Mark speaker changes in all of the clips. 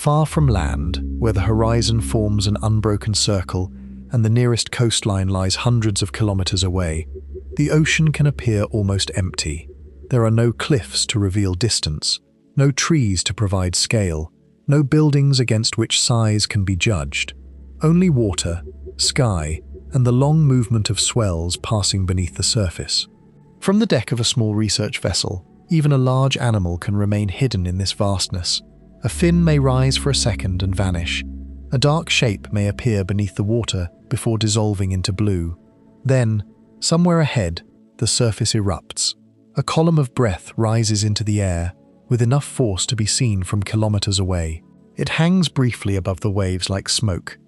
Speaker 1: Far from land, where the horizon forms an unbroken circle and the nearest coastline lies hundreds of kilometers away, the ocean can appear almost empty. There are no cliffs to reveal distance, no trees to provide scale, no buildings against which size can be judged. Only water, sky, and the long movement of swells passing beneath the surface. From the deck of a small research vessel, even a large animal can remain hidden in this vastness. A fin may rise for a second and vanish. A dark shape may appear beneath the water before dissolving into blue. Then, somewhere ahead, the surface erupts. A column of breath rises into the air, with enough force to be seen from kilometers away. It hangs briefly above the waves like smoke,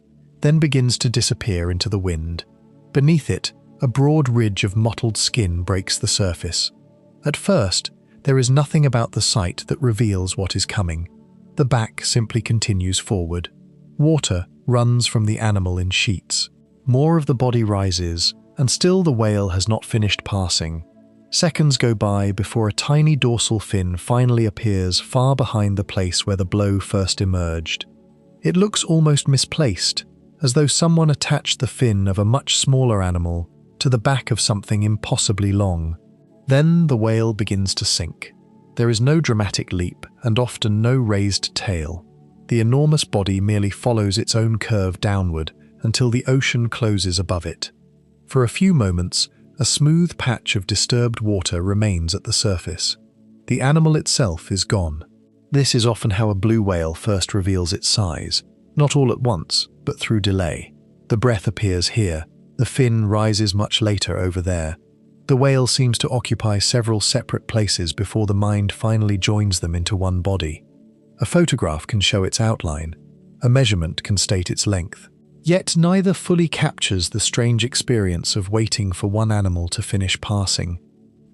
Speaker 1: then begins to disappear into the wind. Beneath it, a broad ridge of mottled skin breaks the surface. At first, there is nothing about the sight that reveals what is coming. The back simply continues forward. Water runs from the animal in sheets. More of the body rises, and still the whale has not finished passing. Seconds go by before a tiny dorsal fin finally appears far behind the place where the blow first emerged. It looks almost misplaced, as though someone attached the fin of a much smaller animal to the back of something impossibly long. Then the whale begins to sink. There is no dramatic leap and often no raised tail. The enormous body merely follows its own curve downward until the ocean closes above it. For a few moments, a smooth patch of disturbed water remains at the surface. The animal itself is gone. This is often how a blue whale first reveals its size, not all at once, but through delay. The breath appears here, the fin rises much later over there. The whale seems to occupy several separate places before the mind finally joins them into one body. A photograph can show its outline, a measurement can state its length. Yet neither fully captures the strange experience of waiting for one animal to finish passing.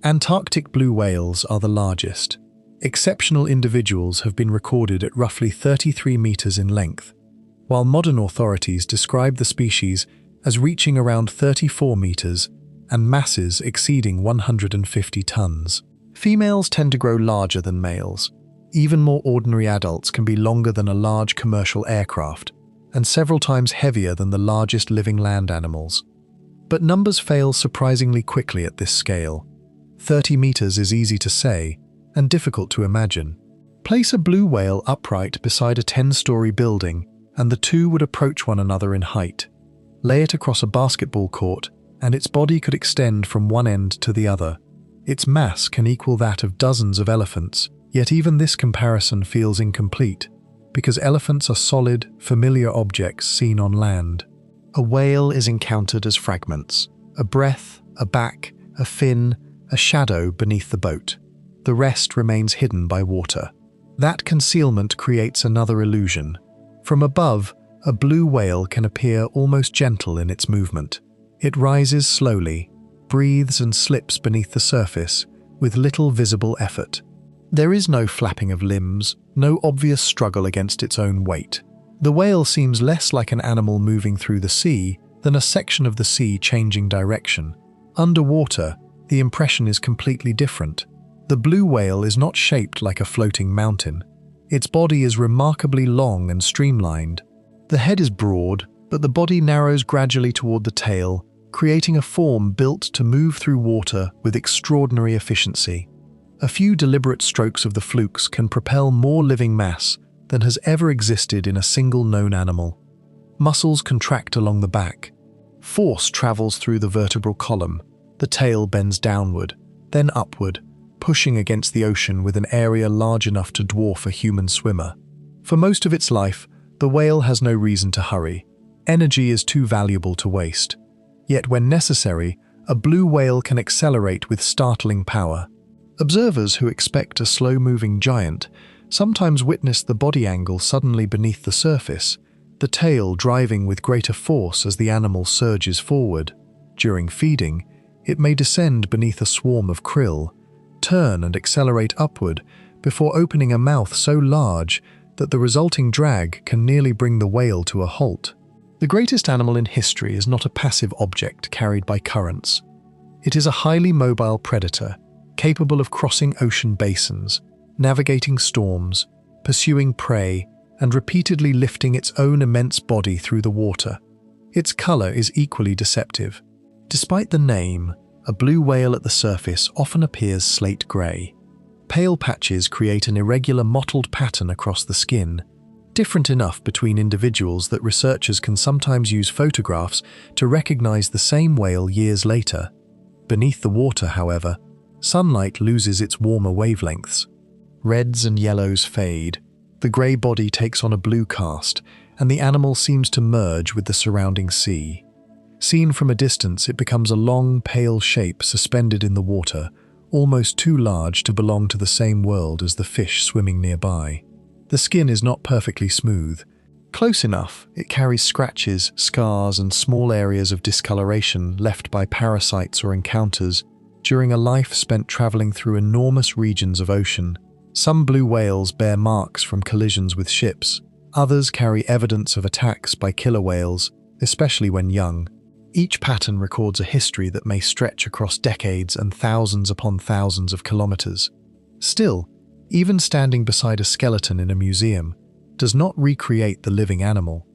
Speaker 1: Antarctic blue whales are the largest. Exceptional individuals have been recorded at roughly 33 meters in length, while modern authorities describe the species as reaching around 34 meters and masses exceeding 150 tons. Females tend to grow larger than males. Even more ordinary adults can be longer than a large commercial aircraft, and several times heavier than the largest living land animals. But numbers fail surprisingly quickly at this scale. 30 meters is easy to say, and difficult to imagine. Place a blue whale upright beside a 10-story building, and the two would approach one another in height. Lay it across a basketball court, and its body could extend from one end to the other. Its mass can equal that of dozens of elephants, yet even this comparison feels incomplete, because elephants are solid, familiar objects seen on land. A whale is encountered as fragments, a breath, a back, a fin, a shadow beneath the boat. The rest remains hidden by water. That concealment creates another illusion. From above, a blue whale can appear almost gentle in its movement. It rises slowly, breathes and slips beneath the surface with little visible effort. There is no flapping of limbs, no obvious struggle against its own weight. The whale seems less like an animal moving through the sea than a section of the sea changing direction. Underwater, the impression is completely different. The blue whale is not shaped like a floating mountain. Its body is remarkably long and streamlined. The head is broad, but the body narrows gradually toward the tail, creating a form built to move through water with extraordinary efficiency. A few deliberate strokes of the flukes can propel more living mass than has ever existed in a single known animal. Muscles contract along the back. Force travels through the vertebral column. The tail bends downward, then upward, pushing against the ocean with an area large enough to dwarf a human swimmer. For most of its life, the whale has no reason to hurry. Energy is too valuable to waste. Yet when necessary, a blue whale can accelerate with startling power. Observers who expect a slow-moving giant sometimes witness the body angle suddenly beneath the surface, the tail driving with greater force as the animal surges forward. During feeding, it may descend beneath a swarm of krill, turn and accelerate upward before opening a mouth so large that the resulting drag can nearly bring the whale to a halt. The greatest animal in history is not a passive object carried by currents. It is a highly mobile predator, capable of crossing ocean basins, navigating storms, pursuing prey, and repeatedly lifting its own immense body through the water. Its color is equally deceptive. Despite the name, a blue whale at the surface often appears slate gray. Pale patches create an irregular mottled pattern across the skin, different enough between individuals that researchers can sometimes use photographs to recognize the same whale years later. Beneath the water, however, sunlight loses its warmer wavelengths. Reds and yellows fade, the grey body takes on a blue cast, and the animal seems to merge with the surrounding sea. Seen from a distance, it becomes a long, pale shape suspended in the water, almost too large to belong to the same world as the fish swimming nearby. The skin is not perfectly smooth. Close enough, it carries scratches, scars, and small areas of discoloration left by parasites or encounters during a life spent traveling through enormous regions of ocean. Some blue whales bear marks from collisions with ships. Others carry evidence of attacks by killer whales, especially when young. Each pattern records a history that may stretch across decades and thousands upon thousands of kilometers. Still, even standing beside a skeleton in a museum does not recreate the living animal.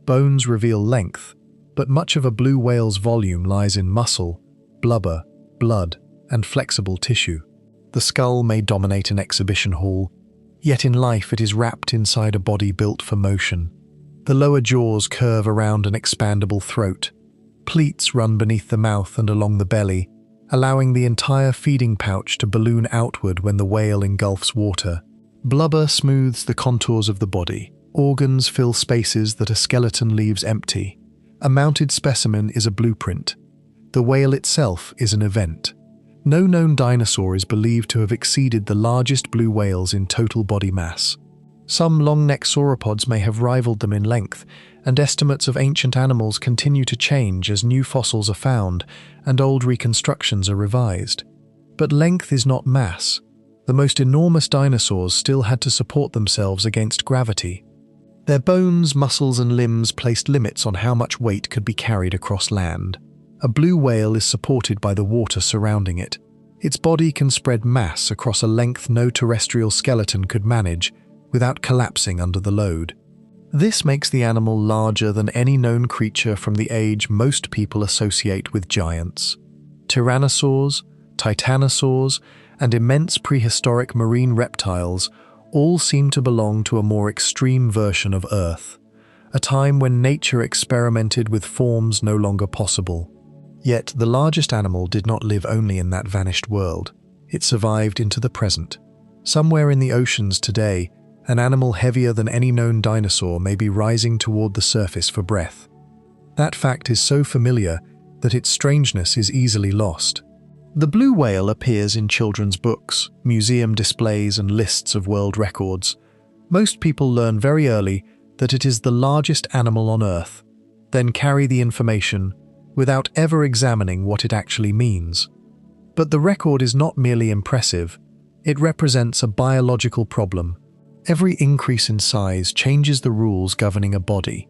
Speaker 1: Bones reveal length, but much of a blue whale's volume lies in muscle, blubber, blood, and flexible tissue. The skull may dominate an exhibition hall, yet in life it is wrapped inside a body built for motion. The lower jaws curve around an expandable throat. Pleats run beneath the mouth and along the belly, allowing the entire feeding pouch to balloon outward when the whale engulfs water. Blubber smooths the contours of the body. Organs fill spaces that a skeleton leaves empty. A mounted specimen is a blueprint. The whale itself is an event. No known dinosaur is believed to have exceeded the largest blue whales in total body mass. Some long-necked sauropods may have rivaled them in length, and estimates of ancient animals continue to change as new fossils are found and old reconstructions are revised. But length is not mass. The most enormous dinosaurs still had to support themselves against gravity. Their bones, muscles, and limbs placed limits on how much weight could be carried across land. A blue whale is supported by the water surrounding it. Its body can spread mass across a length no terrestrial skeleton could manage without collapsing under the load. This makes the animal larger than any known creature from the age most people associate with giants. Tyrannosaurs, titanosaurs, and immense prehistoric marine reptiles all seem to belong to a more extreme version of Earth, a time when nature experimented with forms no longer possible. Yet the largest animal did not live only in that vanished world. It survived into the present. Somewhere in the oceans today, an animal heavier than any known dinosaur may be rising toward the surface for breath. That fact is so familiar that its strangeness is easily lost. The blue whale appears in children's books, museum displays, and lists of world records. Most people learn very early that it is the largest animal on Earth, then carry the information without ever examining what it actually means. But the record is not merely impressive, it represents a biological problem. Every increase in size changes the rules governing a body.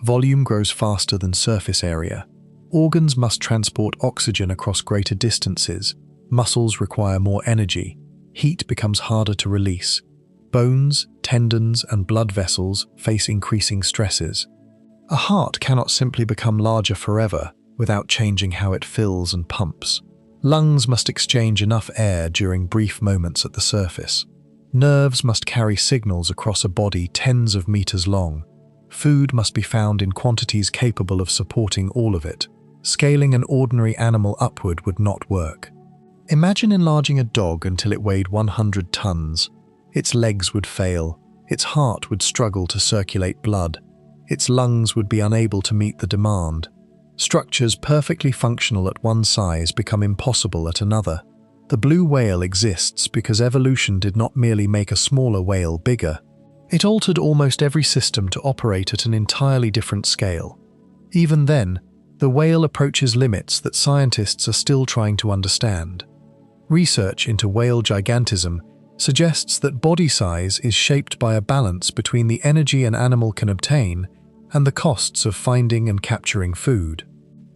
Speaker 1: Volume grows faster than surface area. Organs must transport oxygen across greater distances. Muscles require more energy. Heat becomes harder to release. Bones, tendons, and blood vessels face increasing stresses. A heart cannot simply become larger forever without changing how it fills and pumps. Lungs must exchange enough air during brief moments at the surface. Nerves must carry signals across a body tens of meters long. Food must be found in quantities capable of supporting all of it. Scaling an ordinary animal upward would not work. Imagine enlarging a dog until it weighed 100 tons. Its legs would fail. Its heart would struggle to circulate blood. Its lungs would be unable to meet the demand. Structures perfectly functional at one size become impossible at another. The blue whale exists because evolution did not merely make a smaller whale bigger. It altered almost every system to operate at an entirely different scale. Even then, the whale approaches limits that scientists are still trying to understand. Research into whale gigantism suggests that body size is shaped by a balance between the energy an animal can obtain and the costs of finding and capturing food.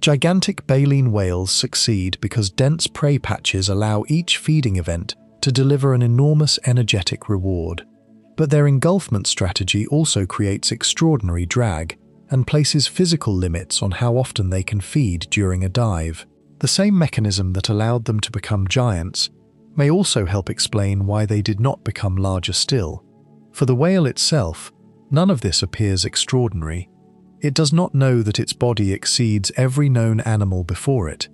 Speaker 1: Gigantic baleen whales succeed because dense prey patches allow each feeding event to deliver an enormous energetic reward. But their engulfment strategy also creates extraordinary drag and places physical limits on how often they can feed during a dive. The same mechanism that allowed them to become giants may also help explain why they did not become larger still. For the whale itself, none of this appears extraordinary. It does not know that its body exceeds every known animal before it.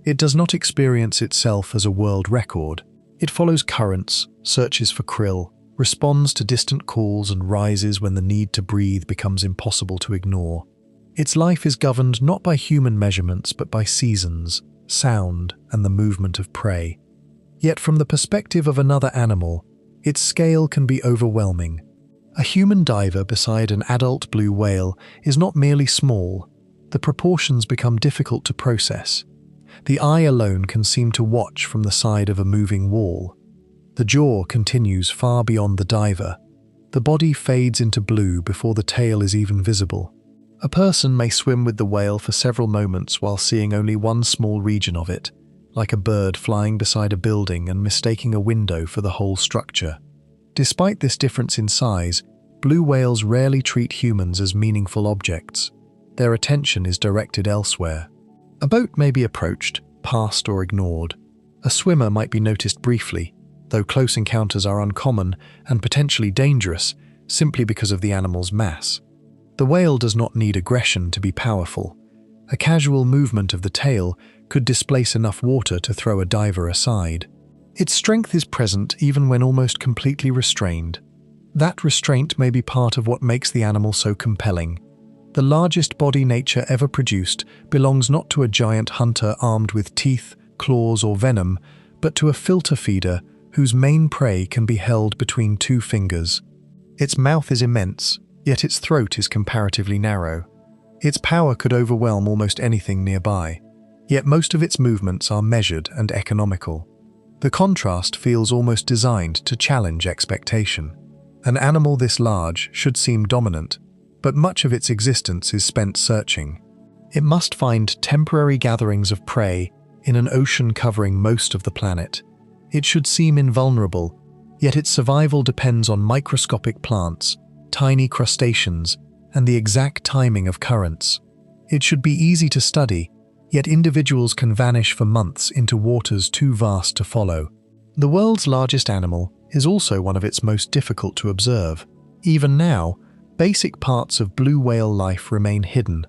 Speaker 1: It does not experience itself as a world record. It follows currents, searches for krill, responds to distant calls and rises when the need to breathe becomes impossible to ignore. Its life is governed not by human measurements but by seasons, sound, and the movement of prey. Yet from the perspective of another animal, its scale can be overwhelming. A human diver beside an adult blue whale is not merely small, the proportions become difficult to process. The eye alone can seem to watch from the side of a moving wall. The jaw continues far beyond the diver. The body fades into blue before the tail is even visible. A person may swim with the whale for several moments while seeing only one small region of it, like a bird flying beside a building and mistaking a window for the whole structure. Despite this difference in size, blue whales rarely treat humans as meaningful objects. Their attention is directed elsewhere. A boat may be approached, passed, or ignored. A swimmer might be noticed briefly, though close encounters are uncommon and potentially dangerous simply because of the animal's mass. The whale does not need aggression to be powerful. A casual movement of the tail could displace enough water to throw a diver aside. Its strength is present even when almost completely restrained. That restraint may be part of what makes the animal so compelling. The largest body nature ever produced belongs not to a giant hunter armed with teeth, claws, or venom, but to a filter feeder whose main prey can be held between two fingers. Its mouth is immense, yet its throat is comparatively narrow. Its power could overwhelm almost anything nearby, yet most of its movements are measured and economical. The contrast feels almost designed to challenge expectation. An animal this large should seem dominant, but much of its existence is spent searching. It must find temporary gatherings of prey in an ocean covering most of the planet. It should seem invulnerable, yet its survival depends on microscopic plants, tiny crustaceans, and the exact timing of currents. It should be easy to study, yet individuals can vanish for months into waters too vast to follow. The world's largest animal is also one of its most difficult to observe. Even now, basic parts of blue whale life remain hidden.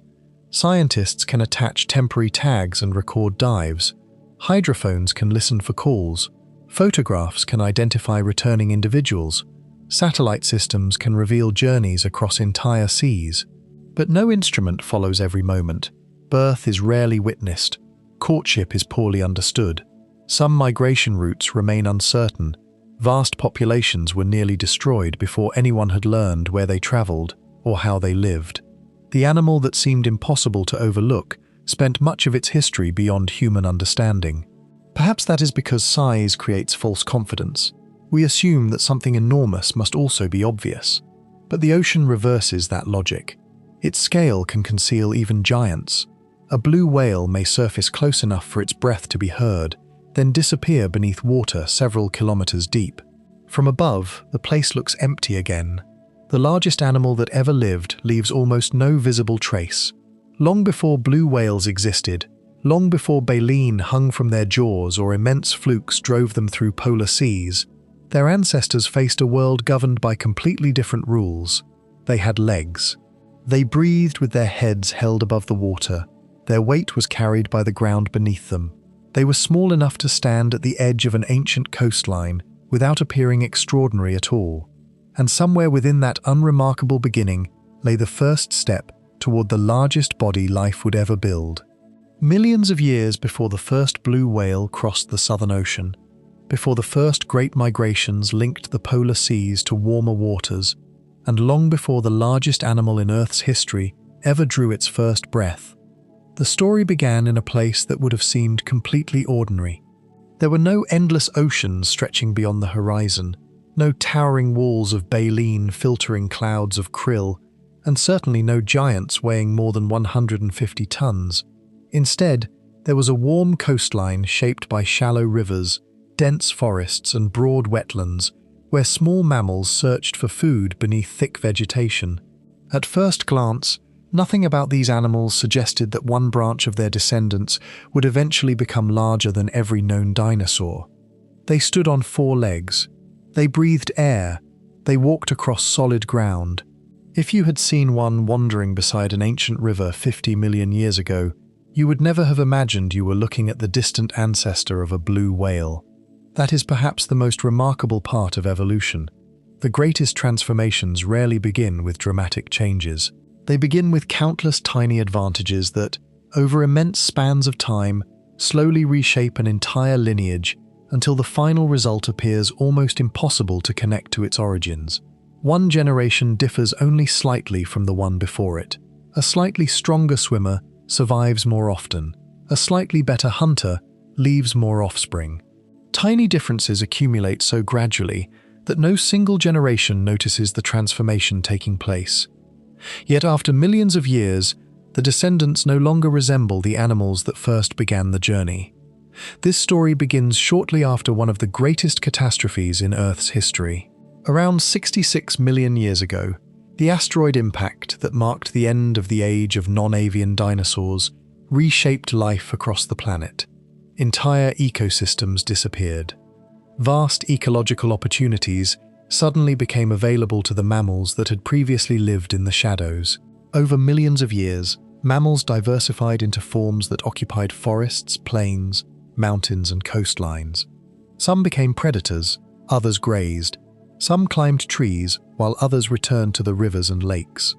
Speaker 1: Scientists can attach temporary tags and record dives. Hydrophones can listen for calls. Photographs can identify returning individuals. Satellite systems can reveal journeys across entire seas. But no instrument follows every moment. Birth is rarely witnessed. Courtship is poorly understood. Some migration routes remain uncertain. Vast populations were nearly destroyed before anyone had learned where they traveled or how they lived. The animal that seemed impossible to overlook spent much of its history beyond human understanding. Perhaps that is because size creates false confidence. We assume that something enormous must also be obvious. But the ocean reverses that logic. Its scale can conceal even giants. A blue whale may surface close enough for its breath to be heard, then disappear beneath water several kilometers deep. From above, the place looks empty again. The largest animal that ever lived leaves almost no visible trace. Long before blue whales existed, long before baleen hung from their jaws or immense flukes drove them through polar seas, their ancestors faced a world governed by completely different rules. They had legs. They breathed with their heads held above the water. Their weight was carried by the ground beneath them. They were small enough to stand at the edge of an ancient coastline without appearing extraordinary at all. And somewhere within that unremarkable beginning lay the first step toward the largest body life would ever build. Millions of years before the first blue whale crossed the Southern Ocean, before the first great migrations linked the polar seas to warmer waters, and long before the largest animal in Earth's history ever drew its first breath, the story began in a place that would have seemed completely ordinary. There were no endless oceans stretching beyond the horizon, no towering walls of baleen filtering clouds of krill, and certainly no giants weighing more than 150 tons. Instead, there was a warm coastline shaped by shallow rivers, dense forests and broad wetlands, where small mammals searched for food beneath thick vegetation. At first glance, nothing about these animals suggested that one branch of their descendants would eventually become larger than every known dinosaur. They stood on 4 legs. They breathed air. They walked across solid ground. If you had seen one wandering beside an ancient river 50 million years ago, you would never have imagined you were looking at the distant ancestor of a blue whale. That is perhaps the most remarkable part of evolution. The greatest transformations rarely begin with dramatic changes. They begin with countless tiny advantages that, over immense spans of time, slowly reshape an entire lineage until the final result appears almost impossible to connect to its origins. One generation differs only slightly from the one before it. A slightly stronger swimmer survives more often. A slightly better hunter leaves more offspring. Tiny differences accumulate so gradually that no single generation notices the transformation taking place. Yet after millions of years, the descendants no longer resemble the animals that first began the journey. This story begins shortly after one of the greatest catastrophes in Earth's history. Around 66 million years ago, the asteroid impact that marked the end of the age of non-avian dinosaurs reshaped life across the planet. Entire ecosystems disappeared. Vast ecological opportunities suddenly became available to the mammals that had previously lived in the shadows. Over millions of years, mammals diversified into forms that occupied forests, plains, mountains, and coastlines. Some became predators, others grazed. Some climbed trees, while others returned to the rivers and lakes.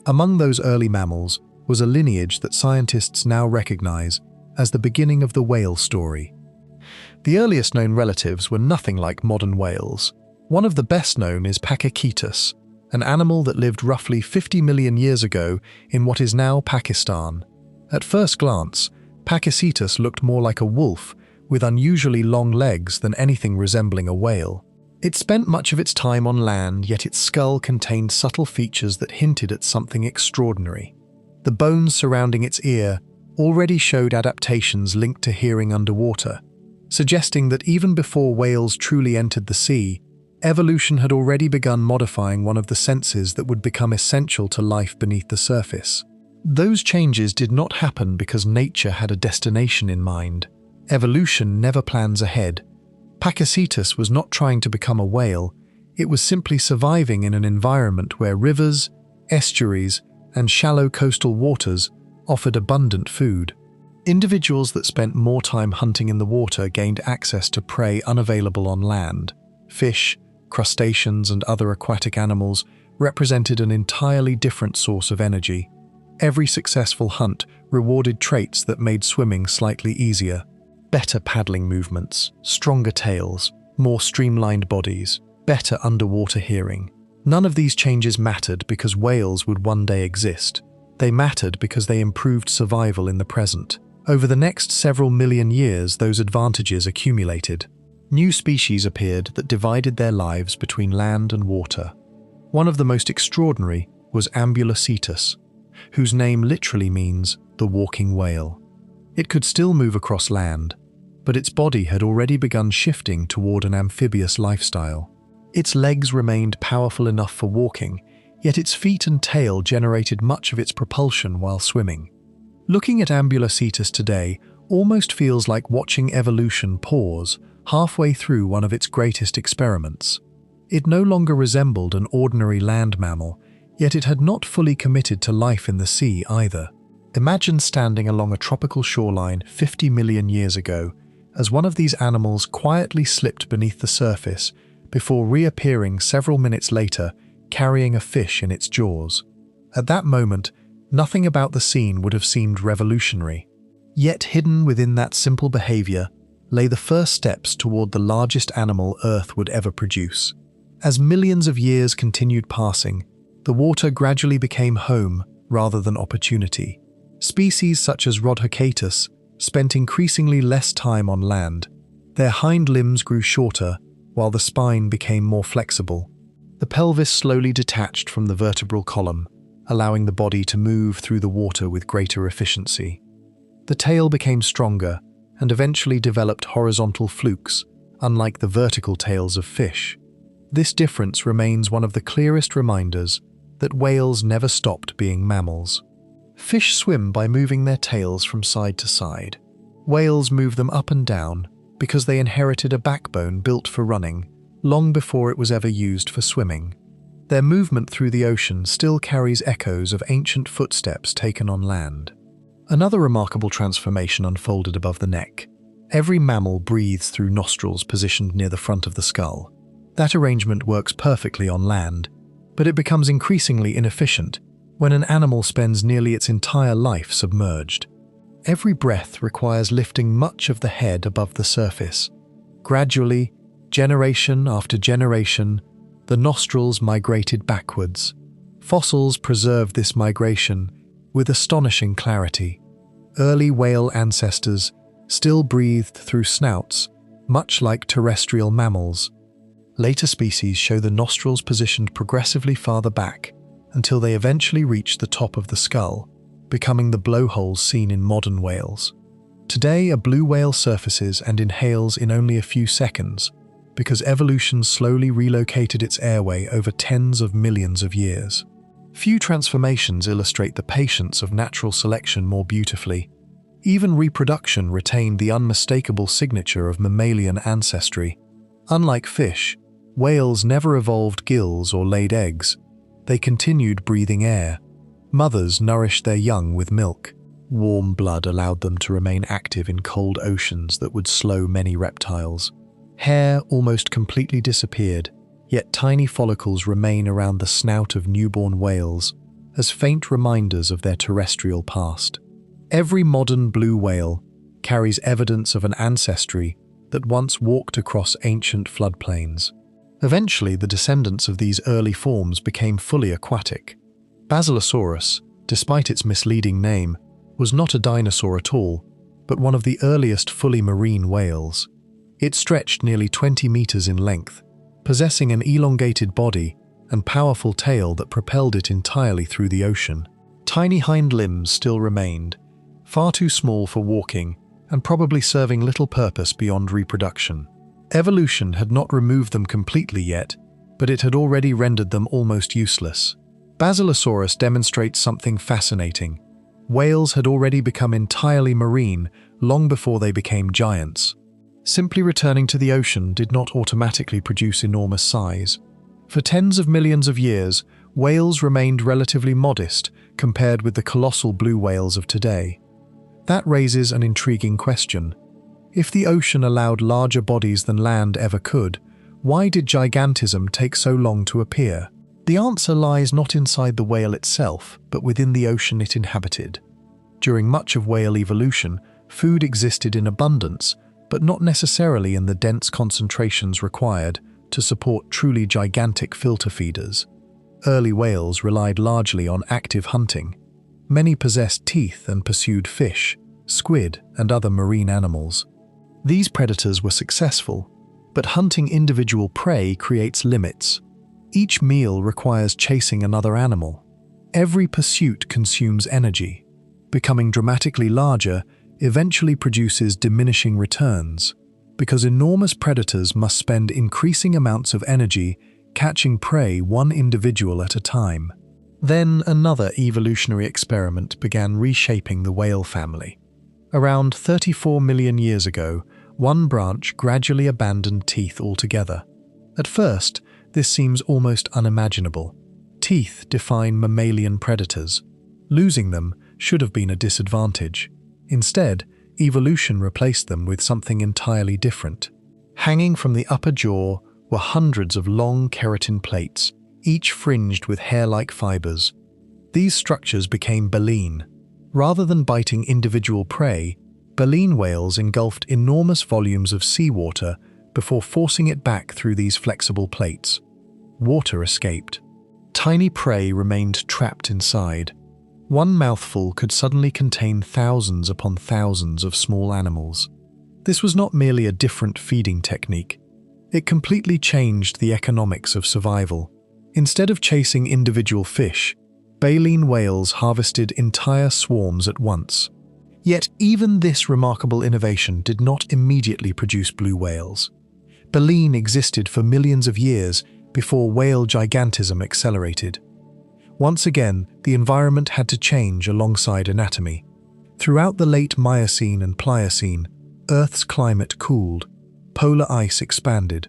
Speaker 1: Among those early mammals was a lineage that scientists now recognize as the beginning of the whale story. The earliest known relatives were nothing like modern whales. One of the best known is Pakicetus, an animal that lived roughly 50 million years ago in what is now Pakistan. At first glance, Pakicetus looked more like a wolf with unusually long legs than anything resembling a whale. It spent much of its time on land, yet its skull contained subtle features that hinted at something extraordinary. The bones surrounding its ear already showed adaptations linked to hearing underwater, suggesting that even before whales truly entered the sea, evolution had already begun modifying one of the senses that would become essential to life beneath the surface. Those changes did not happen because nature had a destination in mind. Evolution never plans ahead. Pakicetus was not trying to become a whale, it was simply surviving in an environment where rivers, estuaries, and shallow coastal waters offered abundant food. Individuals that spent more time hunting in the water gained access to prey unavailable on land. Fish, crustaceans, and other aquatic animals represented an entirely different source of energy. Every successful hunt rewarded traits that made swimming slightly easier. Better paddling movements, stronger tails, more streamlined bodies, better underwater hearing. None of these changes mattered because whales would one day exist. They mattered because they improved survival in the present. Over the next several million years, those advantages accumulated. New species appeared that divided their lives between land and water. One of the most extraordinary was Ambulocetus, whose name literally means the walking whale. It could still move across land, but its body had already begun shifting toward an amphibious lifestyle. Its legs remained powerful enough for walking, yet its feet and tail generated much of its propulsion while swimming. Looking at Ambulocetus today almost feels like watching evolution pause halfway through one of its greatest experiments. It no longer resembled an ordinary land mammal, yet it had not fully committed to life in the sea either. Imagine standing along a tropical shoreline 50 million years ago as one of these animals quietly slipped beneath the surface before reappearing several minutes later carrying a fish in its jaws. At that moment, nothing about the scene would have seemed revolutionary. Yet hidden within that simple behavior lay the first steps toward the largest animal Earth would ever produce. As millions of years continued passing, the water gradually became home rather than opportunity. Species such as Rhodhocatus spent increasingly less time on land. Their hind limbs grew shorter, while the spine became more flexible. The pelvis slowly detached from the vertebral column, allowing the body to move through the water with greater efficiency. The tail became stronger and eventually developed horizontal flukes, unlike the vertical tails of fish. This difference remains one of the clearest reminders that whales never stopped being mammals. Fish swim by moving their tails from side to side. Whales move them up and down because they inherited a backbone built for running long before it was ever used for swimming. Their movement through the ocean still carries echoes of ancient footsteps taken on land. Another remarkable transformation unfolded above the neck. Every mammal breathes through nostrils positioned near the front of the skull. That arrangement works perfectly on land, but it becomes increasingly inefficient when an animal spends nearly its entire life submerged. Every breath requires lifting much of the head above the surface. Gradually, generation after generation, the nostrils migrated backwards. Fossils preserve this migration with astonishing clarity. Early whale ancestors still breathed through snouts, much like terrestrial mammals. Later species show the nostrils positioned progressively farther back until they eventually reach the top of the skull, becoming the blowholes seen in modern whales. Today, a blue whale surfaces and inhales in only a few seconds because evolution slowly relocated its airway over tens of millions of years. Few transformations illustrate the patience of natural selection more beautifully. Even reproduction retained the unmistakable signature of mammalian ancestry. Unlike fish, whales never evolved gills or laid eggs. They continued breathing air. Mothers nourished their young with milk. Warm blood allowed them to remain active in cold oceans that would slow many reptiles. Hair almost completely disappeared, yet tiny follicles remain around the snout of newborn whales as faint reminders of their terrestrial past. Every modern blue whale carries evidence of an ancestry that once walked across ancient floodplains. Eventually, the descendants of these early forms became fully aquatic. Basilosaurus, despite its misleading name, was not a dinosaur at all, but one of the earliest fully marine whales. It stretched nearly 20 meters in length, possessing an elongated body and powerful tail that propelled it entirely through the ocean. Tiny hind limbs still remained, far too small for walking and probably serving little purpose beyond reproduction. Evolution had not removed them completely yet, but it had already rendered them almost useless. Basilosaurus demonstrates something fascinating. Whales had already become entirely marine long before they became giants. Simply returning to the ocean did not automatically produce enormous size. For tens of millions of years, whales remained relatively modest compared with the colossal blue whales of today. That raises an intriguing question. If the ocean allowed larger bodies than land ever could, why did gigantism take so long to appear? The answer lies not inside the whale itself, but within the ocean it inhabited. During much of whale evolution, food existed in abundance, but not necessarily in the dense concentrations required to support truly gigantic filter feeders. Early whales relied largely on active hunting. Many possessed teeth and pursued fish, squid, and other marine animals. These predators were successful, but hunting individual prey creates limits. Each meal requires chasing another animal. Every pursuit consumes energy. Becoming dramatically larger eventually produces diminishing returns, because enormous predators must spend increasing amounts of energy catching prey one individual at a time. Then another evolutionary experiment began reshaping the whale family. Around 34 million years ago, one branch gradually abandoned teeth altogether. At first, this seems almost unimaginable. Teeth define mammalian predators. Losing them should have been a disadvantage. Instead, evolution replaced them with something entirely different. Hanging from the upper jaw were hundreds of long keratin plates, each fringed with hair-like fibers. These structures became baleen. Rather than biting individual prey, baleen whales engulfed enormous volumes of seawater before forcing it back through these flexible plates. Water escaped. Tiny prey remained trapped inside. One mouthful could suddenly contain thousands upon thousands of small animals. This was not merely a different feeding technique. It completely changed the economics of survival. Instead of chasing individual fish, baleen whales harvested entire swarms at once. Yet even this remarkable innovation did not immediately produce blue whales. Baleen existed for millions of years before whale gigantism accelerated. Once again, the environment had to change alongside anatomy. Throughout the late Miocene and Pliocene, Earth's climate cooled, polar ice expanded,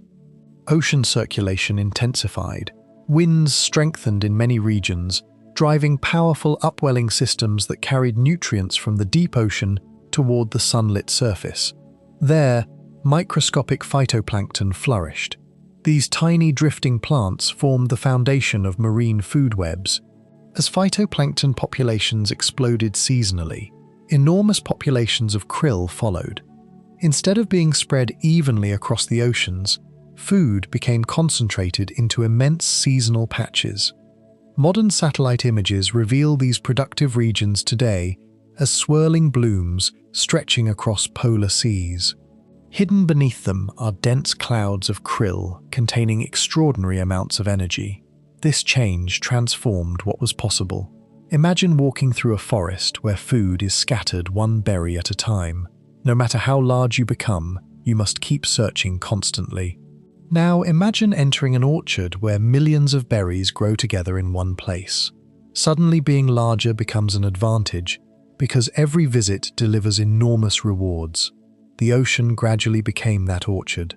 Speaker 1: ocean circulation intensified, winds strengthened in many regions, driving powerful upwelling systems that carried nutrients from the deep ocean toward the sunlit surface. There, microscopic phytoplankton flourished. These tiny drifting plants formed the foundation of marine food webs. As phytoplankton populations exploded seasonally, enormous populations of krill followed. Instead of being spread evenly across the oceans, food became concentrated into immense seasonal patches. Modern satellite images reveal these productive regions today as swirling blooms stretching across polar seas. Hidden beneath them are dense clouds of krill containing extraordinary amounts of energy. This change transformed what was possible. Imagine walking through a forest where food is scattered one berry at a time. No matter how large you become, you must keep searching constantly. Now imagine entering an orchard where millions of berries grow together in one place. Suddenly being larger becomes an advantage because every visit delivers enormous rewards. The ocean gradually became that orchard.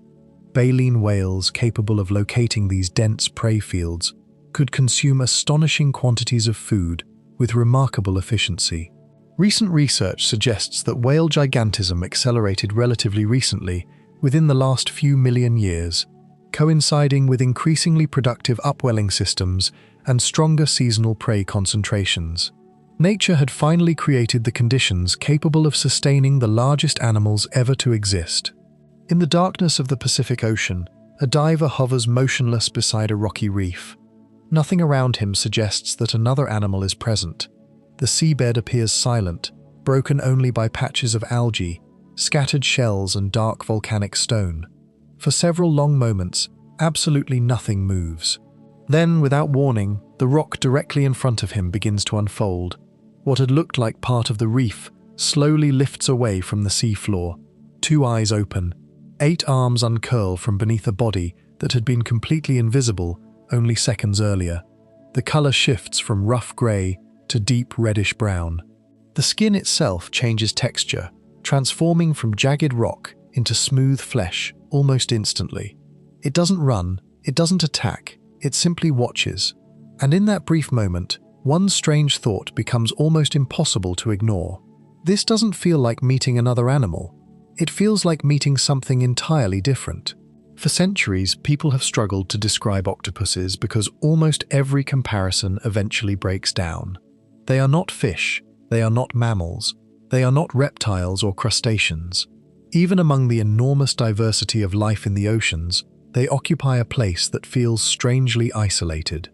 Speaker 1: Baleen whales capable of locating these dense prey fields could consume astonishing quantities of food with remarkable efficiency. Recent research suggests that whale gigantism accelerated relatively recently, within the last few million years, coinciding with increasingly productive upwelling systems and stronger seasonal prey concentrations. Nature had finally created the conditions capable of sustaining the largest animals ever to exist. In the darkness of the Pacific Ocean, a diver hovers motionless beside a rocky reef. Nothing around him suggests that another animal is present. The seabed appears silent, broken only by patches of algae, scattered shells and dark volcanic stone. For several long moments, absolutely nothing moves. Then, without warning, the rock directly in front of him begins to unfold. What had looked like part of the reef slowly lifts away from the seafloor. 2 eyes open, 8 arms uncurl from beneath a body that had been completely invisible only seconds earlier. The color shifts from rough gray to deep reddish brown. The skin itself changes texture, transforming from jagged rock into smooth flesh almost instantly. It doesn't run, it doesn't attack, it simply watches. And in that brief moment, one strange thought becomes almost impossible to ignore. This doesn't feel like meeting another animal. It feels like meeting something entirely different. For centuries, people have struggled to describe octopuses because almost every comparison eventually breaks down. They are not fish, they are not mammals, they are not reptiles or crustaceans. Even among the enormous diversity of life in the oceans, they occupy a place that feels strangely isolated.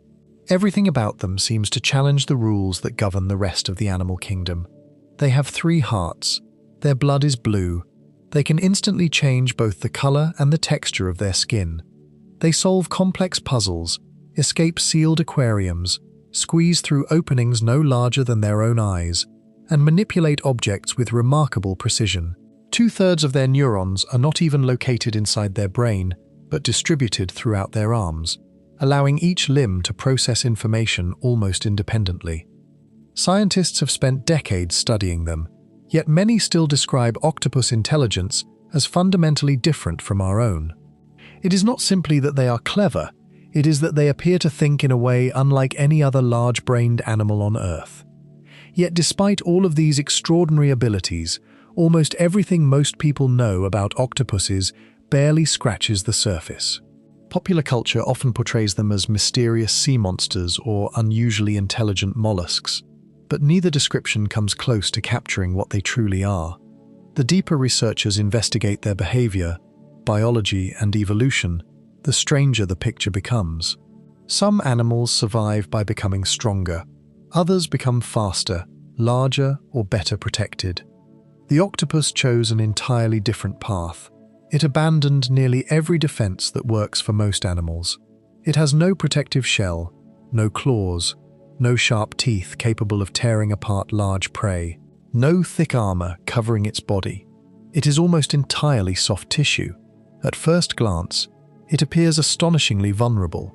Speaker 1: Everything about them seems to challenge the rules that govern the rest of the animal kingdom. They have 3 hearts. Their blood is blue. They can instantly change both the color and the texture of their skin. They solve complex puzzles, escape sealed aquariums, squeeze through openings no larger than their own eyes, and manipulate objects with remarkable precision. 2/3 of their neurons are not even located inside their brain, but distributed throughout their arms, allowing each limb to process information almost independently. Scientists have spent decades studying them, yet many still describe octopus intelligence as fundamentally different from our own. It is not simply that they are clever, it is that they appear to think in a way unlike any other large-brained animal on Earth. Yet despite all of these extraordinary abilities, almost everything most people know about octopuses barely scratches the surface. Popular culture often portrays them as mysterious sea monsters or unusually intelligent mollusks, but neither description comes close to capturing what they truly are. The deeper researchers investigate their behavior, biology, and evolution, the stranger the picture becomes. Some animals survive by becoming stronger, others become faster, larger, or better protected. The octopus chose an entirely different path. It abandoned nearly every defense that works for most animals. It has no protective shell, no claws, no sharp teeth capable of tearing apart large prey, no thick armor covering its body. It is almost entirely soft tissue. At first glance, it appears astonishingly vulnerable.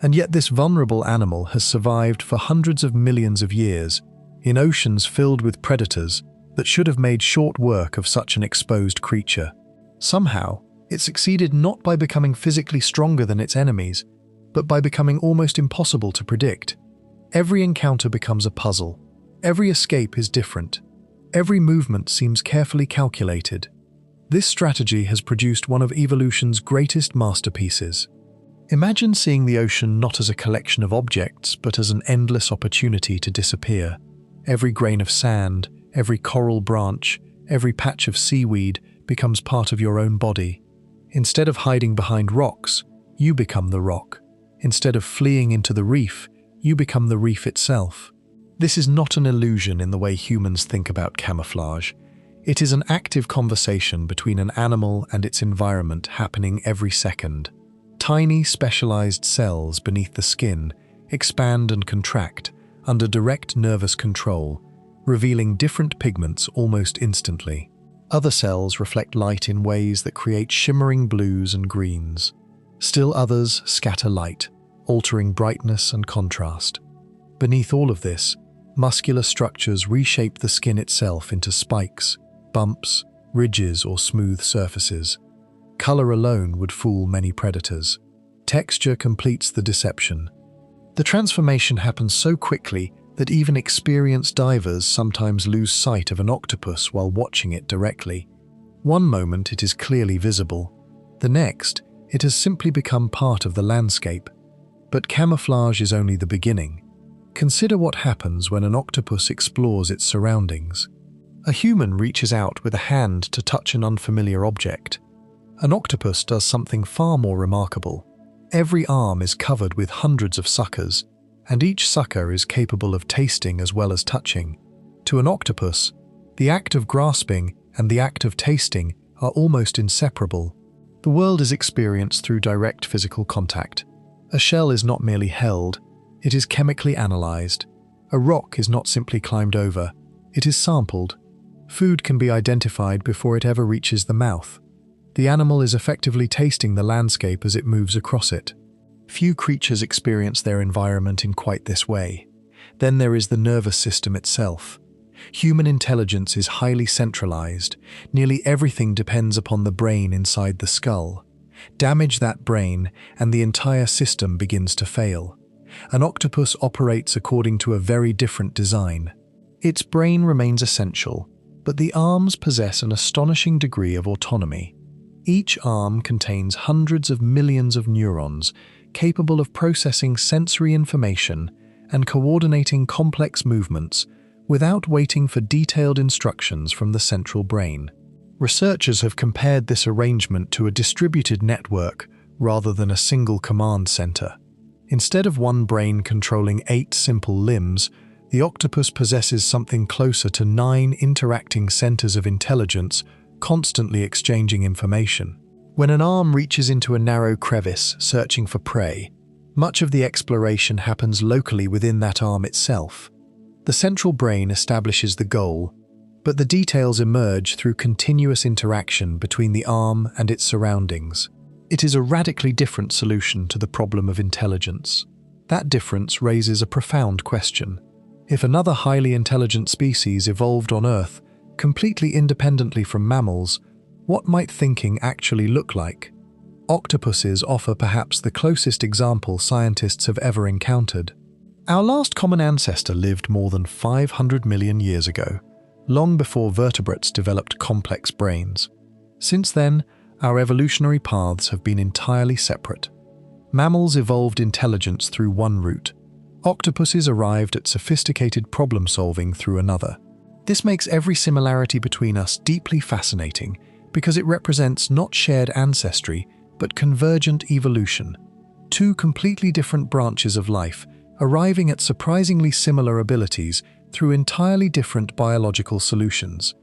Speaker 1: And yet this vulnerable animal has survived for hundreds of millions of years in oceans filled with predators that should have made short work of such an exposed creature. Somehow, it succeeded not by becoming physically stronger than its enemies, but by becoming almost impossible to predict. Every encounter becomes a puzzle. Every escape is different. Every movement seems carefully calculated. This strategy has produced one of evolution's greatest masterpieces. Imagine seeing the ocean not as a collection of objects, but as an endless opportunity to disappear. Every grain of sand, every coral branch, every patch of seaweed becomes part of your own body. Instead of hiding behind rocks, you become the rock. Instead of fleeing into the reef, you become the reef itself. This is not an illusion in the way humans think about camouflage. It is an active conversation between an animal and its environment happening every second. Tiny, specialized cells beneath the skin expand and contract under direct nervous control, revealing different pigments almost instantly. Other cells reflect light in ways that create shimmering blues and greens. Still others scatter light, altering brightness and contrast. Beneath all of this, muscular structures reshape the skin itself into spikes, bumps, ridges, or smooth surfaces. Color alone would fool many predators. Texture completes the deception. The transformation happens so quickly that even experienced divers sometimes lose sight of an octopus while watching it directly. One moment it is clearly visible. The next, it has simply become part of the landscape. But camouflage is only the beginning. Consider what happens when an octopus explores its surroundings. A human reaches out with a hand to touch an unfamiliar object. An octopus does something far more remarkable. Every arm is covered with hundreds of suckers, and each sucker is capable of tasting as well as touching. To an octopus, the act of grasping and the act of tasting are almost inseparable. The world is experienced through direct physical contact. A shell is not merely held, it is chemically analyzed. A rock is not simply climbed over, it is sampled. Food can be identified before it ever reaches the mouth. The animal is effectively tasting the landscape as it moves across it. Few creatures experience their environment in quite this way. Then there is the nervous system itself. Human intelligence is highly centralized. Nearly everything depends upon the brain inside the skull. Damage that brain, and the entire system begins to fail. An octopus operates according to a very different design. Its brain remains essential, but the arms possess an astonishing degree of autonomy. Each arm contains hundreds of millions of neurons, capable of processing sensory information and coordinating complex movements without waiting for detailed instructions from the central brain. Researchers have compared this arrangement to a distributed network rather than a single command center. Instead of one brain controlling 8 simple limbs, the octopus possesses something closer to 9 interacting centers of intelligence, constantly exchanging information. When an arm reaches into a narrow crevice searching for prey, much of the exploration happens locally within that arm itself. The central brain establishes the goal, but the details emerge through continuous interaction between the arm and its surroundings. It is a radically different solution to the problem of intelligence. That difference raises a profound question. If another highly intelligent species evolved on Earth, completely independently from mammals, what might thinking actually look like? Octopuses offer perhaps the closest example scientists have ever encountered. Our last common ancestor lived more than 500 million years ago, long before vertebrates developed complex brains. Since then, our evolutionary paths have been entirely separate. Mammals evolved intelligence through one route. Octopuses arrived at sophisticated problem-solving through another. This makes every similarity between us deeply fascinating because it represents not shared ancestry, but convergent evolution. 2 completely different branches of life, arriving at surprisingly similar abilities through entirely different biological solutions.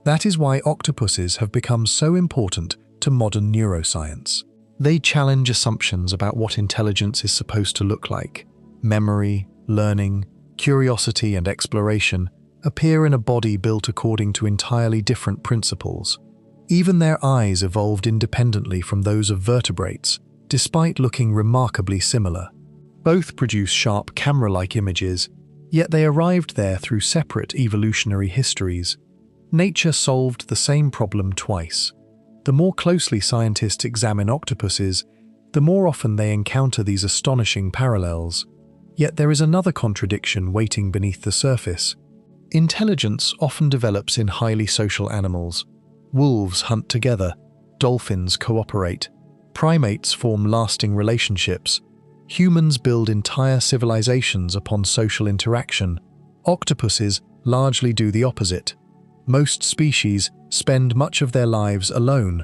Speaker 1: That is why octopuses have become so important to modern neuroscience. They challenge assumptions about what intelligence is supposed to look like. Memory, learning, curiosity, and exploration appear in a body built according to entirely different principles. Even their eyes evolved independently from those of vertebrates, despite looking remarkably similar. Both produce sharp camera-like images, yet they arrived there through separate evolutionary histories. Nature solved the same problem twice. The more closely scientists examine octopuses, the more often they encounter these astonishing parallels. Yet there is another contradiction waiting beneath the surface. Intelligence often develops in highly social animals. Wolves hunt together, dolphins cooperate, primates form lasting relationships, humans build entire civilizations upon social interaction. Octopuses largely do the opposite. Most species spend much of their lives alone.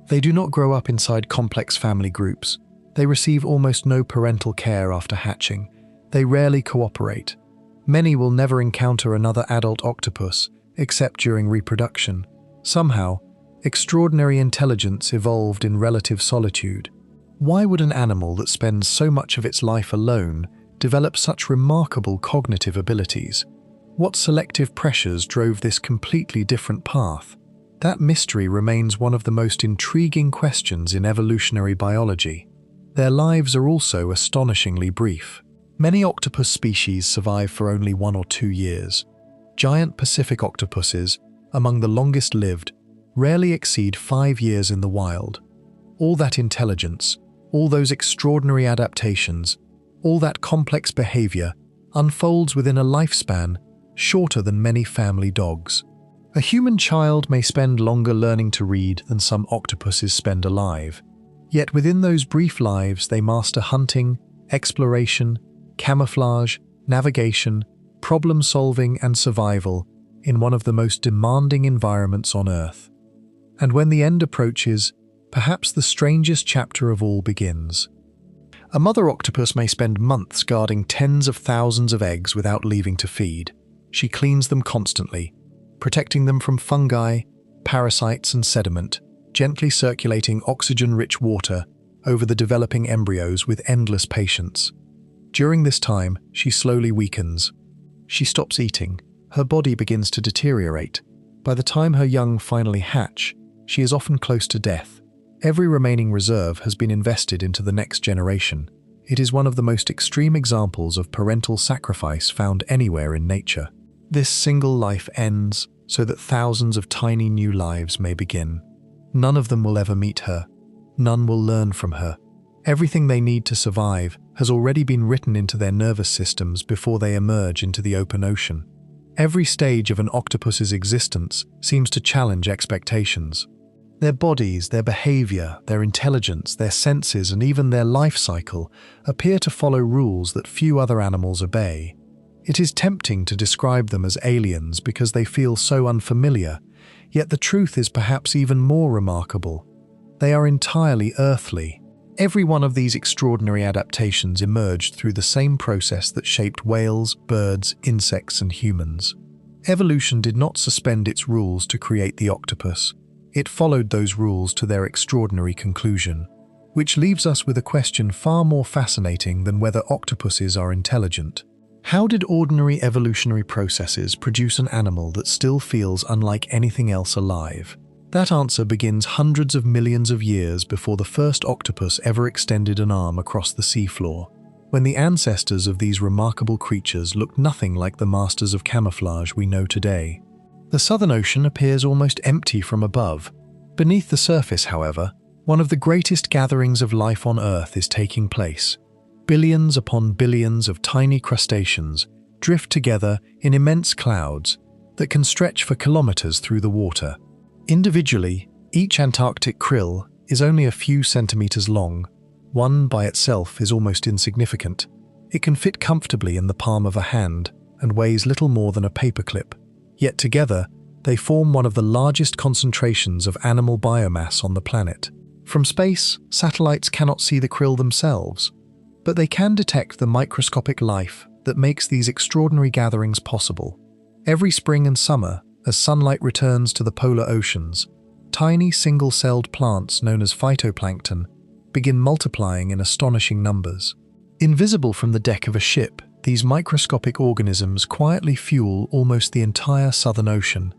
Speaker 1: They do not grow up inside complex family groups. They receive almost no parental care after hatching. They rarely cooperate. Many will never encounter another adult octopus, except during reproduction. Somehow, extraordinary intelligence evolved in relative solitude. Why would an animal that spends so much of its life alone develop such remarkable cognitive abilities? What selective pressures drove this completely different path? That mystery remains one of the most intriguing questions in evolutionary biology. Their lives are also astonishingly brief. Many octopus species survive for only 1 or 2 years. Giant Pacific octopuses, among the longest lived, rarely exceed 5 years in the wild. All that intelligence, all those extraordinary adaptations, all that complex behavior unfolds within a lifespan shorter than many family dogs. A human child may spend longer learning to read than some octopuses spend alive. Yet within those brief lives they master hunting, exploration, camouflage, navigation, problem-solving and survival in one of the most demanding environments on Earth. And when the end approaches, perhaps the strangest chapter of all begins. A mother octopus may spend months guarding tens of thousands of eggs without leaving to feed. She cleans them constantly, protecting them from fungi, parasites and sediment, gently circulating oxygen-rich water over the developing embryos with endless patience. During this time, she slowly weakens. She stops eating. Her body begins to deteriorate. By the time her young finally hatch, she is often close to death. Every remaining reserve has been invested into the next generation. It is one of the most extreme examples of parental sacrifice found anywhere in nature. This single life ends so that thousands of tiny new lives may begin. None of them will ever meet her. None will learn from her. Everything they need to survive has already been written into their nervous systems before they emerge into the open ocean. Every stage of an octopus's existence seems to challenge expectations. Their bodies, their behavior, their intelligence, their senses, and even their life cycle appear to follow rules that few other animals obey. It is tempting to describe them as aliens because they feel so unfamiliar, yet the truth is perhaps even more remarkable. They are entirely earthly. Every one of these extraordinary adaptations emerged through the same process that shaped whales, birds, insects, and humans. Evolution did not suspend its rules to create the octopus. It followed those rules to their extraordinary conclusion, which leaves us with a question far more fascinating than whether octopuses are intelligent. How did ordinary evolutionary processes produce an animal that still feels unlike anything else alive? That answer begins hundreds of millions of years before the first octopus ever extended an arm across the seafloor, when the ancestors of these remarkable creatures looked nothing like the masters of camouflage we know today. The Southern Ocean appears almost empty from above. Beneath the surface, however, one of the greatest gatherings of life on Earth is taking place. Billions upon billions of tiny crustaceans drift together in immense clouds that can stretch for kilometers through the water. Individually, each Antarctic krill is only a few centimeters long. One by itself is almost insignificant. It can fit comfortably in the palm of a hand and weighs little more than a paperclip. Yet together, they form one of the largest concentrations of animal biomass on the planet. From space, satellites cannot see the krill themselves, but they can detect the microscopic life that makes these extraordinary gatherings possible. Every spring and summer, as sunlight returns to the polar oceans, tiny single-celled plants known as phytoplankton begin multiplying in astonishing numbers. Invisible from the deck of a ship, these microscopic organisms quietly fuel almost the entire Southern Ocean.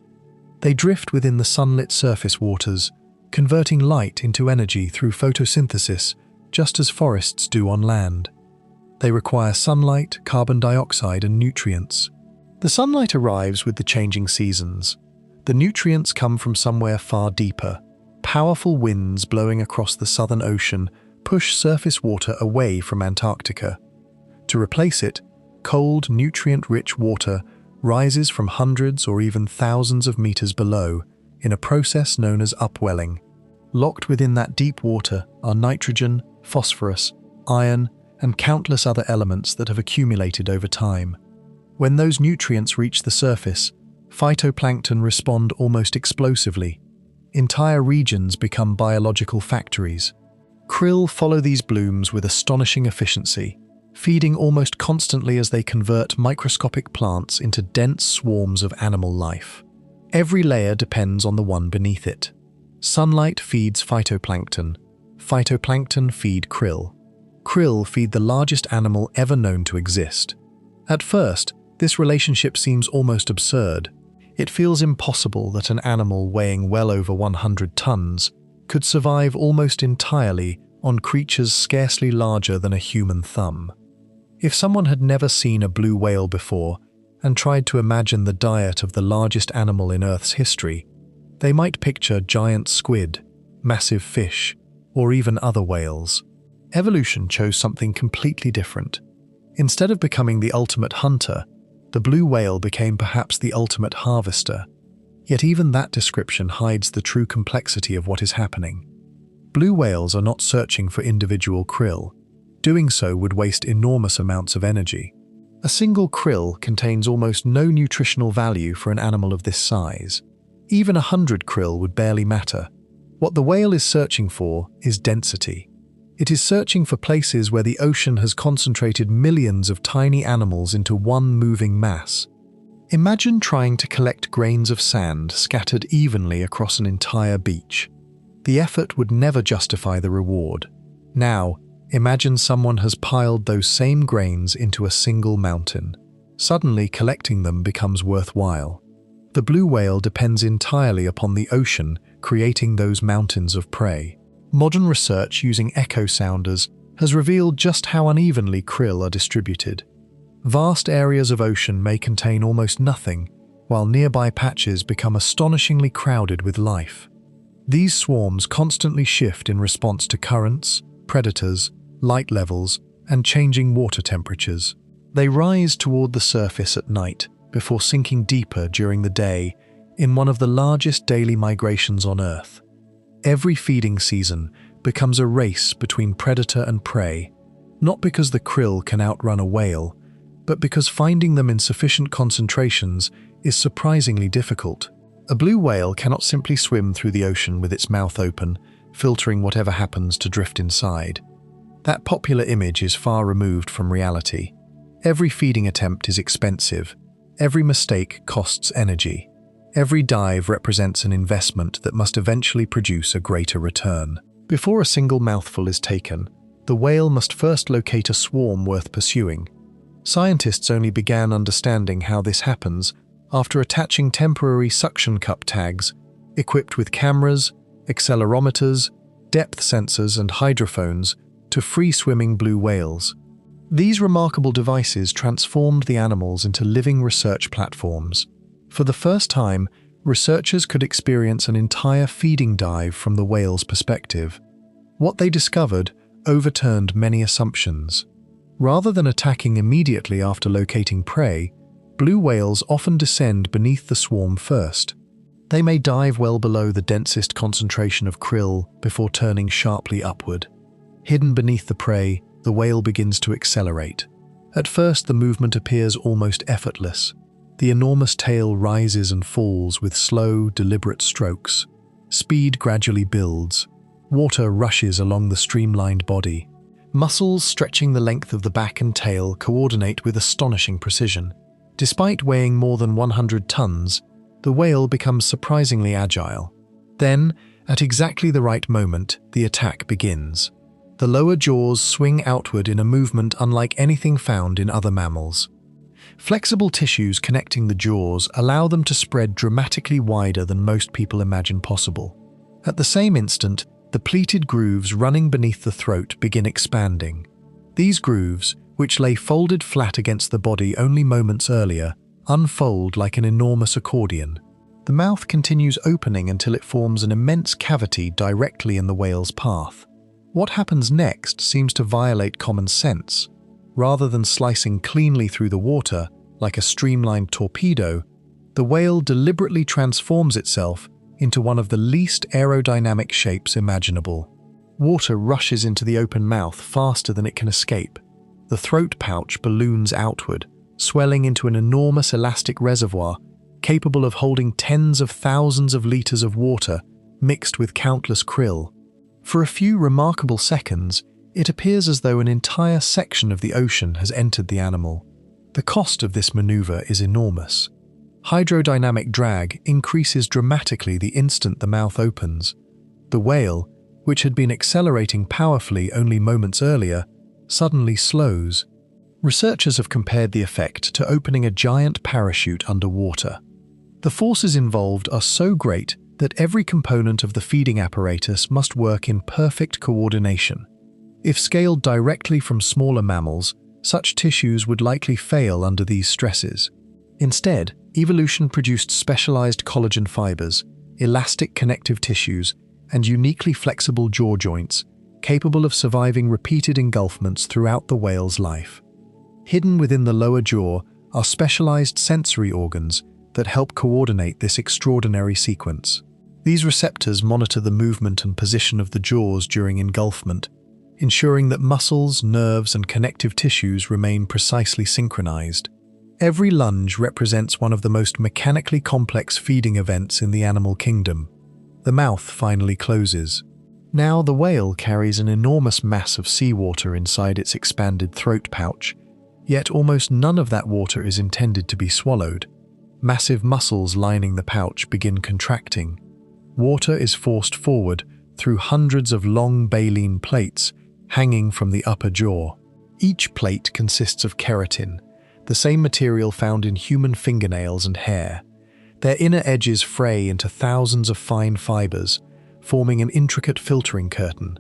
Speaker 1: They drift within the sunlit surface waters, converting light into energy through photosynthesis, just as forests do on land. They require sunlight, carbon dioxide, and nutrients. The sunlight arrives with the changing seasons. The nutrients come from somewhere far deeper. Powerful winds blowing across the Southern Ocean push surface water away from Antarctica. To replace it, cold, nutrient-rich water rises from hundreds or even thousands of meters below in a process known as upwelling. Locked within that deep water are nitrogen, phosphorus, iron, and countless other elements that have accumulated over time. When those nutrients reach the surface, phytoplankton respond almost explosively. Entire regions become biological factories. Krill follow these blooms with astonishing efficiency, feeding almost constantly as they convert microscopic plants into dense swarms of animal life. Every layer depends on the one beneath it. Sunlight feeds phytoplankton. Phytoplankton feed krill. Krill feed the largest animal ever known to exist. At first, this relationship seems almost absurd. It feels impossible that an animal weighing well over 100 tons could survive almost entirely on creatures scarcely larger than a human thumb. If someone had never seen a blue whale before and tried to imagine the diet of the largest animal in Earth's history, they might picture giant squid, massive fish, or even other whales. Evolution chose something completely different. Instead of becoming the ultimate hunter, the blue whale became perhaps the ultimate harvester. Yet even that description hides the true complexity of what is happening. Blue whales are not searching for individual krill. Doing so would waste enormous amounts of energy. A single krill contains almost no nutritional value for an animal of this size. Even 100 krill would barely matter. What the whale is searching for is density. It is searching for places where the ocean has concentrated millions of tiny animals into one moving mass. Imagine trying to collect grains of sand scattered evenly across an entire beach. The effort would never justify the reward. Now, imagine someone has piled those same grains into a single mountain. Suddenly, collecting them becomes worthwhile. The blue whale depends entirely upon the ocean creating those mountains of prey. Modern research using echo sounders has revealed just how unevenly krill are distributed. Vast areas of ocean may contain almost nothing, while nearby patches become astonishingly crowded with life. These swarms constantly shift in response to currents, predators, light levels, and changing water temperatures. They rise toward the surface at night before sinking deeper during the day in one of the largest daily migrations on Earth. Every feeding season becomes a race between predator and prey, not because the krill can outrun a whale, but because finding them in sufficient concentrations is surprisingly difficult. A blue whale cannot simply swim through the ocean with its mouth open, filtering whatever happens to drift inside. That popular image is far removed from reality. Every feeding attempt is expensive. Every mistake costs energy. Every dive represents an investment that must eventually produce a greater return. Before a single mouthful is taken, the whale must first locate a swarm worth pursuing. Scientists only began understanding how this happens after attaching temporary suction cup tags equipped with cameras, accelerometers, depth sensors, and hydrophones to free-swimming blue whales. These remarkable devices transformed the animals into living research platforms. For the first time, researchers could experience an entire feeding dive from the whale's perspective. What they discovered overturned many assumptions. Rather than attacking immediately after locating prey, blue whales often descend beneath the swarm first. They may dive well below the densest concentration of krill before turning sharply upward. Hidden beneath the prey, the whale begins to accelerate. At first, the movement appears almost effortless. The enormous tail rises and falls with slow, deliberate strokes. Speed gradually builds. Water rushes along the streamlined body. Muscles stretching the length of the back and tail coordinate with astonishing precision. Despite weighing more than 100 tons, the whale becomes surprisingly agile. Then, at exactly the right moment, the attack begins. The lower jaws swing outward in a movement unlike anything found in other mammals. Flexible tissues connecting the jaws allow them to spread dramatically wider than most people imagine possible. At the same instant, the pleated grooves running beneath the throat begin expanding. These grooves, which lay folded flat against the body only moments earlier, unfold like an enormous accordion. The mouth continues opening until it forms an immense cavity directly in the whale's path. What happens next seems to violate common sense. Rather than slicing cleanly through the water, like a streamlined torpedo, the whale deliberately transforms itself into one of the least aerodynamic shapes imaginable. Water rushes into the open mouth faster than it can escape. The throat pouch balloons outward, swelling into an enormous elastic reservoir capable of holding tens of thousands of liters of water mixed with countless krill. For a few remarkable seconds, it appears as though an entire section of the ocean has entered the animal. The cost of this maneuver is enormous. Hydrodynamic drag increases dramatically the instant the mouth opens. The whale, which had been accelerating powerfully only moments earlier, suddenly slows. Researchers have compared the effect to opening a giant parachute underwater. The forces involved are so great that every component of the feeding apparatus must work in perfect coordination. If scaled directly from smaller mammals, such tissues would likely fail under these stresses. Instead, evolution produced specialized collagen fibers, elastic connective tissues, and uniquely flexible jaw joints, capable of surviving repeated engulfments throughout the whale's life. Hidden within the lower jaw are specialized sensory organs that help coordinate this extraordinary sequence. These receptors monitor the movement and position of the jaws during engulfment, ensuring that muscles, nerves, and connective tissues remain precisely synchronized. Every lunge represents one of the most mechanically complex feeding events in the animal kingdom. The mouth finally closes. Now the whale carries an enormous mass of seawater inside its expanded throat pouch, yet almost none of that water is intended to be swallowed. Massive muscles lining the pouch begin contracting. Water is forced forward through hundreds of long baleen plates hanging from the upper jaw. Each plate consists of keratin, the same material found in human fingernails and hair. Their inner edges fray into thousands of fine fibers, forming an intricate filtering curtain.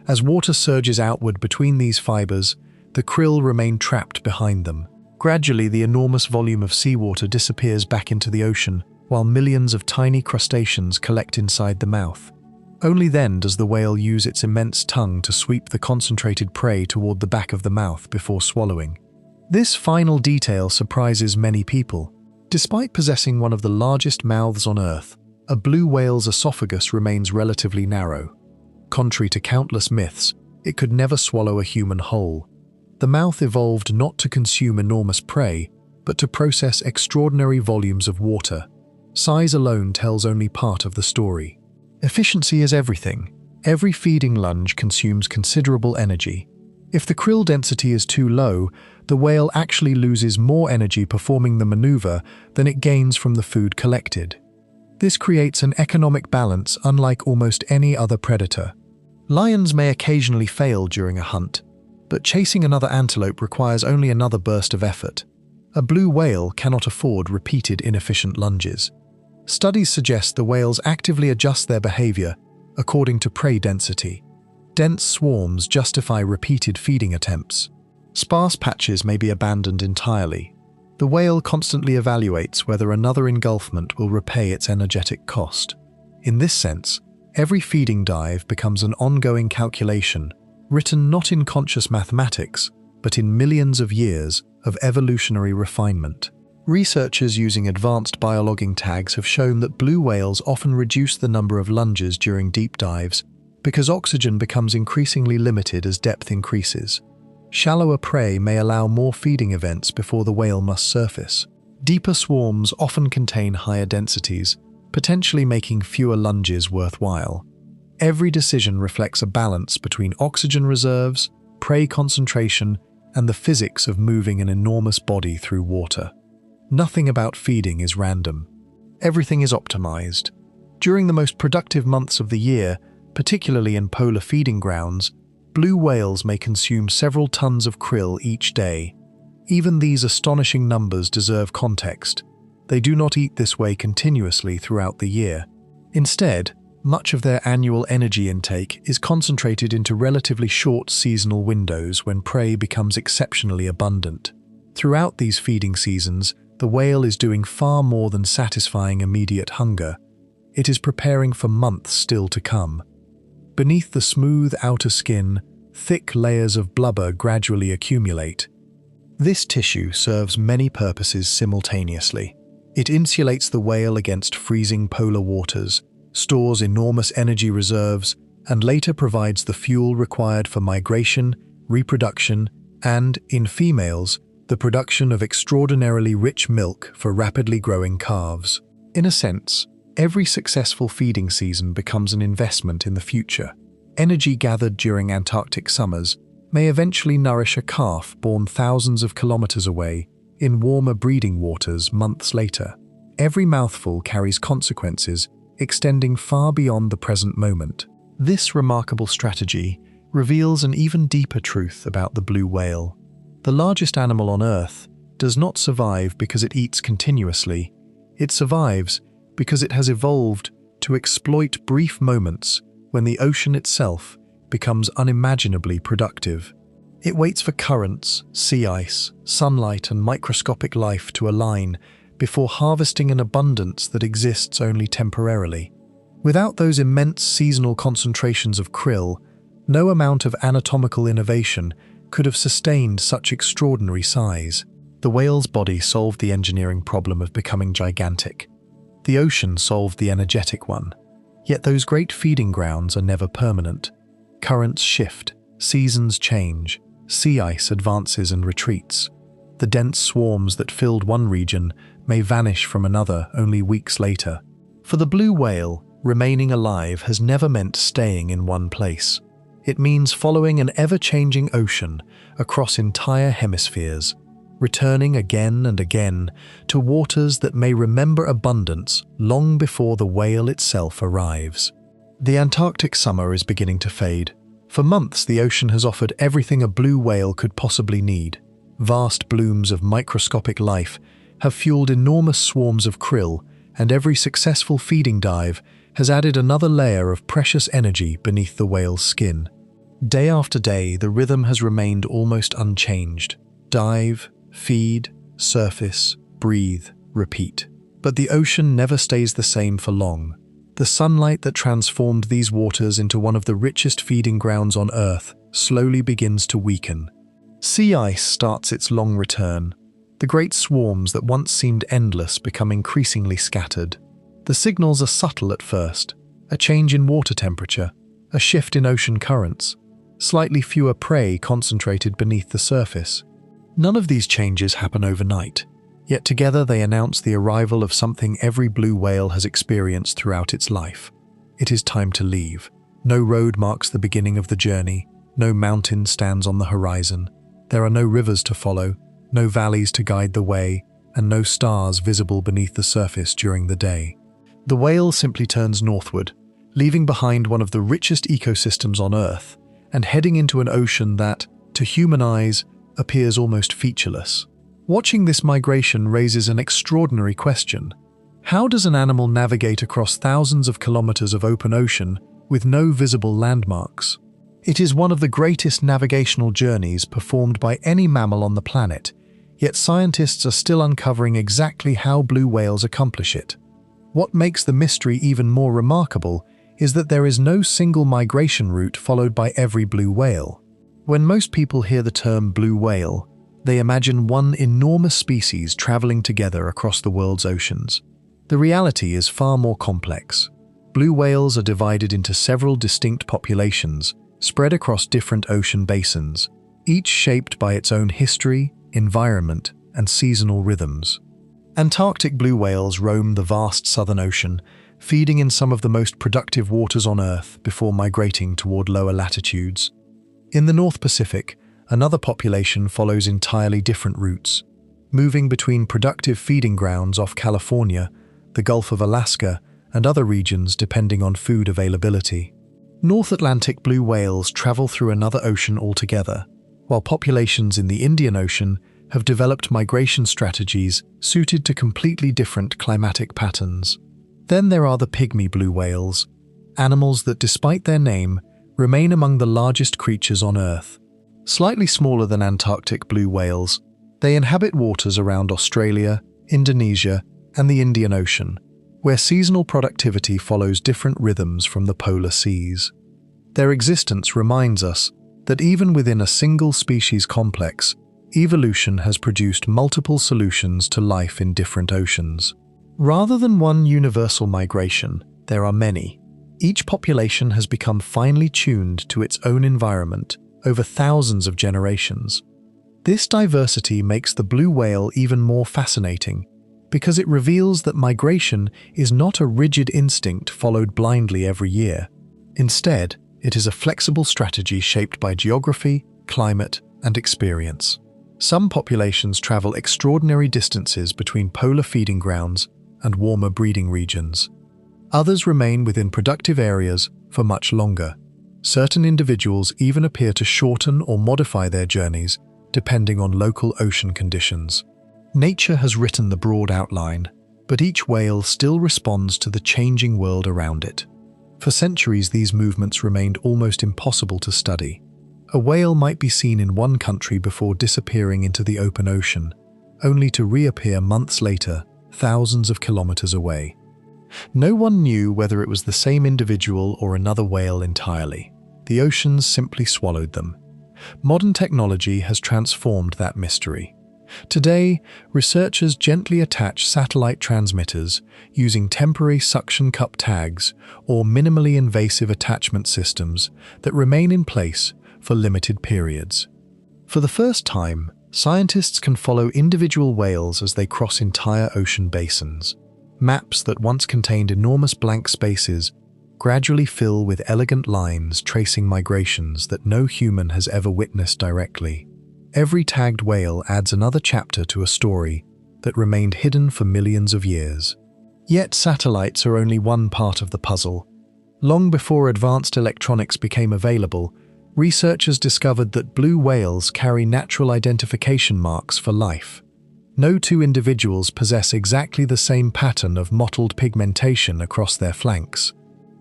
Speaker 1: As water surges outward between these fibers, the krill remain trapped behind them. Gradually, the enormous volume of seawater disappears back into the ocean, while millions of tiny crustaceans collect inside the mouth. Only then does the whale use its immense tongue to sweep the concentrated prey toward the back of the mouth before swallowing. This final detail surprises many people. Despite possessing one of the largest mouths on Earth, a blue whale's esophagus remains relatively narrow. Contrary to countless myths, it could never swallow a human whole. The mouth evolved not to consume enormous prey, but to process extraordinary volumes of water. Size alone tells only part of the story. Efficiency is everything. Every feeding lunge consumes considerable energy. If the krill density is too low, the whale actually loses more energy performing the maneuver than it gains from the food collected. This creates an economic balance unlike almost any other predator. Lions may occasionally fail during a hunt, but chasing another antelope requires only another burst of effort. A blue whale cannot afford repeated inefficient lunges. Studies suggest the whales actively adjust their behavior according to prey density. Dense swarms justify repeated feeding attempts. Sparse patches may be abandoned entirely. The whale constantly evaluates whether another engulfment will repay its energetic cost. In this sense, every feeding dive becomes an ongoing calculation, written not in conscious mathematics, but in millions of years of evolutionary refinement. Researchers using advanced biologging tags have shown that blue whales often reduce the number of lunges during deep dives because oxygen becomes increasingly limited as depth increases. Shallower prey may allow more feeding events before the whale must surface. Deeper swarms often contain higher densities, potentially making fewer lunges worthwhile. Every decision reflects a balance between oxygen reserves, prey concentration, and the physics of moving an enormous body through water. Nothing about feeding is random. Everything is optimized. During the most productive months of the year, particularly in polar feeding grounds, blue whales may consume several tons of krill each day. Even these astonishing numbers deserve context. They do not eat this way continuously throughout the year. Instead, Much of their annual energy intake is concentrated into relatively short seasonal windows when prey becomes exceptionally abundant. Throughout these feeding seasons, the whale is doing far more than satisfying immediate hunger. It is preparing for months still to come. Beneath the smooth outer skin, thick layers of blubber gradually accumulate. This tissue serves many purposes simultaneously. It insulates the whale against freezing polar waters, stores enormous energy reserves, and later provides the fuel required for migration, reproduction, and, in females, the production of extraordinarily rich milk for rapidly growing calves. In a sense, every successful feeding season becomes an investment in the future. Energy gathered during Antarctic summers may eventually nourish a calf born thousands of kilometers away in warmer breeding waters months later. Every mouthful carries consequences extending far beyond the present moment. This remarkable strategy reveals an even deeper truth about the blue whale. The largest animal on Earth does not survive because it eats continuously. It survives because it has evolved to exploit brief moments when the ocean itself becomes unimaginably productive. It waits for currents, sea ice, sunlight, and microscopic life to align before harvesting an abundance that exists only temporarily. Without those immense seasonal concentrations of krill, no amount of anatomical innovation could have sustained such extraordinary size. The whale's body solved the engineering problem of becoming gigantic. The ocean solved the energetic one. Yet those great feeding grounds are never permanent. Currents shift, seasons change, sea ice advances and retreats. The dense swarms that filled one region may vanish from another only weeks later. For the blue whale, remaining alive has never meant staying in one place. It means following an ever-changing ocean across entire hemispheres, returning again and again to waters that may remember abundance long before the whale itself arrives. The Antarctic summer is beginning to fade. For months, the ocean has offered everything a blue whale could possibly need. Vast blooms of microscopic life have fueled enormous swarms of krill, and every successful feeding dive has added another layer of precious energy beneath the whale's skin. Day after day, the rhythm has remained almost unchanged. Dive, feed, surface, breathe, repeat. But the ocean never stays the same for long. The sunlight that transformed these waters into one of the richest feeding grounds on Earth slowly begins to weaken. Sea ice starts its long return. The great swarms that once seemed endless become increasingly scattered. The signals are subtle at first: a change in water temperature, a shift in ocean currents, slightly fewer prey concentrated beneath the surface. None of these changes happen overnight, yet together they announce the arrival of something every blue whale has experienced throughout its life. It is time to leave. No road marks the beginning of the journey, no mountain stands on the horizon. There are no rivers to follow, no valleys to guide the way, and no stars visible beneath the surface during the day. The whale simply turns northward, leaving behind one of the richest ecosystems on Earth, and heading into an ocean that, to human eyes, appears almost featureless. Watching this migration raises an extraordinary question. How does an animal navigate across thousands of kilometers of open ocean with no visible landmarks? It is one of the greatest navigational journeys performed by any mammal on the planet, yet scientists are still uncovering exactly how blue whales accomplish it. What makes the mystery even more remarkable is that there is no single migration route followed by every blue whale. When most people hear the term blue whale, they imagine one enormous species traveling together across the world's oceans. The reality is far more complex. Blue whales are divided into several distinct populations, spread across different ocean basins, each shaped by its own history, environment, and seasonal rhythms. Antarctic blue whales roam the vast southern ocean, feeding in some of the most productive waters on Earth before migrating toward lower latitudes. In the North Pacific, another population follows entirely different routes, moving between productive feeding grounds off California, the Gulf of Alaska, and other regions depending on food availability. North Atlantic blue whales travel through another ocean altogether, while populations in the Indian Ocean have developed migration strategies suited to completely different climatic patterns. Then there are the pygmy blue whales, animals that, despite their name, remain among the largest creatures on Earth. Slightly smaller than Antarctic blue whales, they inhabit waters around Australia, Indonesia, and the Indian Ocean, where seasonal productivity follows different rhythms from the polar seas. Their existence reminds us that even within a single species complex, evolution has produced multiple solutions to life in different oceans. Rather than one universal migration, there are many. Each population has become finely tuned to its own environment over thousands of generations. This diversity makes the blue whale even more fascinating because it reveals that migration is not a rigid instinct followed blindly every year. Instead, it is a flexible strategy shaped by geography, climate, and experience. Some populations travel extraordinary distances between polar feeding grounds and warmer breeding regions. Others remain within productive areas for much longer. Certain individuals even appear to shorten or modify their journeys depending on local ocean conditions. Nature has written the broad outline, but each whale still responds to the changing world around it. For centuries, these movements remained almost impossible to study. A whale might be seen in one country before disappearing into the open ocean, only to reappear months later, thousands of kilometers away. No one knew whether it was the same individual or another whale entirely. The oceans simply swallowed them. Modern technology has transformed that mystery. Today, researchers gently attach satellite transmitters using temporary suction cup tags or minimally invasive attachment systems that remain in place for limited periods. For the first time, scientists can follow individual whales as they cross entire ocean basins. Maps that once contained enormous blank spaces gradually fill with elegant lines tracing migrations that no human has ever witnessed directly. Every tagged whale adds another chapter to a story that remained hidden for millions of years. Yet satellites are only one part of the puzzle. Long before advanced electronics became available, researchers discovered that blue whales carry natural identification marks for life. No two individuals possess exactly the same pattern of mottled pigmentation across their flanks.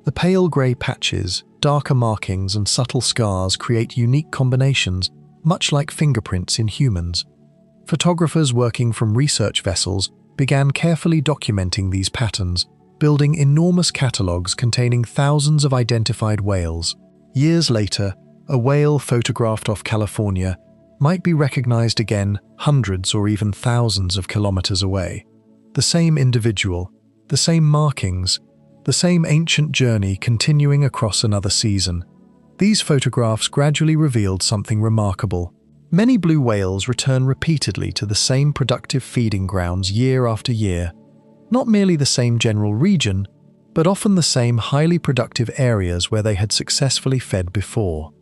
Speaker 1: The pale grey patches, darker markings, and subtle scars create unique combinations, much like fingerprints in humans. Photographers working from research vessels began carefully documenting these patterns, building enormous catalogues containing thousands of identified whales. Years later, a whale photographed off California might be recognized again hundreds or even thousands of kilometers away. The same individual, the same markings, the same ancient journey continuing across another season. These photographs gradually revealed something remarkable. Many blue whales return repeatedly to the same productive feeding grounds year after year. Not merely the same general region, but often the same highly productive areas where they had successfully fed before.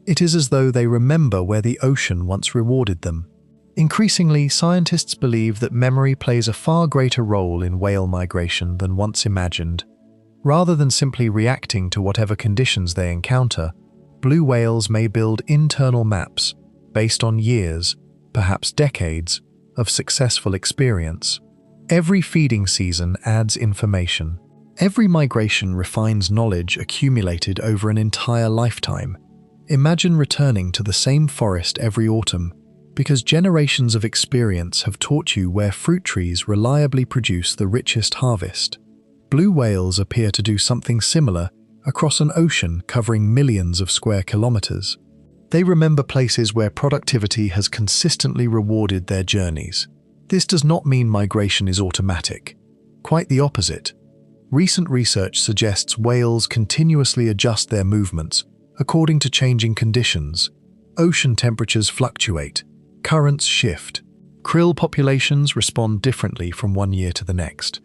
Speaker 1: It is as though they remember where the ocean once rewarded them. Increasingly, scientists believe that memory plays a far greater role in whale migration than once imagined. Rather than simply reacting to whatever conditions they encounter, blue whales may build internal maps based on years, perhaps decades, of successful experience. Every feeding season adds information. Every migration refines knowledge accumulated over an entire lifetime. Imagine returning to the same forest every autumn because generations of experience have taught you where fruit trees reliably produce the richest harvest. Blue whales appear to do something similar across an ocean covering millions of square kilometers. They remember places where productivity has consistently rewarded their journeys. This does not mean migration is automatic. Quite the opposite. Recent research suggests whales continuously adjust their movements according to changing conditions. Ocean temperatures fluctuate, currents shift. Krill populations respond differently from one year to the next.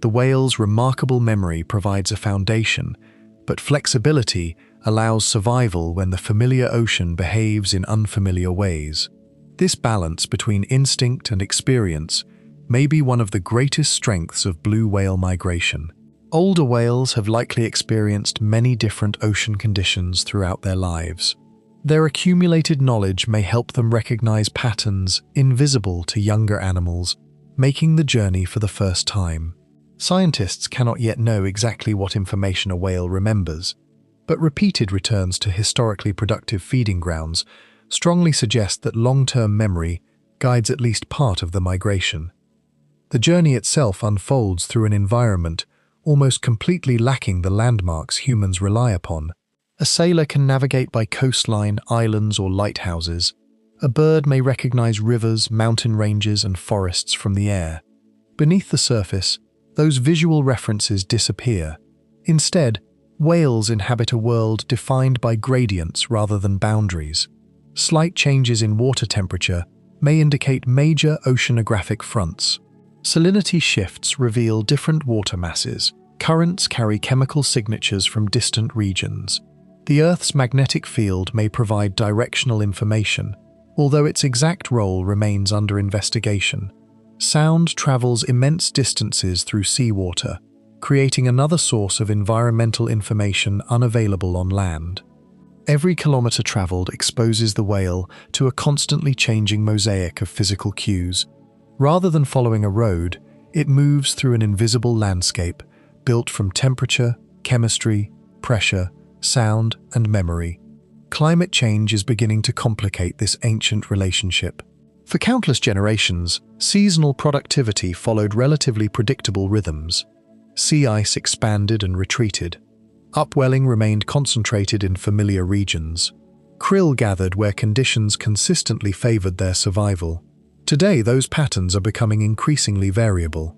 Speaker 1: The whale's remarkable memory provides a foundation, but flexibility allows survival when the familiar ocean behaves in unfamiliar ways. This balance between instinct and experience may be one of the greatest strengths of blue whale migration. Older whales have likely experienced many different ocean conditions throughout their lives. Their accumulated knowledge may help them recognize patterns invisible to younger animals, making the journey for the first time. Scientists cannot yet know exactly what information a whale remembers, but repeated returns to historically productive feeding grounds strongly suggest that long-term memory guides at least part of the migration. The journey itself unfolds through an environment almost completely lacking the landmarks humans rely upon. A sailor can navigate by coastline, islands, or lighthouses. A bird may recognize rivers, mountain ranges, and forests from the air. Beneath the surface, those visual references disappear. Instead, whales inhabit a world defined by gradients rather than boundaries. Slight changes in water temperature may indicate major oceanographic fronts. Salinity shifts reveal different water masses. Currents carry chemical signatures from distant regions. The Earth's magnetic field may provide directional information, although its exact role remains under investigation. Sound travels immense distances through seawater, creating another source of environmental information unavailable on land. Every kilometer traveled exposes the whale to a constantly changing mosaic of physical cues. Rather than following a road, it moves through an invisible landscape built from temperature, chemistry, pressure, sound, and memory. Climate change is beginning to complicate this ancient relationship. For countless generations, seasonal productivity followed relatively predictable rhythms. Sea ice expanded and retreated. Upwelling remained concentrated in familiar regions. Krill gathered where conditions consistently favored their survival. Today, those patterns are becoming increasingly variable.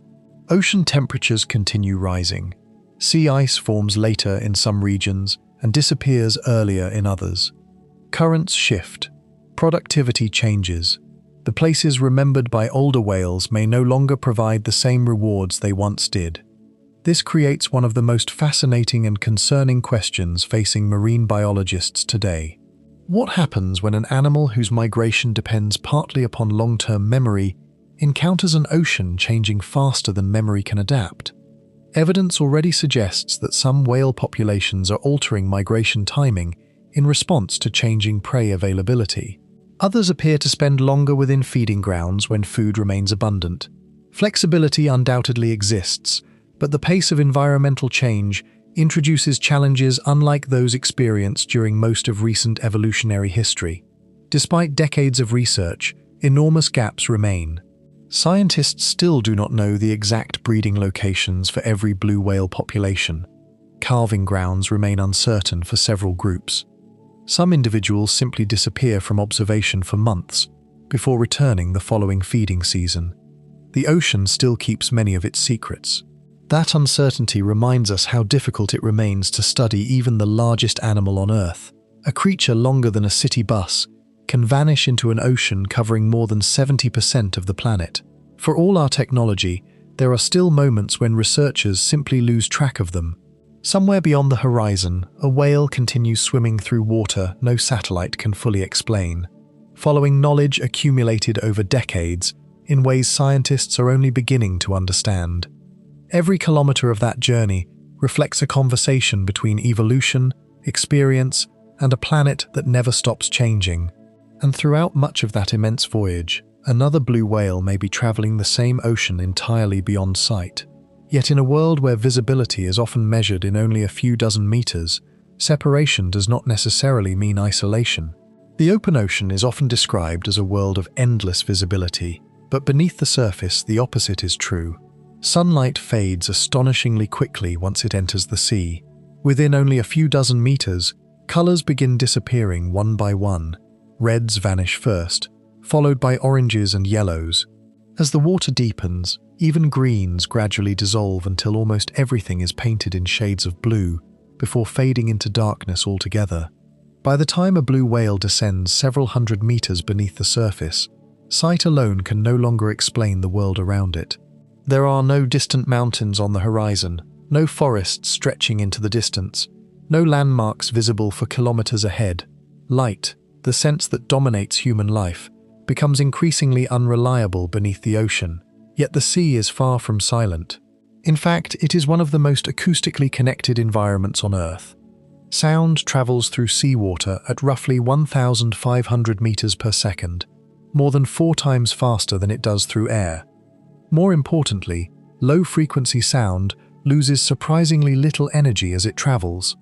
Speaker 1: Ocean temperatures continue rising. Sea ice forms later in some regions and disappears earlier in others. Currents shift. Productivity changes. The places remembered by older whales may no longer provide the same rewards they once did. This creates one of the most fascinating and concerning questions facing marine biologists today. What happens when an animal whose migration depends partly upon long-term memory encounters an ocean changing faster than memory can adapt? Evidence already suggests that some whale populations are altering migration timing in response to changing prey availability. Others appear to spend longer within feeding grounds when food remains abundant. Flexibility undoubtedly exists, but the pace of environmental change introduces challenges unlike those experienced during most of recent evolutionary history. Despite decades of research, enormous gaps remain. Scientists still do not know the exact breeding locations for every blue whale population. Calving grounds remain uncertain for several groups. Some individuals simply disappear from observation for months before returning the following feeding season. The ocean still keeps many of its secrets. That uncertainty reminds us how difficult it remains to study even the largest animal on Earth. A creature longer than a city bus can vanish into an ocean covering more than 70% of the planet. For all our technology, there are still moments when researchers simply lose track of them. Somewhere beyond the horizon, a whale continues swimming through water no satellite can fully explain, following knowledge accumulated over decades in ways scientists are only beginning to understand. Every kilometer of that journey reflects a conversation between evolution, experience, and a planet that never stops changing. And throughout much of that immense voyage, another blue whale may be traveling the same ocean entirely beyond sight. Yet in a world where visibility is often measured in only a few dozen meters, separation does not necessarily mean isolation. The open ocean is often described as a world of endless visibility, but beneath the surface, the opposite is true. Sunlight fades astonishingly quickly once it enters the sea. Within only a few dozen meters, colors begin disappearing one by one. Reds vanish first, followed by oranges and yellows. As the water deepens, even greens gradually dissolve until almost everything is painted in shades of blue, before fading into darkness altogether. By the time a blue whale descends several hundred meters beneath the surface, sight alone can no longer explain the world around it. There are no distant mountains on the horizon, no forests stretching into the distance, no landmarks visible for kilometers ahead. Light, the sense that dominates human life, becomes increasingly unreliable beneath the ocean, yet the sea is far from silent. In fact, it is one of the most acoustically connected environments on Earth. Sound travels through seawater at roughly 1,500 meters per second, more than 4 times faster than it does through air. More importantly, low-frequency sound loses surprisingly little energy as it travels.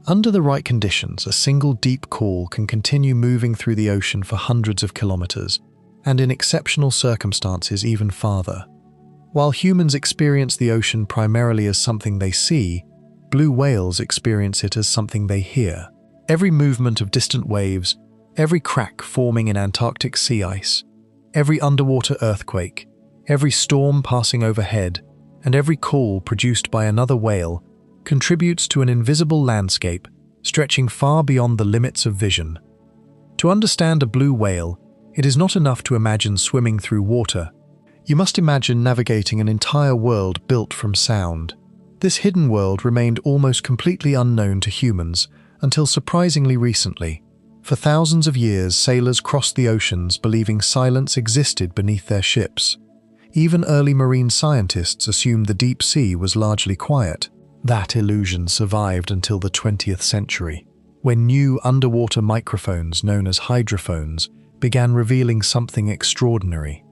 Speaker 1: Under the right conditions, a single deep call can continue moving through the ocean for hundreds of kilometers, and in exceptional circumstances even farther. While humans experience the ocean primarily as something they see, blue whales experience it as something they hear. Every movement of distant waves, every crack forming in Antarctic sea ice, every underwater earthquake, every storm passing overhead, and every call produced by another whale contributes to an invisible landscape stretching far beyond the limits of vision. To understand a blue whale, it is not enough to imagine swimming through water. You must imagine navigating an entire world built from sound. This hidden world remained almost completely unknown to humans until surprisingly recently. For thousands of years, sailors crossed the oceans believing silence existed beneath their ships. Even early marine scientists assumed the deep sea was largely quiet. That illusion survived until the 20th century, when new underwater microphones known as hydrophones began revealing something extraordinary.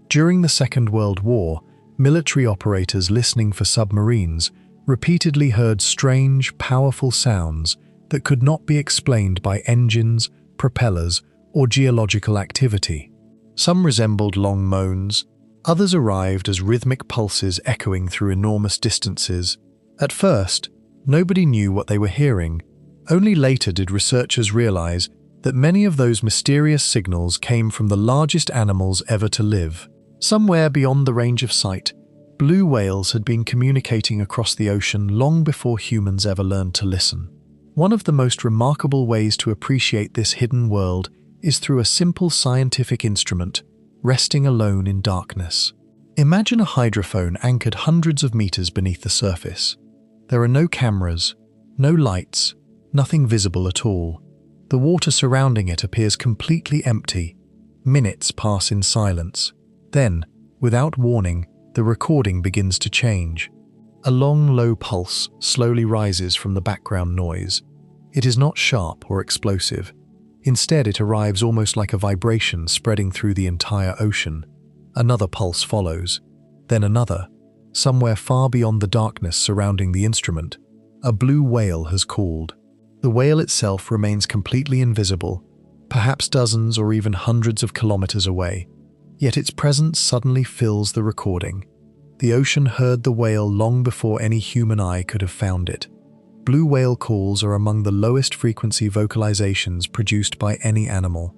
Speaker 1: During the Second World War, military operators listening for submarines repeatedly heard strange, powerful sounds that could not be explained by engines, propellers, or geological activity. Some resembled long moans, others arrived as rhythmic pulses echoing through enormous distances. At first, nobody knew what they were hearing. Only later did researchers realize that many of those mysterious signals came from the largest animals ever to live. Somewhere beyond the range of sight, blue whales had been communicating across the ocean long before humans ever learned to listen. One of the most remarkable ways to appreciate this hidden world is through a simple scientific instrument, resting alone in darkness. Imagine a hydrophone anchored hundreds of meters beneath the surface. There are no cameras, no lights, nothing visible at all. The water surrounding it appears completely empty. Minutes pass in silence. Then, without warning, the recording begins to change. A long, low pulse slowly rises from the background noise. It is not sharp or explosive. Instead, it arrives almost like a vibration spreading through the entire ocean. Another pulse follows, then another. Somewhere far beyond the darkness surrounding the instrument, a blue whale has called. The whale itself remains completely invisible, perhaps dozens or even hundreds of kilometers away. Yet its presence suddenly fills the recording. The ocean heard the whale long before any human eye could have found it. Blue whale calls are among the lowest frequency vocalizations produced by any animal.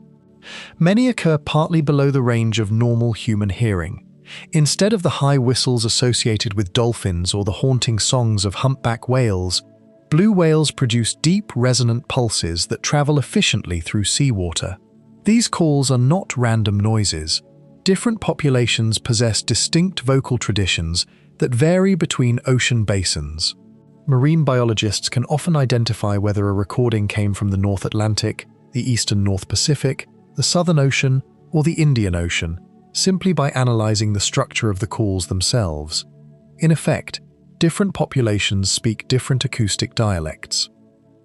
Speaker 1: Many occur partly below the range of normal human hearing. Instead of the high whistles associated with dolphins or the haunting songs of humpback whales, blue whales produce deep, resonant pulses that travel efficiently through seawater. These calls are not random noises. Different populations possess distinct vocal traditions that vary between ocean basins. Marine biologists can often identify whether a recording came from the North Atlantic, the eastern North Pacific, the Southern Ocean, or the Indian Ocean, simply by analyzing the structure of the calls themselves. In effect, different populations speak different acoustic dialects.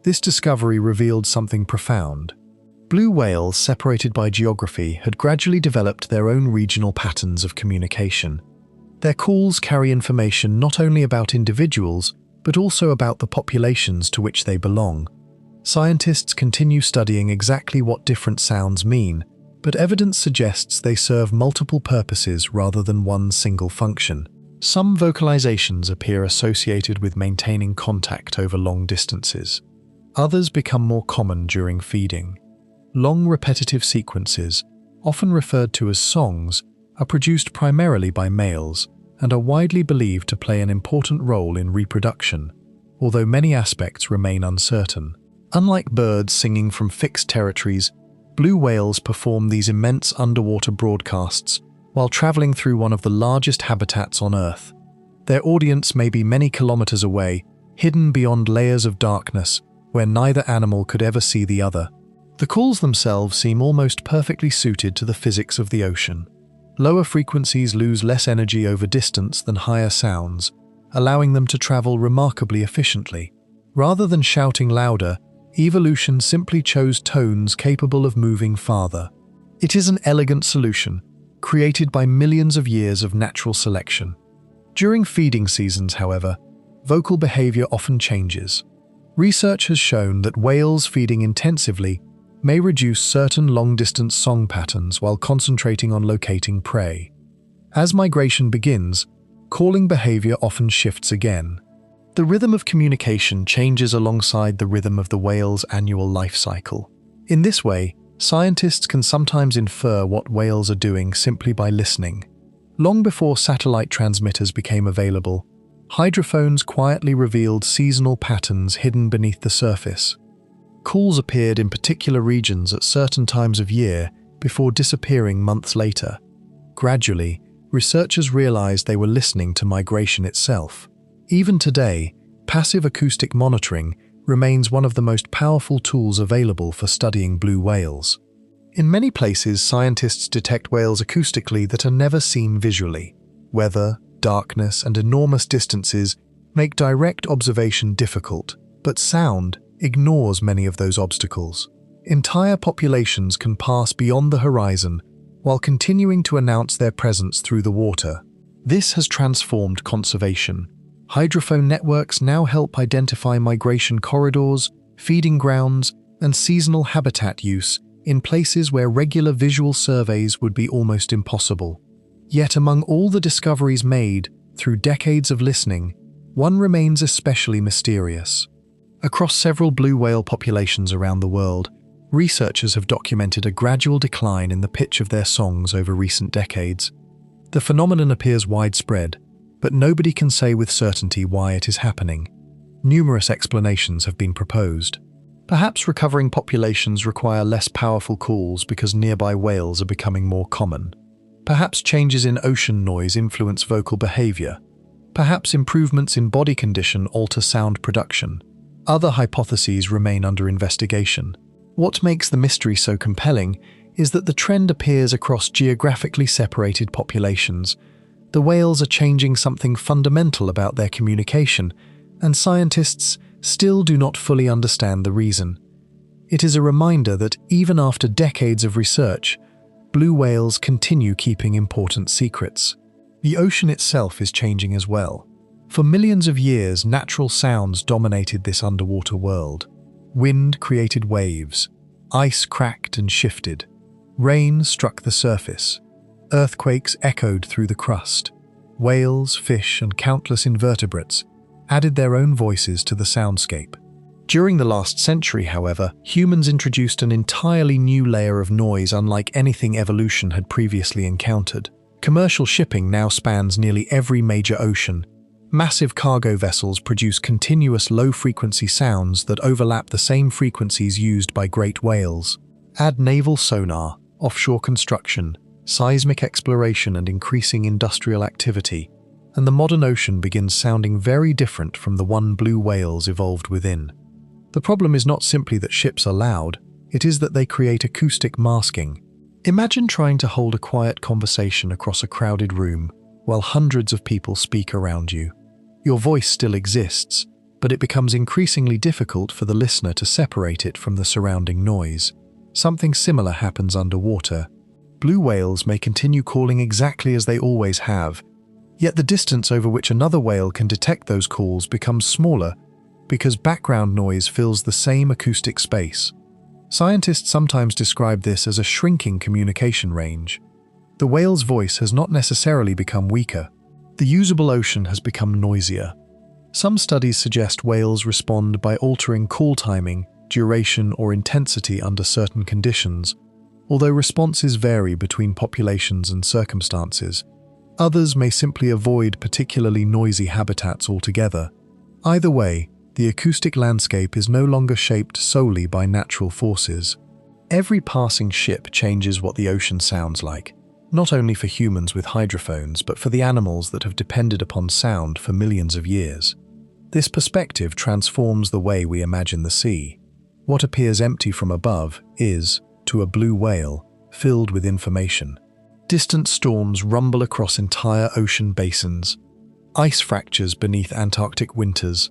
Speaker 1: This discovery revealed something profound. Blue whales, separated by geography, had gradually developed their own regional patterns of communication. Their calls carry information not only about individuals, but also about the populations to which they belong. Scientists continue studying exactly what different sounds mean, but evidence suggests they serve multiple purposes rather than one single function. Some vocalizations appear associated with maintaining contact over long distances. Others become more common during feeding. Long repetitive sequences, often referred to as songs, are produced primarily by males and are widely believed to play an important role in reproduction, although many aspects remain uncertain. Unlike birds singing from fixed territories, blue whales perform these immense underwater broadcasts while traveling through one of the largest habitats on Earth. Their audience may be many kilometers away, hidden beyond layers of darkness where neither animal could ever see the other. The calls themselves seem almost perfectly suited to the physics of the ocean. Lower frequencies lose less energy over distance than higher sounds, allowing them to travel remarkably efficiently. Rather than shouting louder, evolution simply chose tones capable of moving farther. It is an elegant solution, created by millions of years of natural selection. During feeding seasons, however, vocal behavior often changes. Research has shown that whales feeding intensively may reduce certain long-distance song patterns while concentrating on locating prey. As migration begins, calling behavior often shifts again. The rhythm of communication changes alongside the rhythm of the whale's annual life cycle. In this way, scientists can sometimes infer what whales are doing simply by listening. Long before satellite transmitters became available, hydrophones quietly revealed seasonal patterns hidden beneath the surface. Calls appeared in particular regions at certain times of year before disappearing months later. Gradually, researchers realized they were listening to migration itself. Even today, passive acoustic monitoring remains one of the most powerful tools available for studying blue whales. In many places, scientists detect whales acoustically that are never seen visually. Weather, darkness, and enormous distances make direct observation difficult, but sound ignores many of those obstacles. Entire populations can pass beyond the horizon while continuing to announce their presence through the water. This has transformed conservation. Hydrophone networks now help identify migration corridors, feeding grounds, and seasonal habitat use in places where regular visual surveys would be almost impossible. Yet among all the discoveries made through decades of listening, one remains especially mysterious. Across several blue whale populations around the world, researchers have documented a gradual decline in the pitch of their songs over recent decades. The phenomenon appears widespread, but nobody can say with certainty why it is happening. Numerous explanations have been proposed. Perhaps recovering populations require less powerful calls because nearby whales are becoming more common. Perhaps changes in ocean noise influence vocal behavior. Perhaps improvements in body condition alter sound production. Other hypotheses remain under investigation. What makes the mystery so compelling is that the trend appears across geographically separated populations. The whales are changing something fundamental about their communication, and scientists still do not fully understand the reason. It is a reminder that even after decades of research, blue whales continue keeping important secrets. The ocean itself is changing as well. For millions of years, natural sounds dominated this underwater world. Wind created waves. Ice cracked and shifted. Rain struck the surface. Earthquakes echoed through the crust. Whales, fish, and countless invertebrates added their own voices to the soundscape. During the last century, however, humans introduced an entirely new layer of noise unlike anything evolution had previously encountered. Commercial shipping now spans nearly every major ocean. Massive cargo vessels produce continuous low-frequency sounds that overlap the same frequencies used by great whales. Add naval sonar, offshore construction, seismic exploration, and increasing industrial activity, and the modern ocean begins sounding very different from the one blue whales evolved within. The problem is not simply that ships are loud, it is that they create acoustic masking. Imagine trying to hold a quiet conversation across a crowded room while hundreds of people speak around you. Your voice still exists, but it becomes increasingly difficult for the listener to separate it from the surrounding noise. Something similar happens underwater. Blue whales may continue calling exactly as they always have, yet the distance over which another whale can detect those calls becomes smaller because background noise fills the same acoustic space. Scientists sometimes describe this as a shrinking communication range. The whale's voice has not necessarily become weaker. The usable ocean has become noisier. Some studies suggest whales respond by altering call timing, duration, or intensity under certain conditions, although responses vary between populations and circumstances. Others may simply avoid particularly noisy habitats altogether. Either way, the acoustic landscape is no longer shaped solely by natural forces. Every passing ship changes what the ocean sounds like, not only for humans with hydrophones, but for the animals that have depended upon sound for millions of years. This perspective transforms the way we imagine the sea. What appears empty from above is, to a blue whale, filled with information. Distant storms rumble across entire ocean basins. Ice fractures beneath Antarctic winters.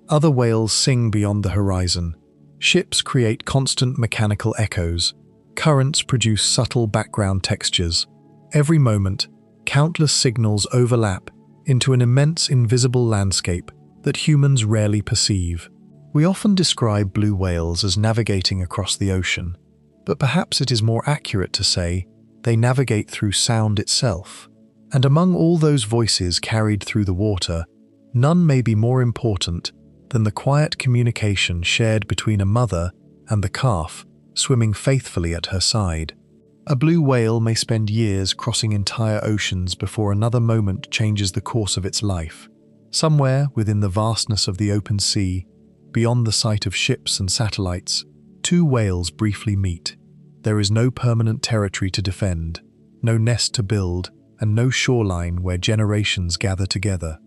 Speaker 1: Other whales sing beyond the horizon. Ships create constant mechanical echoes. Currents produce subtle background textures. Every moment, countless signals overlap, into an immense invisible landscape that humans rarely perceive. We often describe blue whales as navigating across the ocean, but perhaps it is more accurate to say they navigate through sound itself. And among all those voices carried through the water, none may be more important than the quiet communication shared between a mother and the calf swimming faithfully at her side. A blue whale may spend years crossing entire oceans before another moment changes the course of its life. Somewhere within the vastness of the open sea, beyond the sight of ships and satellites, two whales briefly meet. There is no permanent territory to defend, no nest to build, and no shoreline where generations gather together.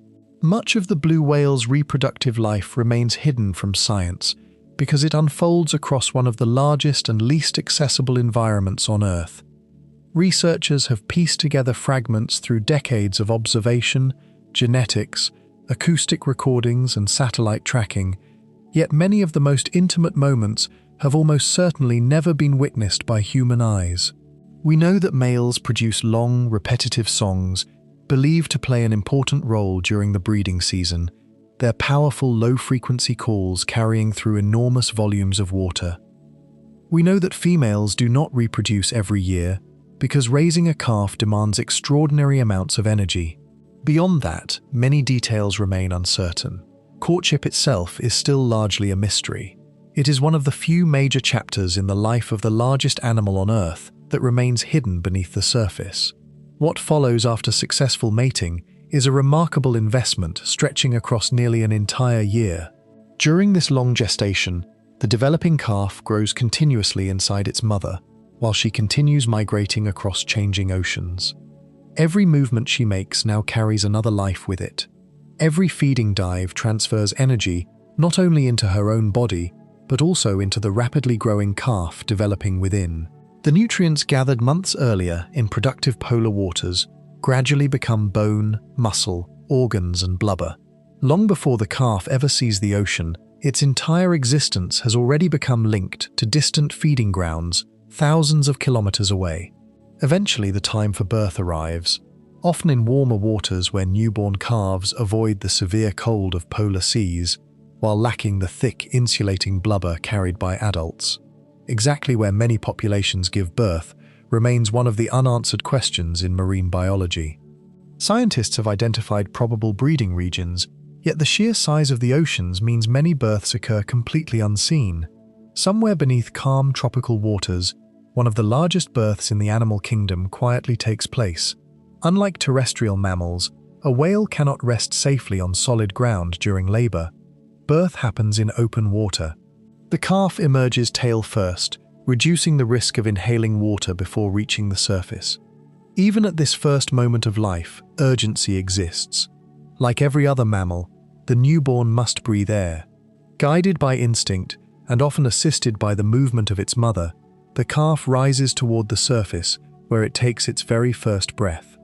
Speaker 1: Much of the blue whale's reproductive life remains hidden from science because it unfolds across one of the largest and least accessible environments on Earth. Researchers have pieced together fragments through decades of observation, genetics, acoustic recordings, and satellite tracking, yet many of the most intimate moments have almost certainly never been witnessed by human eyes. We know that males produce long, repetitive songs, believed to play an important role during the breeding season, their powerful low-frequency calls carrying through enormous volumes of water. We know that females do not reproduce every year because raising a calf demands extraordinary amounts of energy. Beyond that, many details remain uncertain. Courtship itself is still largely a mystery. It is one of the few major chapters in the life of the largest animal on Earth that remains hidden beneath the surface. What follows after successful mating is a remarkable investment stretching across nearly an entire year. During this long gestation, the developing calf grows continuously inside its mother, while she continues migrating across changing oceans. Every movement she makes now carries another life with it. Every feeding dive transfers energy not only into her own body, but also into the rapidly growing calf developing within. The nutrients gathered months earlier in productive polar waters gradually become bone, muscle, organs, and blubber. Long before the calf ever sees the ocean, its entire existence has already become linked to distant feeding grounds thousands of kilometers away. Eventually, the time for birth arrives, often in warmer waters where newborn calves avoid the severe cold of polar seas, while lacking the thick, insulating blubber carried by adults. Exactly where many populations give birth remains one of the unanswered questions in marine biology. Scientists have identified probable breeding regions, yet the sheer size of the oceans means many births occur completely unseen. Somewhere beneath calm tropical waters, one of the largest births in the animal kingdom quietly takes place. Unlike terrestrial mammals, a whale cannot rest safely on solid ground during labor. Birth happens in open water. The calf emerges tail first, reducing the risk of inhaling water before reaching the surface. Even at this first moment of life, urgency exists. Like every other mammal, the newborn must breathe air. Guided by instinct, and often assisted by the movement of its mother, the calf rises toward the surface, where it takes its very first breath.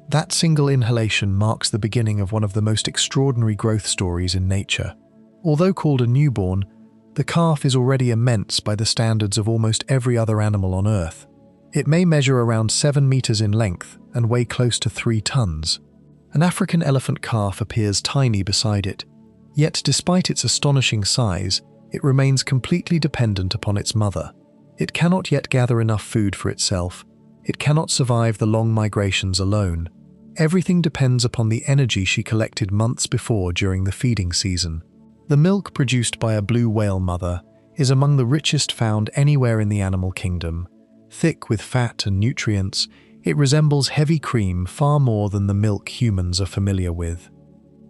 Speaker 1: That single inhalation marks the beginning of one of the most extraordinary growth stories in nature. Although called a newborn, the calf is already immense by the standards of almost every other animal on Earth. It may measure around 7 meters in length and weigh close to 3 tons. An African elephant calf appears tiny beside it, yet despite its astonishing size, it remains completely dependent upon its mother. It cannot yet gather enough food for itself. It cannot survive the long migrations alone. Everything depends upon the energy she collected months before during the feeding season. The milk produced by a blue whale mother is among the richest found anywhere in the animal kingdom. Thick with fat and nutrients, it resembles heavy cream far more than the milk humans are familiar with.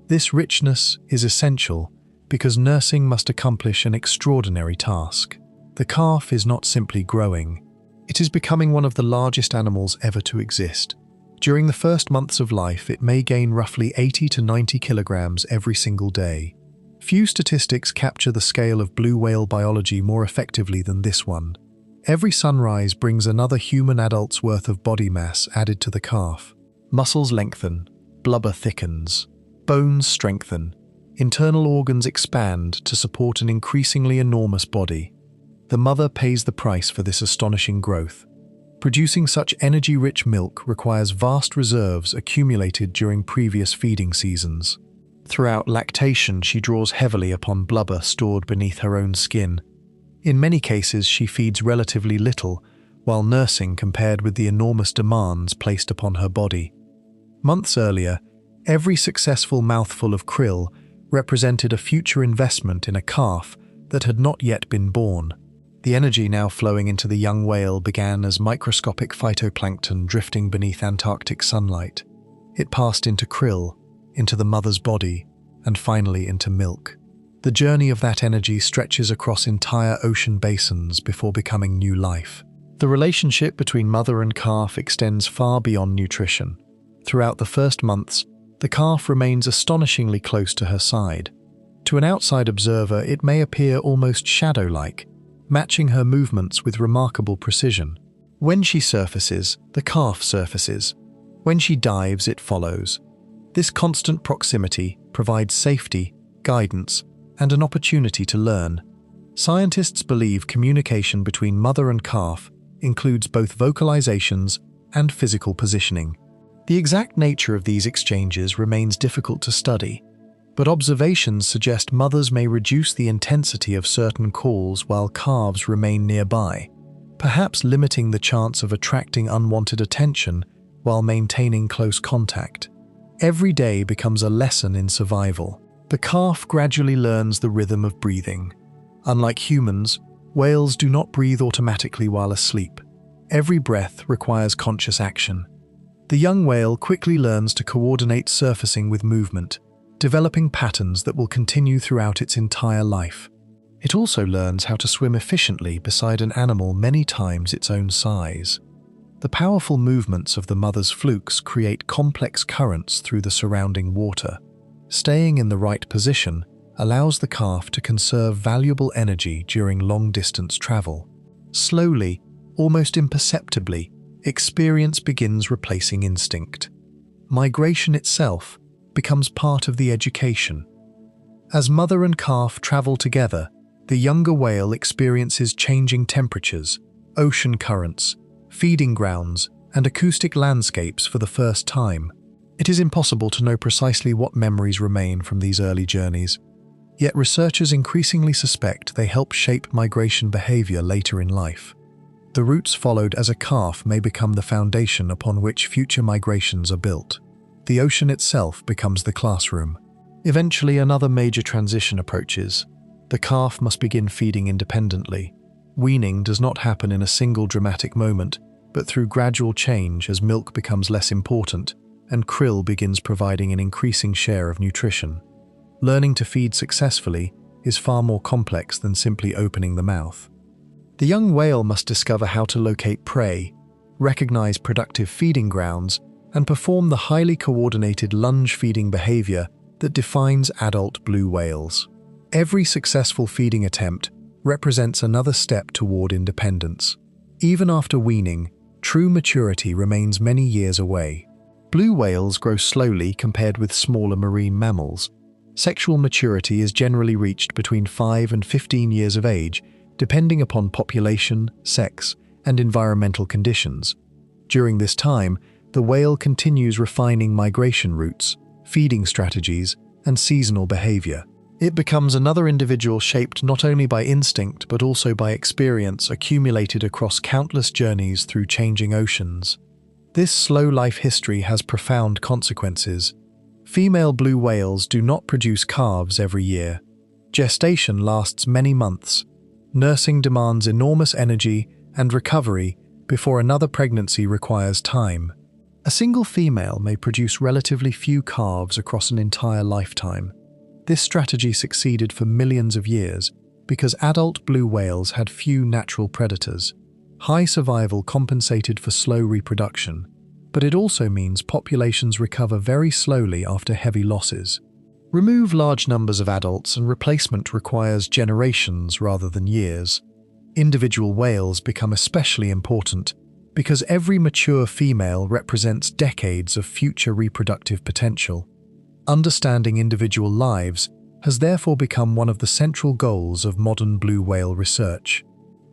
Speaker 1: This richness is essential because nursing must accomplish an extraordinary task. The calf is not simply growing, it is becoming one of the largest animals ever to exist. During the first months of life, it may gain roughly 80 to 90 kilograms every single day. Few statistics capture the scale of blue whale biology more effectively than this one. Every sunrise brings another human adult's worth of body mass added to the calf. Muscles lengthen, blubber thickens, bones strengthen, internal organs expand to support an increasingly enormous body. The mother pays the price for this astonishing growth. Producing such energy-rich milk requires vast reserves accumulated during previous feeding seasons. Throughout lactation, she draws heavily upon blubber stored beneath her own skin. In many cases, she feeds relatively little, while nursing compared with the enormous demands placed upon her body. Months earlier, every successful mouthful of krill represented a future investment in a calf that had not yet been born. The energy now flowing into the young whale began as microscopic phytoplankton drifting beneath Antarctic sunlight. It passed into krill, into the mother's body, and finally into milk. The journey of that energy stretches across entire ocean basins before becoming new life. The relationship between mother and calf extends far beyond nutrition. Throughout the first months, the calf remains astonishingly close to her side. To an outside observer, it may appear almost shadow-like, matching her movements with remarkable precision. When she surfaces, the calf surfaces. When she dives, it follows. This constant proximity provides safety, guidance, and an opportunity to learn. Scientists believe communication between mother and calf includes both vocalizations and physical positioning. The exact nature of these exchanges remains difficult to study, but observations suggest mothers may reduce the intensity of certain calls while calves remain nearby, perhaps limiting the chance of attracting unwanted attention while maintaining close contact. Every day becomes a lesson in survival. The calf gradually learns the rhythm of breathing. Unlike humans, whales do not breathe automatically while asleep. Every breath requires conscious action. The young whale quickly learns to coordinate surfacing with movement, developing patterns that will continue throughout its entire life. It also learns how to swim efficiently beside an animal many times its own size. The powerful movements of the mother's flukes create complex currents through the surrounding water. Staying in the right position allows the calf to conserve valuable energy during long-distance travel. Slowly, almost imperceptibly, experience begins replacing instinct. Migration itself becomes part of the education. As mother and calf travel together, the younger whale experiences changing temperatures, ocean currents, feeding grounds, and acoustic landscapes for the first time. It is impossible to know precisely what memories remain from these early journeys, yet researchers increasingly suspect they help shape migration behavior later in life. The routes followed as a calf may become the foundation upon which future migrations are built. The ocean itself becomes the classroom. Eventually, another major transition approaches. The calf must begin feeding independently. Weaning does not happen in a single dramatic moment, but through gradual change as milk becomes less important and krill begins providing an increasing share of nutrition. Learning to feed successfully is far more complex than simply opening the mouth. The young whale must discover how to locate prey, recognize productive feeding grounds, and perform the highly coordinated lunge feeding behavior that defines adult blue whales. Every successful feeding attempt represents another step toward independence. Even after weaning, true maturity remains many years away. Blue whales grow slowly compared with smaller marine mammals. Sexual maturity is generally reached between 5 and 15 years of age, depending upon population, sex, and environmental conditions. During this time, the whale continues refining migration routes, feeding strategies, and seasonal behavior. It becomes another individual shaped not only by instinct but also by experience accumulated across countless journeys through changing oceans. This slow life history has profound consequences. Female blue whales do not produce calves every year. Gestation lasts many months. Nursing demands enormous energy and recovery before another pregnancy requires time. A single female may produce relatively few calves across an entire lifetime. This strategy succeeded for millions of years because adult blue whales had few natural predators. High survival compensated for slow reproduction, but it also means populations recover very slowly after heavy losses. Remove large numbers of adults and replacement requires generations rather than years. Individual whales become especially important because every mature female represents decades of future reproductive potential. Understanding individual lives has therefore become one of the central goals of modern blue whale research.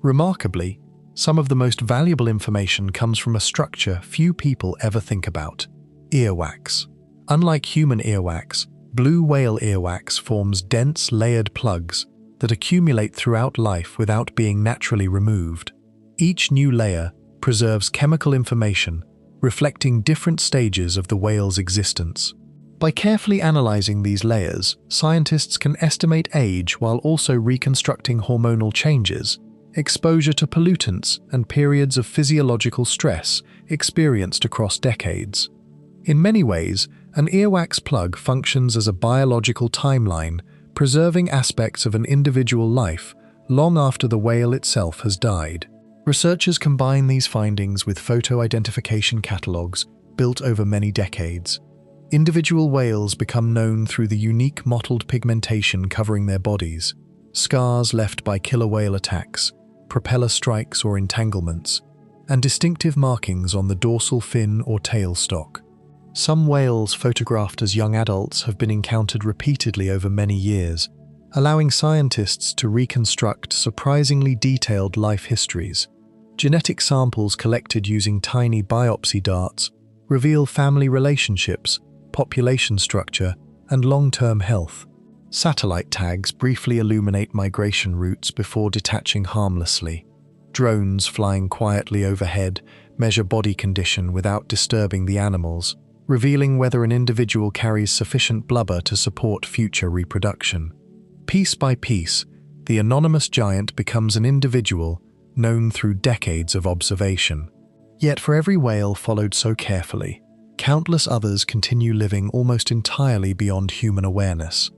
Speaker 1: Remarkably, Some of the most valuable information comes from a structure few people ever think about: earwax. Unlike human earwax, blue whale earwax forms dense, layered plugs that accumulate throughout life without being naturally removed. Each new layer preserves chemical information, reflecting different stages of the whale's existence. By carefully analyzing these layers, scientists can estimate age while also reconstructing hormonal changes, exposure to pollutants, and periods of physiological stress experienced across decades. In many ways, an earwax plug functions as a biological timeline, preserving aspects of an individual life long after the whale itself has died. Researchers combine these findings with photo identification catalogues built over many decades. Individual whales become known through the unique mottled pigmentation covering their bodies, scars left by killer whale attacks, propeller strikes or entanglements, and distinctive markings on the dorsal fin or tail stalk. Some whales photographed as young adults have been encountered repeatedly over many years, allowing scientists to reconstruct surprisingly detailed life histories. Genetic samples collected using tiny biopsy darts reveal family relationships, population structure, and long-term health. Satellite tags briefly illuminate migration routes before detaching harmlessly. Drones flying quietly overhead measure body condition without disturbing the animals, revealing whether an individual carries sufficient blubber to support future reproduction. Piece by piece, the anonymous giant becomes an individual known through decades of observation. Yet for every whale followed so carefully, countless others continue living almost entirely beyond human awareness.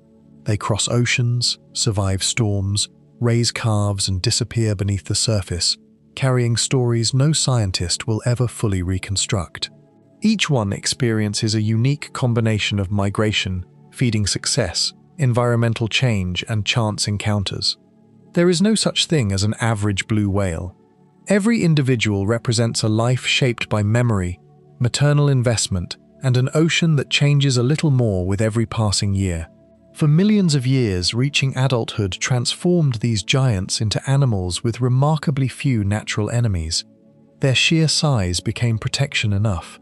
Speaker 1: They cross oceans, survive storms, raise calves, and disappear beneath the surface, carrying stories no scientist will ever fully reconstruct. Each one experiences a unique combination of migration, feeding success, environmental change, and chance encounters. There is no such thing as an average blue whale. Every individual represents a life shaped by memory, maternal investment, and an ocean that changes a little more with every passing year. For millions of years, reaching adulthood transformed these giants into animals with remarkably few natural enemies. Their sheer size became protection enough.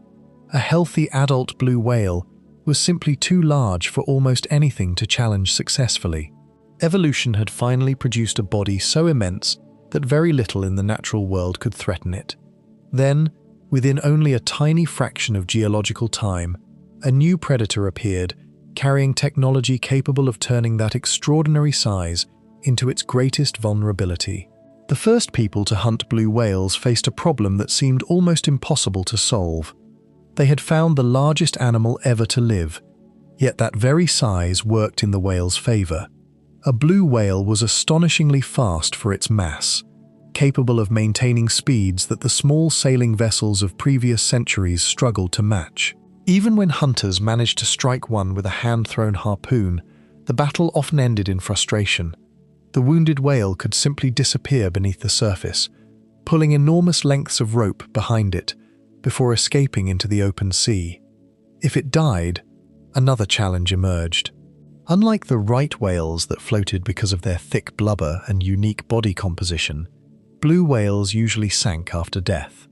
Speaker 1: A healthy adult blue whale was simply too large for almost anything to challenge successfully. Evolution had finally produced a body so immense that very little in the natural world could threaten it. Then, within only a tiny fraction of geological time, a new predator appeared, carrying technology capable of turning that extraordinary size into its greatest vulnerability. The first people to hunt blue whales faced a problem that seemed almost impossible to solve. They had found the largest animal ever to live, yet that very size worked in the whale's favor. A blue whale was astonishingly fast for its mass, capable of maintaining speeds that the small sailing vessels of previous centuries struggled to match. Even when hunters managed to strike one with a hand-thrown harpoon, the battle often ended in frustration. The wounded whale could simply disappear beneath the surface, pulling enormous lengths of rope behind it before escaping into the open sea. If it died, another challenge emerged. Unlike the right whales that floated because of their thick blubber and unique body composition, blue whales usually sank after death.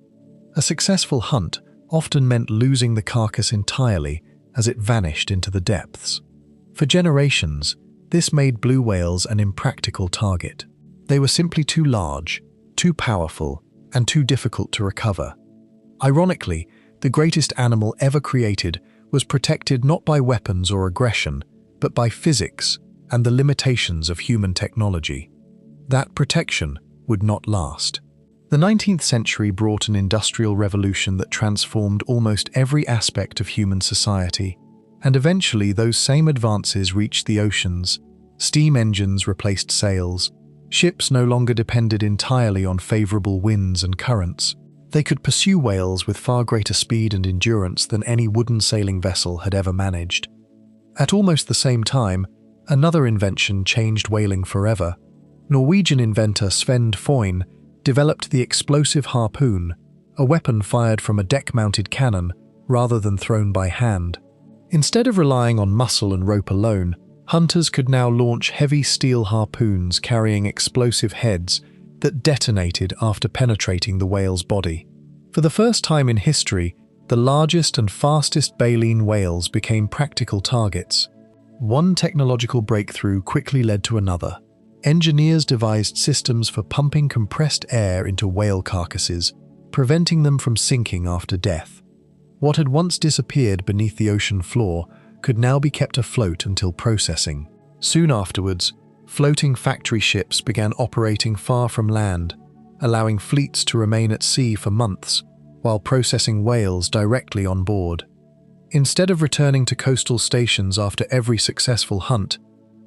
Speaker 1: A successful hunt often meant losing the carcass entirely as it vanished into the depths. For generations, this made blue whales an impractical target. They were simply too large, too powerful, and too difficult to recover. Ironically, the greatest animal ever created was protected not by weapons or aggression, but by physics and the limitations of human technology. That protection would not last. The 19th century brought an industrial revolution that transformed almost every aspect of human society, and eventually those same advances reached the oceans. Steam engines replaced sails. Ships no longer depended entirely on favorable winds and currents. They could pursue whales with far greater speed and endurance than any wooden sailing vessel had ever managed. At almost the same time, another invention changed whaling forever. Norwegian inventor Sven Foyn developed the explosive harpoon, a weapon fired from a deck-mounted cannon rather than thrown by hand. Instead of relying on muscle and rope alone, hunters could now launch heavy steel harpoons carrying explosive heads that detonated after penetrating the whale's body. For the first time in history, the largest and fastest baleen whales became practical targets. One technological breakthrough quickly led to another. Engineers devised systems for pumping compressed air into whale carcasses, preventing them from sinking after death. What had once disappeared beneath the ocean floor could now be kept afloat until processing. Soon afterwards, floating factory ships began operating far from land, allowing fleets to remain at sea for months while processing whales directly on board. Instead of returning to coastal stations after every successful hunt,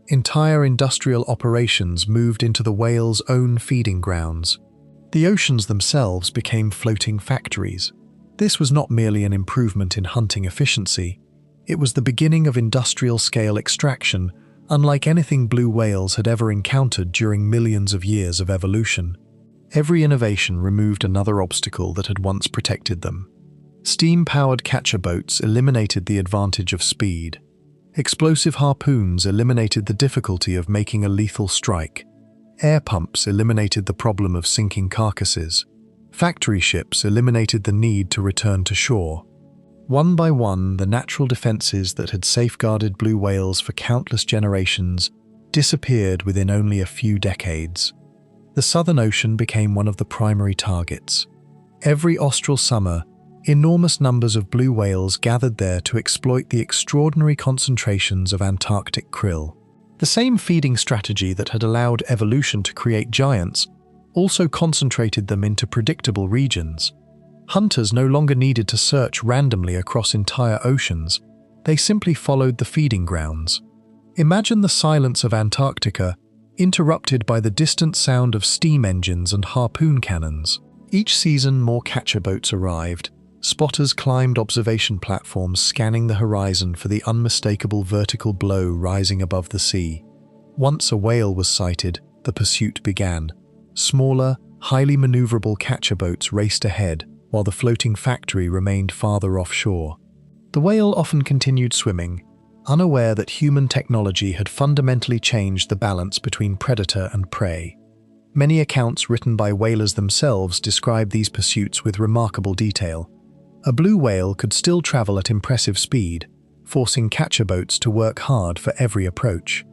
Speaker 1: entire industrial operations moved into the whales' own feeding grounds. The oceans themselves became floating factories. This was not merely an improvement in hunting efficiency, it was the beginning of industrial-scale extraction, unlike anything blue whales had ever encountered during millions of years of evolution. Every innovation removed another obstacle that had once protected them. Steam-powered catcher boats eliminated the advantage of speed. Explosive harpoons eliminated the difficulty of making a lethal strike. Air pumps eliminated the problem of sinking carcasses. Factory ships eliminated the need to return to shore. One by one, the natural defenses that had safeguarded blue whales for countless generations disappeared within only a few decades. The Southern Ocean became one of the primary targets. Every austral summer, enormous numbers of blue whales gathered there to exploit the extraordinary concentrations of Antarctic krill. The same feeding strategy that had allowed evolution to create giants also concentrated them into predictable regions. Hunters no longer needed to search randomly across entire oceans. They simply followed the feeding grounds. Imagine the silence of Antarctica, interrupted by the distant sound of steam engines and harpoon cannons. Each season, more catcher boats arrived. Spotters climbed observation platforms scanning the horizon for the unmistakable vertical blow rising above the sea. Once a whale was sighted, the pursuit began. Smaller, highly maneuverable catcher boats raced ahead, while the floating factory remained farther offshore. The whale often continued swimming, unaware that human technology had fundamentally changed the balance between predator and prey. Many accounts written by whalers themselves describe these pursuits with remarkable detail. A blue whale could still travel at impressive speed, forcing catcher boats to work hard for every approach.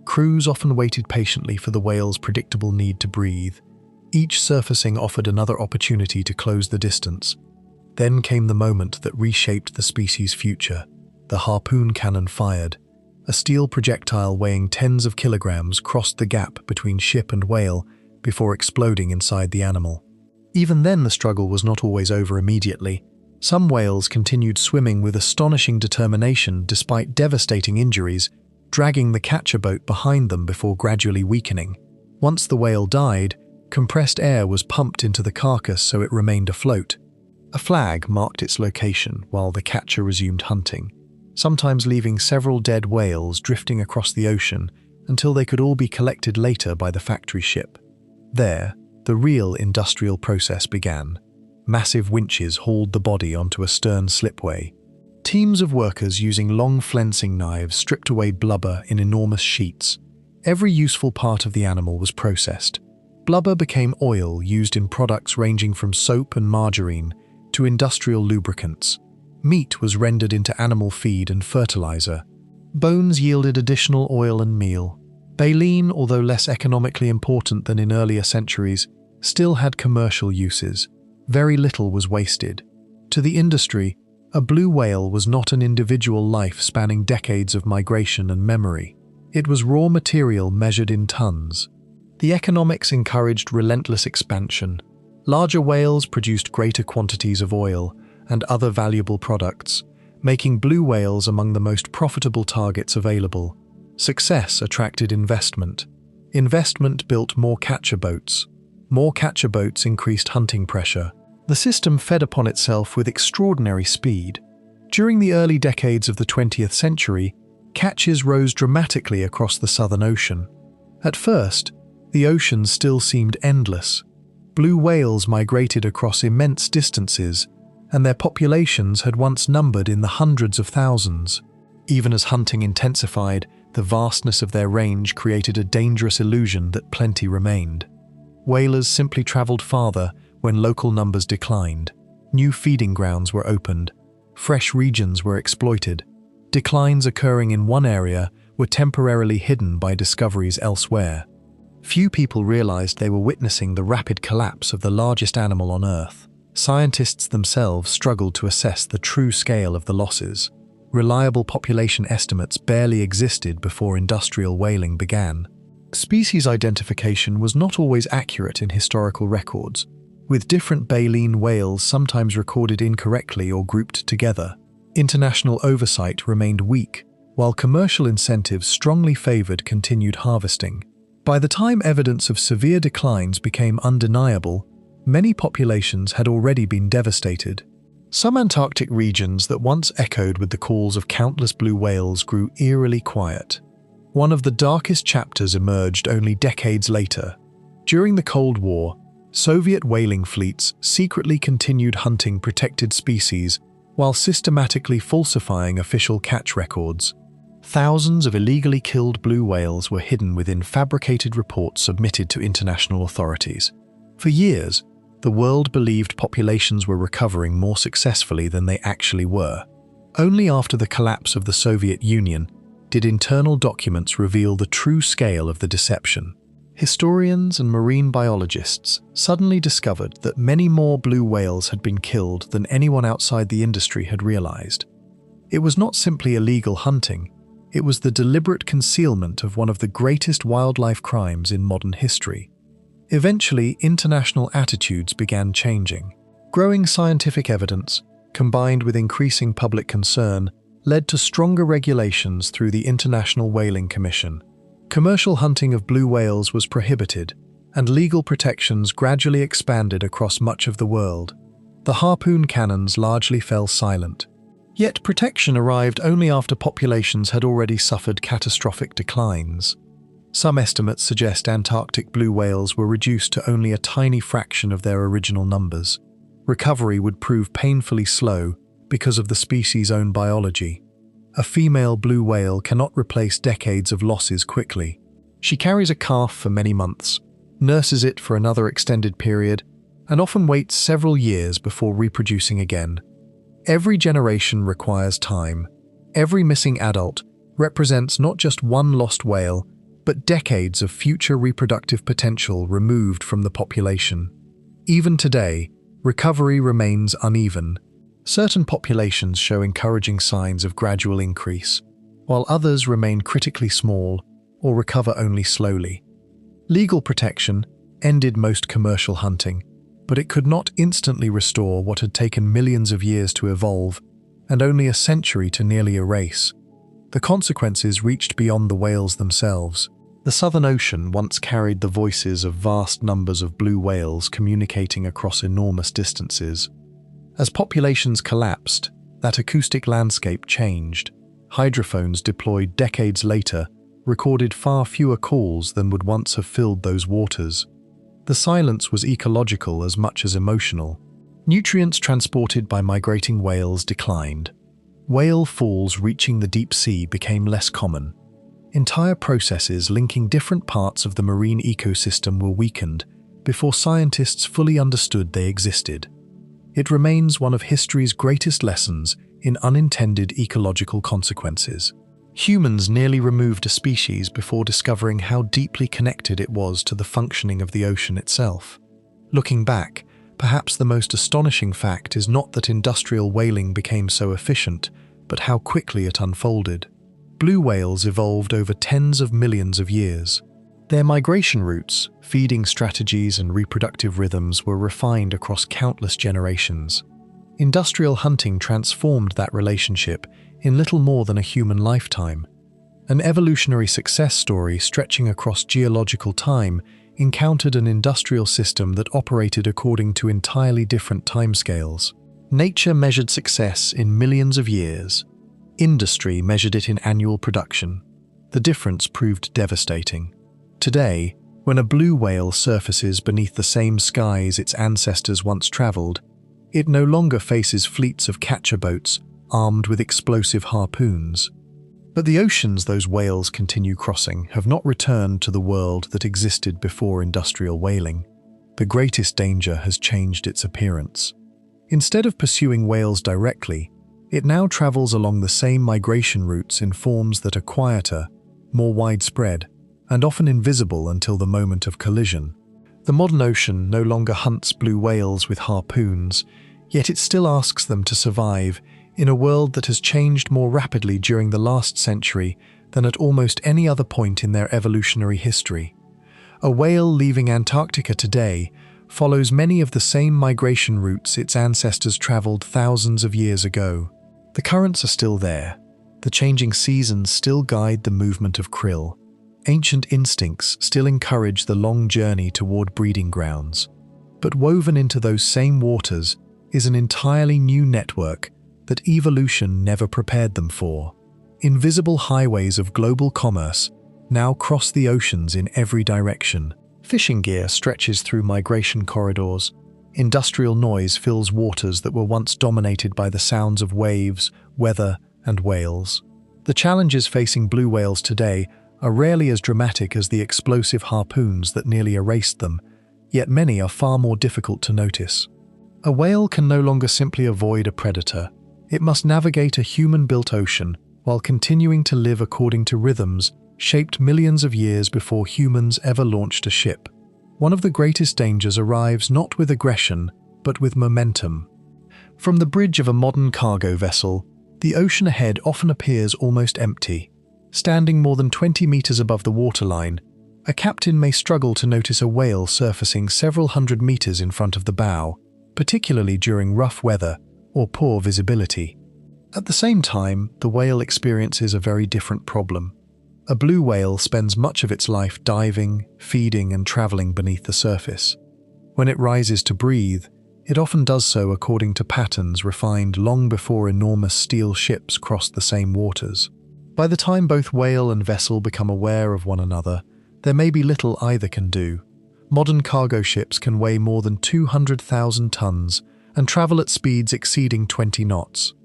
Speaker 1: Crews often waited patiently for the whale's predictable need to breathe. Each surfacing offered another opportunity to close the distance. Then came the moment that reshaped the species' future. The harpoon cannon fired. A steel projectile weighing tens of kilograms crossed the gap between ship and whale before exploding inside the animal. Even then, the struggle was not always over immediately. Some whales continued swimming with astonishing determination despite devastating injuries, dragging the catcher boat behind them before gradually weakening. Once the whale died, compressed air was pumped into the carcass so it remained afloat. A flag marked its location while the catcher resumed hunting, sometimes leaving several dead whales drifting across the ocean until they could all be collected later by the factory ship. There, the real industrial process began. Massive winches hauled the body onto a stern slipway. Teams of workers using long flensing knives stripped away blubber in enormous sheets. Every useful part of the animal was processed. Blubber became oil used in products ranging from soap and margarine to industrial lubricants. Meat was rendered into animal feed and fertilizer. Bones yielded additional oil and meal. Baleen, although less economically important than in earlier centuries, still had commercial uses. Very little was wasted. To the industry, a blue whale was not an individual life spanning decades of migration and memory. It was raw material measured in tons. The economics encouraged relentless expansion. Larger whales produced greater quantities of oil and other valuable products, making blue whales among the most profitable targets available. Success attracted investment. Investment built more catcher boats. More catcher boats increased hunting pressure. The system fed upon itself with extraordinary speed. During the early decades of the 20th century, catches rose dramatically across the Southern Ocean. At first, the ocean still seemed endless. Blue whales migrated across immense distances, and their populations had once numbered in the hundreds of thousands. Even as hunting intensified, the vastness of their range created a dangerous illusion that plenty remained. Whalers simply traveled farther when local numbers declined. New feeding grounds were opened. Fresh regions were exploited. Declines occurring in one area were temporarily hidden by discoveries elsewhere. Few people realized they were witnessing the rapid collapse of the largest animal on Earth. Scientists themselves struggled to assess the true scale of the losses. Reliable population estimates barely existed before industrial whaling began. Species identification was not always accurate in historical records, with different baleen whales sometimes recorded incorrectly or grouped together. International oversight remained weak, while commercial incentives strongly favored continued harvesting. By the time evidence of severe declines became undeniable, many populations had already been devastated. Some Antarctic regions that once echoed with the calls of countless blue whales grew eerily quiet. One of the darkest chapters emerged only decades later. During the Cold War, Soviet whaling fleets secretly continued hunting protected species while systematically falsifying official catch records. Thousands of illegally killed blue whales were hidden within fabricated reports submitted to international authorities. For years, the world believed populations were recovering more successfully than they actually were. Only after the collapse of the Soviet Union did internal documents reveal the true scale of the deception. Historians and marine biologists suddenly discovered that many more blue whales had been killed than anyone outside the industry had realized. It was not simply illegal hunting, it was the deliberate concealment of one of the greatest wildlife crimes in modern history. Eventually, international attitudes began changing. Growing scientific evidence, combined with increasing public concern, led to stronger regulations through the International Whaling Commission. Commercial hunting of blue whales was prohibited, and legal protections gradually expanded across much of the world. The harpoon cannons largely fell silent. Yet protection arrived only after populations had already suffered catastrophic declines. Some estimates suggest Antarctic blue whales were reduced to only a tiny fraction of their original numbers. Recovery would prove painfully slow because of the species' own biology. A female blue whale cannot replace decades of losses quickly. She carries a calf for many months, nurses it for another extended period, and often waits several years before reproducing again. Every generation requires time. Every missing adult represents not just one lost whale, but decades of future reproductive potential removed from the population. Even today, recovery remains uneven. Certain populations show encouraging signs of gradual increase, while others remain critically small or recover only slowly. Legal protection ended most commercial hunting, but it could not instantly restore what had taken millions of years to evolve and only a century to nearly erase. The consequences reached beyond the whales themselves. The Southern Ocean once carried the voices of vast numbers of blue whales communicating across enormous distances. As populations collapsed, that acoustic landscape changed. Hydrophones deployed decades later recorded far fewer calls than would once have filled those waters. The silence was ecological as much as emotional. Nutrients transported by migrating whales declined. Whale falls reaching the deep sea became less common. Entire processes linking different parts of the marine ecosystem were weakened before scientists fully understood they existed. It remains one of history's greatest lessons in unintended ecological consequences. Humans nearly removed a species before discovering how deeply connected it was to the functioning of the ocean itself. Looking back, perhaps the most astonishing fact is not that industrial whaling became so efficient, but how quickly it unfolded. Blue whales evolved over tens of millions of years. Their migration routes, feeding strategies, and reproductive rhythms were refined across countless generations. Industrial hunting transformed that relationship in little more than a human lifetime. An evolutionary success story stretching across geological time encountered an industrial system that operated according to entirely different timescales. Nature measured success in millions of years. Industry measured it in annual production. The difference proved devastating. Today, when a blue whale surfaces beneath the same skies its ancestors once traveled, it no longer faces fleets of catcher boats armed with explosive harpoons. But the oceans those whales continue crossing have not returned to the world that existed before industrial whaling. the greatest danger has changed its appearance. Instead of pursuing whales directly, it now travels along the same migration routes in forms that are quieter, more widespread, and often invisible until the moment of collision. The modern ocean no longer hunts blue whales with harpoons, yet it still asks them to survive in a world that has changed more rapidly during the last century than at almost any other point in their evolutionary history. A whale leaving Antarctica today follows many of the same migration routes its ancestors traveled thousands of years ago. The currents are still there. The changing seasons still guide the movement of krill. Ancient instincts still encourage the long journey toward breeding grounds. But woven into those same waters is an entirely new network that evolution never prepared them for. Invisible highways of global commerce now cross the oceans in every direction. Fishing gear stretches through migration corridors. Industrial noise fills waters that were once dominated by the sounds of waves, weather, and whales. The challenges facing blue whales today are rarely as dramatic as the explosive harpoons that nearly erased them, yet many are far more difficult to notice. A whale can no longer simply avoid a predator. It must navigate a human-built ocean while continuing to live according to rhythms shaped millions of years before humans ever launched a ship. One of the greatest dangers arrives not with aggression, but with momentum. From the bridge of a modern cargo vessel, the ocean ahead often appears almost empty. Standing more than 20 meters above the waterline, a captain may struggle to notice a whale surfacing several hundred meters in front of the bow, particularly during rough weather or poor visibility. At the same time, the whale experiences a very different problem. A blue whale spends much of its life diving, feeding, and traveling beneath the surface. When it rises to breathe, it often does so according to patterns refined long before enormous steel ships crossed the same waters. By the time both whale and vessel become aware of one another, there may be little either can do. Modern cargo ships can weigh more than 200,000 tons and travel at speeds exceeding 20 knots.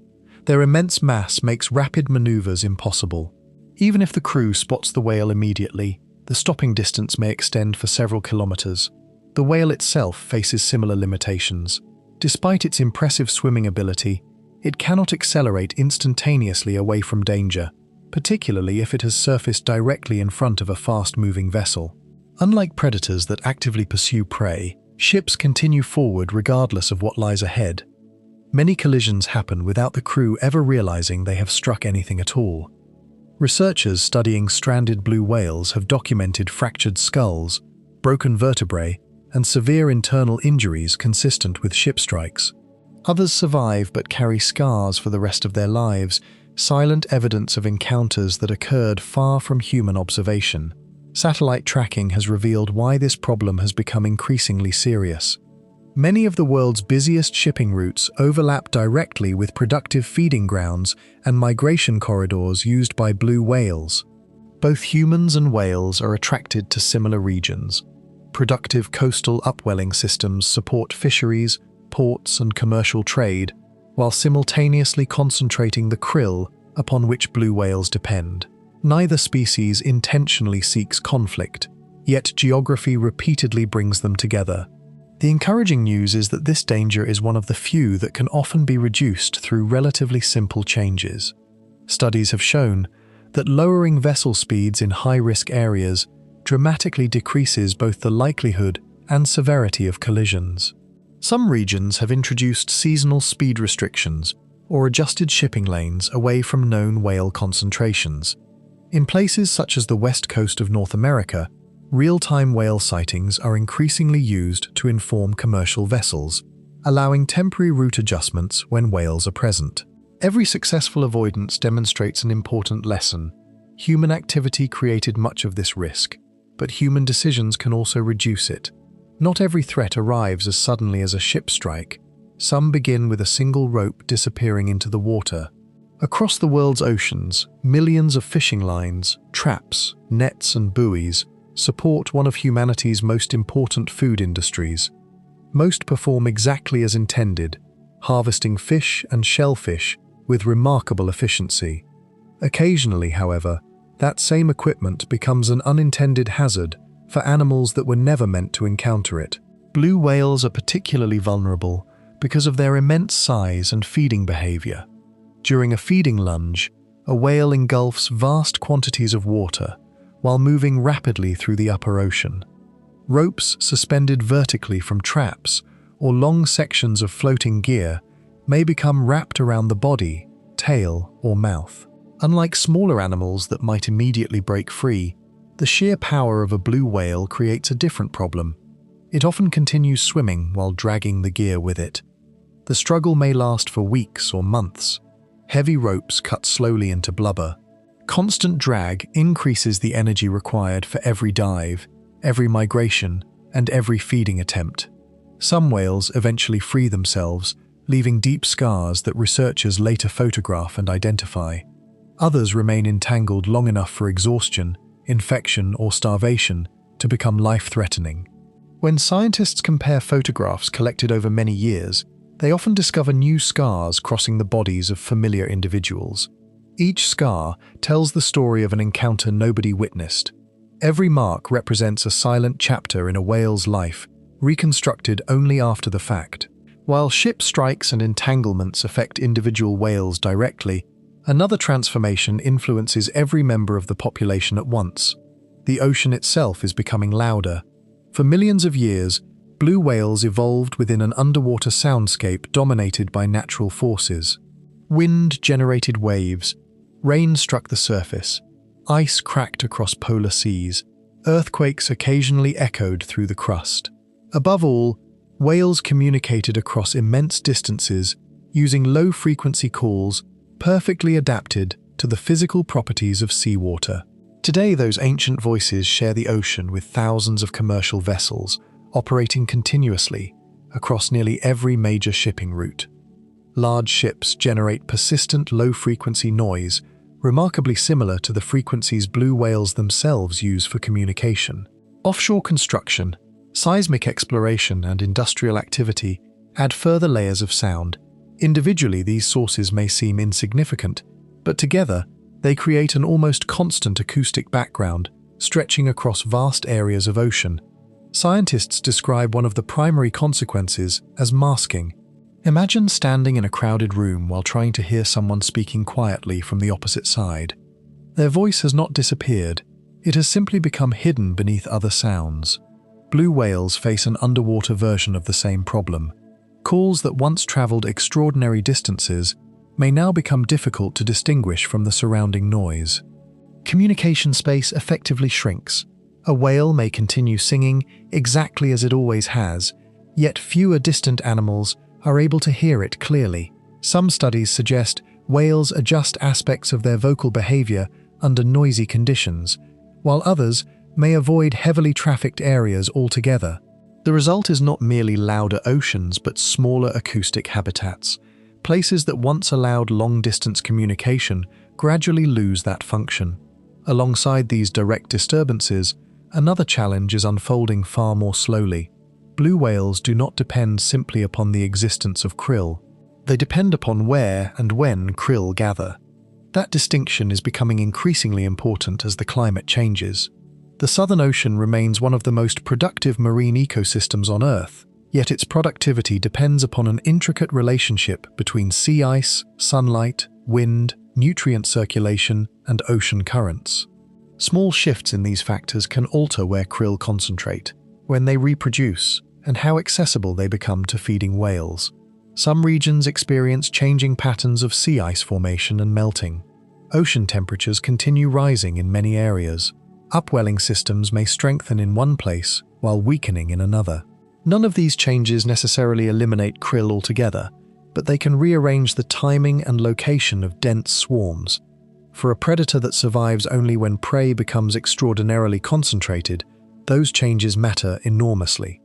Speaker 1: Their immense mass makes rapid maneuvers impossible. Even if the crew spots the whale immediately, the stopping distance may extend for several kilometers. The whale itself faces similar limitations. Despite its impressive swimming ability, it cannot accelerate instantaneously away from danger, particularly if it has surfaced directly in front of a fast-moving vessel. Unlike predators that actively pursue prey, ships continue forward regardless of what lies ahead. Many collisions happen without the crew ever realizing they have struck anything at all. Researchers studying stranded blue whales have documented fractured skulls, broken vertebrae, and severe internal injuries consistent with ship strikes. Others survive but carry scars for the rest of their lives, silent evidence of encounters that occurred far from human observation. Satellite tracking has revealed why this problem has become increasingly serious. Many of the world's busiest shipping routes overlap directly with productive feeding grounds and migration corridors used by blue whales. Both humans and whales are attracted to similar regions. Productive coastal upwelling systems support fisheries, ports, and commercial trade, while simultaneously concentrating the krill upon which blue whales depend. Neither species intentionally seeks conflict, yet geography repeatedly brings them together. The encouraging news is that this danger is one of the few that can often be reduced through relatively simple changes. Studies have shown that lowering vessel speeds in high-risk areas dramatically decreases both the likelihood and severity of collisions. Some regions have introduced seasonal speed restrictions or adjusted shipping lanes away from known whale concentrations. In places such as the west coast of North America, real-time whale sightings are increasingly used to inform commercial vessels, allowing temporary route adjustments when whales are present. Every successful avoidance demonstrates an important lesson. Human activity created much of this risk, but human decisions can also reduce it. Not every threat arrives as suddenly as a ship strike. Some begin with a single rope disappearing into the water. Across the world's oceans, millions of fishing lines, traps, nets, and buoys support one of humanity's most important food industries. Most perform exactly as intended, harvesting fish and shellfish with remarkable efficiency. Occasionally, however, that same equipment becomes an unintended hazard for animals that were never meant to encounter it. Blue whales are particularly vulnerable because of their immense size and feeding behavior. During a feeding lunge, a whale engulfs vast quantities of water while moving rapidly through the upper ocean. Ropes suspended vertically from traps or long sections of floating gear may become wrapped around the body, tail, or mouth. Unlike smaller animals that might immediately break free, the sheer power of a blue whale creates a different problem. It often continues swimming while dragging the gear with it. The struggle may last for weeks or months. Heavy ropes cut slowly into blubber. Constant drag increases the energy required for every dive, every migration, and every feeding attempt. Some whales eventually free themselves, leaving deep scars that researchers later photograph and identify. Others remain entangled long enough for exhaustion, infection, or starvation to become life-threatening. When scientists compare photographs collected over many years, they often discover new scars crossing the bodies of familiar individuals. Each scar tells the story of an encounter nobody witnessed. Every mark represents a silent chapter in a whale's life, reconstructed only after the fact. While ship strikes and entanglements affect individual whales directly, another transformation influences every member of the population at once. The ocean itself is becoming louder. For millions of years, blue whales evolved within an underwater soundscape dominated by natural forces. Wind generated waves, rain struck the surface, ice cracked across polar seas, earthquakes occasionally echoed through the crust. Above all, whales communicated across immense distances using low-frequency calls perfectly adapted to the physical properties of seawater. Today, those ancient voices share the ocean with thousands of commercial vessels operating continuously across nearly every major shipping route. Large ships generate persistent low-frequency noise, remarkably similar to the frequencies blue whales themselves use for communication. Offshore construction, seismic exploration, and industrial activity add further layers of sound. Individually, these sources may seem insignificant, but together, they create an almost constant acoustic background, stretching across vast areas of ocean. Scientists describe one of the primary consequences as masking. Imagine standing in a crowded room while trying to hear someone speaking quietly from the opposite side. Their voice has not disappeared, it has simply become hidden beneath other sounds. Blue whales face an underwater version of the same problem. Calls that once traveled extraordinary distances may now become difficult to distinguish from the surrounding noise. Communication space effectively shrinks. A whale may continue singing exactly as it always has, yet fewer distant animals are able to hear it clearly. Some studies suggest whales adjust aspects of their vocal behavior under noisy conditions, while others may avoid heavily trafficked areas altogether. The result is not merely louder oceans, but smaller acoustic habitats. Places that once allowed long-distance communication gradually lose that function. Alongside these direct disturbances, another challenge is unfolding far more slowly. Blue whales do not depend simply upon the existence of krill. They depend upon where and when krill gather. That distinction is becoming increasingly important as the climate changes. The Southern Ocean remains one of the most productive marine ecosystems on Earth, yet its productivity depends upon an intricate relationship between sea ice, sunlight, wind, nutrient circulation, and ocean currents. Small shifts in these factors can alter where krill concentrate, when they reproduce, and how accessible they become to feeding whales. Some regions experience changing patterns of sea ice formation and melting. Ocean temperatures continue rising in many areas. Upwelling systems may strengthen in one place while weakening in another. None of these changes necessarily eliminate krill altogether, but they can rearrange the timing and location of dense swarms. For a predator that survives only when prey becomes extraordinarily concentrated, those changes matter enormously.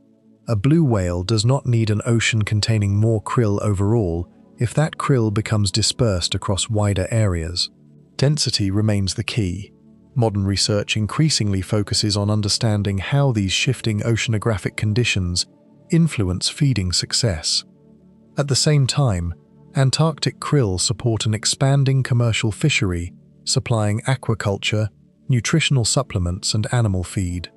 Speaker 1: A blue whale does not need an ocean containing more krill overall if that krill becomes dispersed across wider areas. Density remains the key. Modern research increasingly focuses on understanding how these shifting oceanographic conditions influence feeding success. At the same time, Antarctic krill support an expanding commercial fishery, supplying aquaculture, nutritional supplements, and animal feed.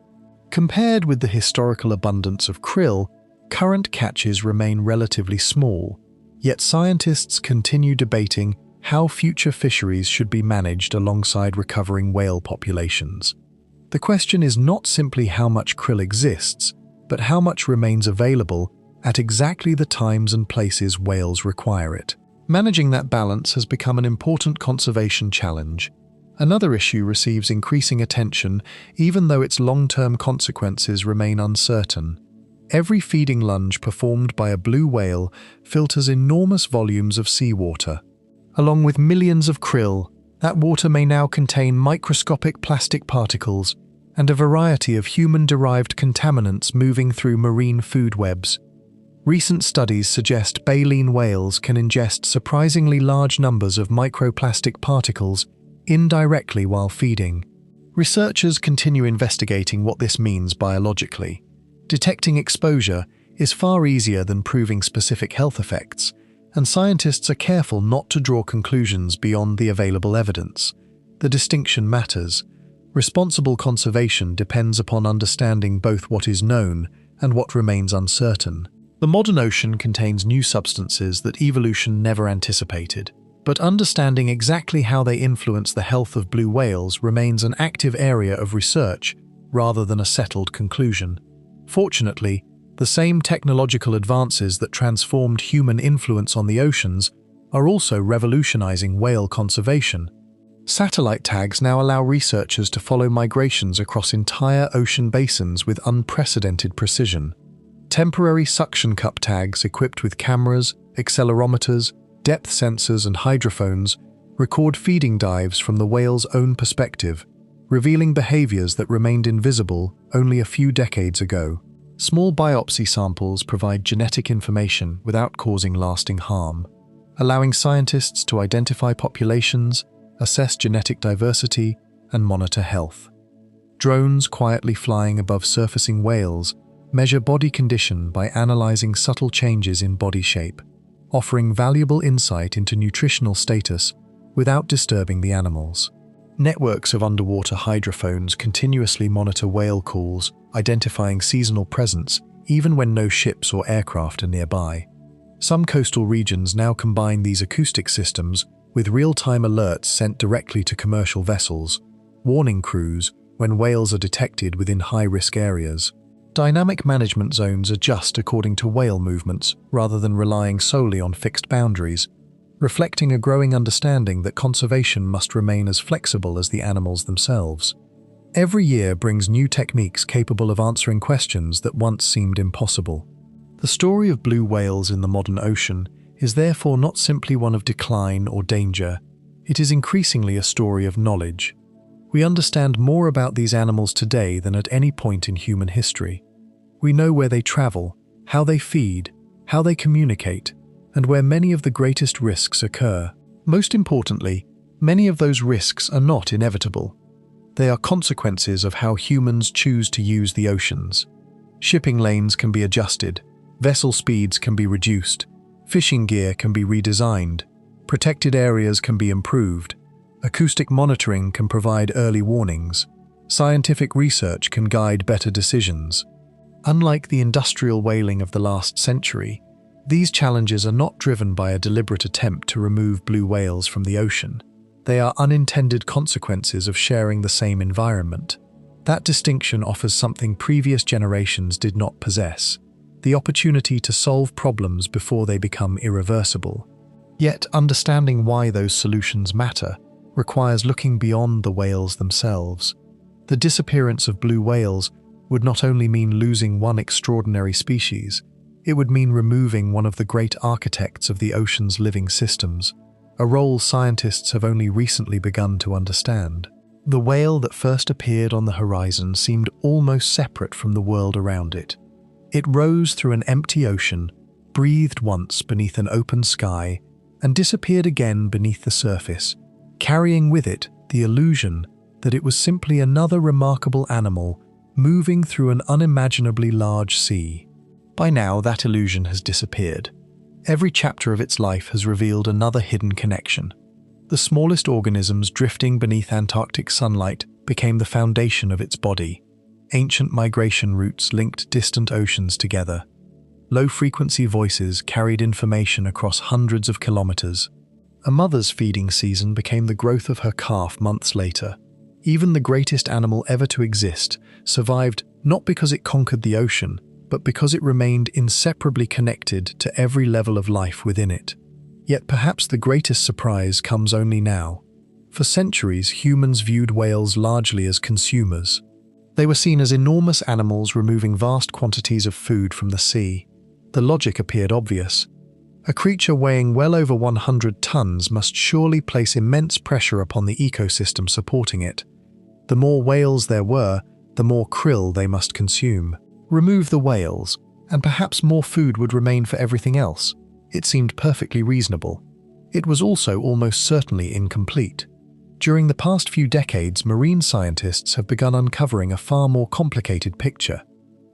Speaker 1: Compared with the historical abundance of krill, Current catches remain relatively small, yet scientists continue debating how future fisheries should be managed alongside recovering whale populations. The question is not simply how much krill exists, but how much remains available at exactly the times and places whales require it. Managing that balance has become an important conservation challenge. Another issue receives increasing attention, even though its long-term consequences remain uncertain. Every feeding lunge performed by a blue whale filters enormous volumes of seawater. Along with millions of krill, that water may now contain microscopic plastic particles and a variety of human-derived contaminants moving through marine food webs. Recent studies suggest baleen whales can ingest surprisingly large numbers of microplastic particles indirectly while feeding. Researchers continue investigating what this means biologically. Detecting exposure is far easier than proving specific health effects, and scientists are careful not to draw conclusions beyond the available evidence. The distinction matters. Responsible conservation depends upon understanding both what is known and what remains uncertain. The modern ocean contains new substances that evolution never anticipated, but understanding exactly how they influence the health of blue whales remains an active area of research rather than a settled conclusion. Fortunately, the same technological advances that transformed human influence on the oceans are also revolutionizing whale conservation. Satellite tags now allow researchers to follow migrations across entire ocean basins with unprecedented precision. Temporary suction cup tags equipped with cameras, accelerometers, depth sensors and hydrophones record feeding dives from the whale's own perspective, revealing behaviors that remained invisible only a few decades ago. Small biopsy samples provide genetic information without causing lasting harm, allowing scientists to identify populations, assess genetic diversity, and monitor health. Drones quietly flying above surfacing whales measure body condition by analyzing subtle changes in body shape, offering valuable insight into nutritional status without disturbing the animals. Networks of underwater hydrophones continuously monitor whale calls, identifying seasonal presence even when no ships or aircraft are nearby. Some coastal regions now combine these acoustic systems with real-time alerts sent directly to commercial vessels, warning crews when whales are detected within high-risk areas. Dynamic management zones adjust according to whale movements rather than relying solely on fixed boundaries, reflecting a growing understanding that conservation must remain as flexible as the animals themselves. Every year brings new techniques capable of answering questions that once seemed impossible. The story of blue whales in the modern ocean is therefore not simply one of decline or danger, it is increasingly a story of knowledge. We understand more about these animals today than at any point in human history. We know where they travel, how they feed, how they communicate, and where many of the greatest risks occur. Most importantly, many of those risks are not inevitable. They are consequences of how humans choose to use the oceans. Shipping lanes can be adjusted, vessel speeds can be reduced, fishing gear can be redesigned, protected areas can be improved, acoustic monitoring can provide early warnings, scientific research can guide better decisions. Unlike the industrial whaling of the last century, these challenges are not driven by a deliberate attempt to remove blue whales from the ocean. They are unintended consequences of sharing the same environment. That distinction offers something previous generations did not possess: the opportunity to solve problems before they become irreversible. Yet, understanding why those solutions matter requires looking beyond the whales themselves. The disappearance of blue whales would not only mean losing one extraordinary species, it would mean removing one of the great architects of the ocean's living systems, a role scientists have only recently begun to understand. The whale that first appeared on the horizon seemed almost separate from the world around it. It rose through an empty ocean, breathed once beneath an open sky, and disappeared again beneath the surface, carrying with it the illusion that it was simply another remarkable animal moving through an unimaginably large sea. By now, that illusion has disappeared. Every chapter of its life has revealed another hidden connection. The smallest organisms drifting beneath Antarctic sunlight became the foundation of its body. Ancient migration routes linked distant oceans together. Low-frequency voices carried information across hundreds of kilometers. A mother's feeding season became the growth of her calf months later. Even the greatest animal ever to exist survived not because it conquered the ocean, but because it remained inseparably connected to every level of life within it. Yet perhaps the greatest surprise comes only now. For centuries, humans viewed whales largely as consumers. They were seen as enormous animals removing vast quantities of food from the sea. The logic appeared obvious. A creature weighing well over 100 tons must surely place immense pressure upon the ecosystem supporting it. The more whales there were, the more krill they must consume. Remove the whales, and perhaps more food would remain for everything else. It seemed perfectly reasonable. It was also almost certainly incomplete. During the past few decades, marine scientists have begun uncovering a far more complicated picture.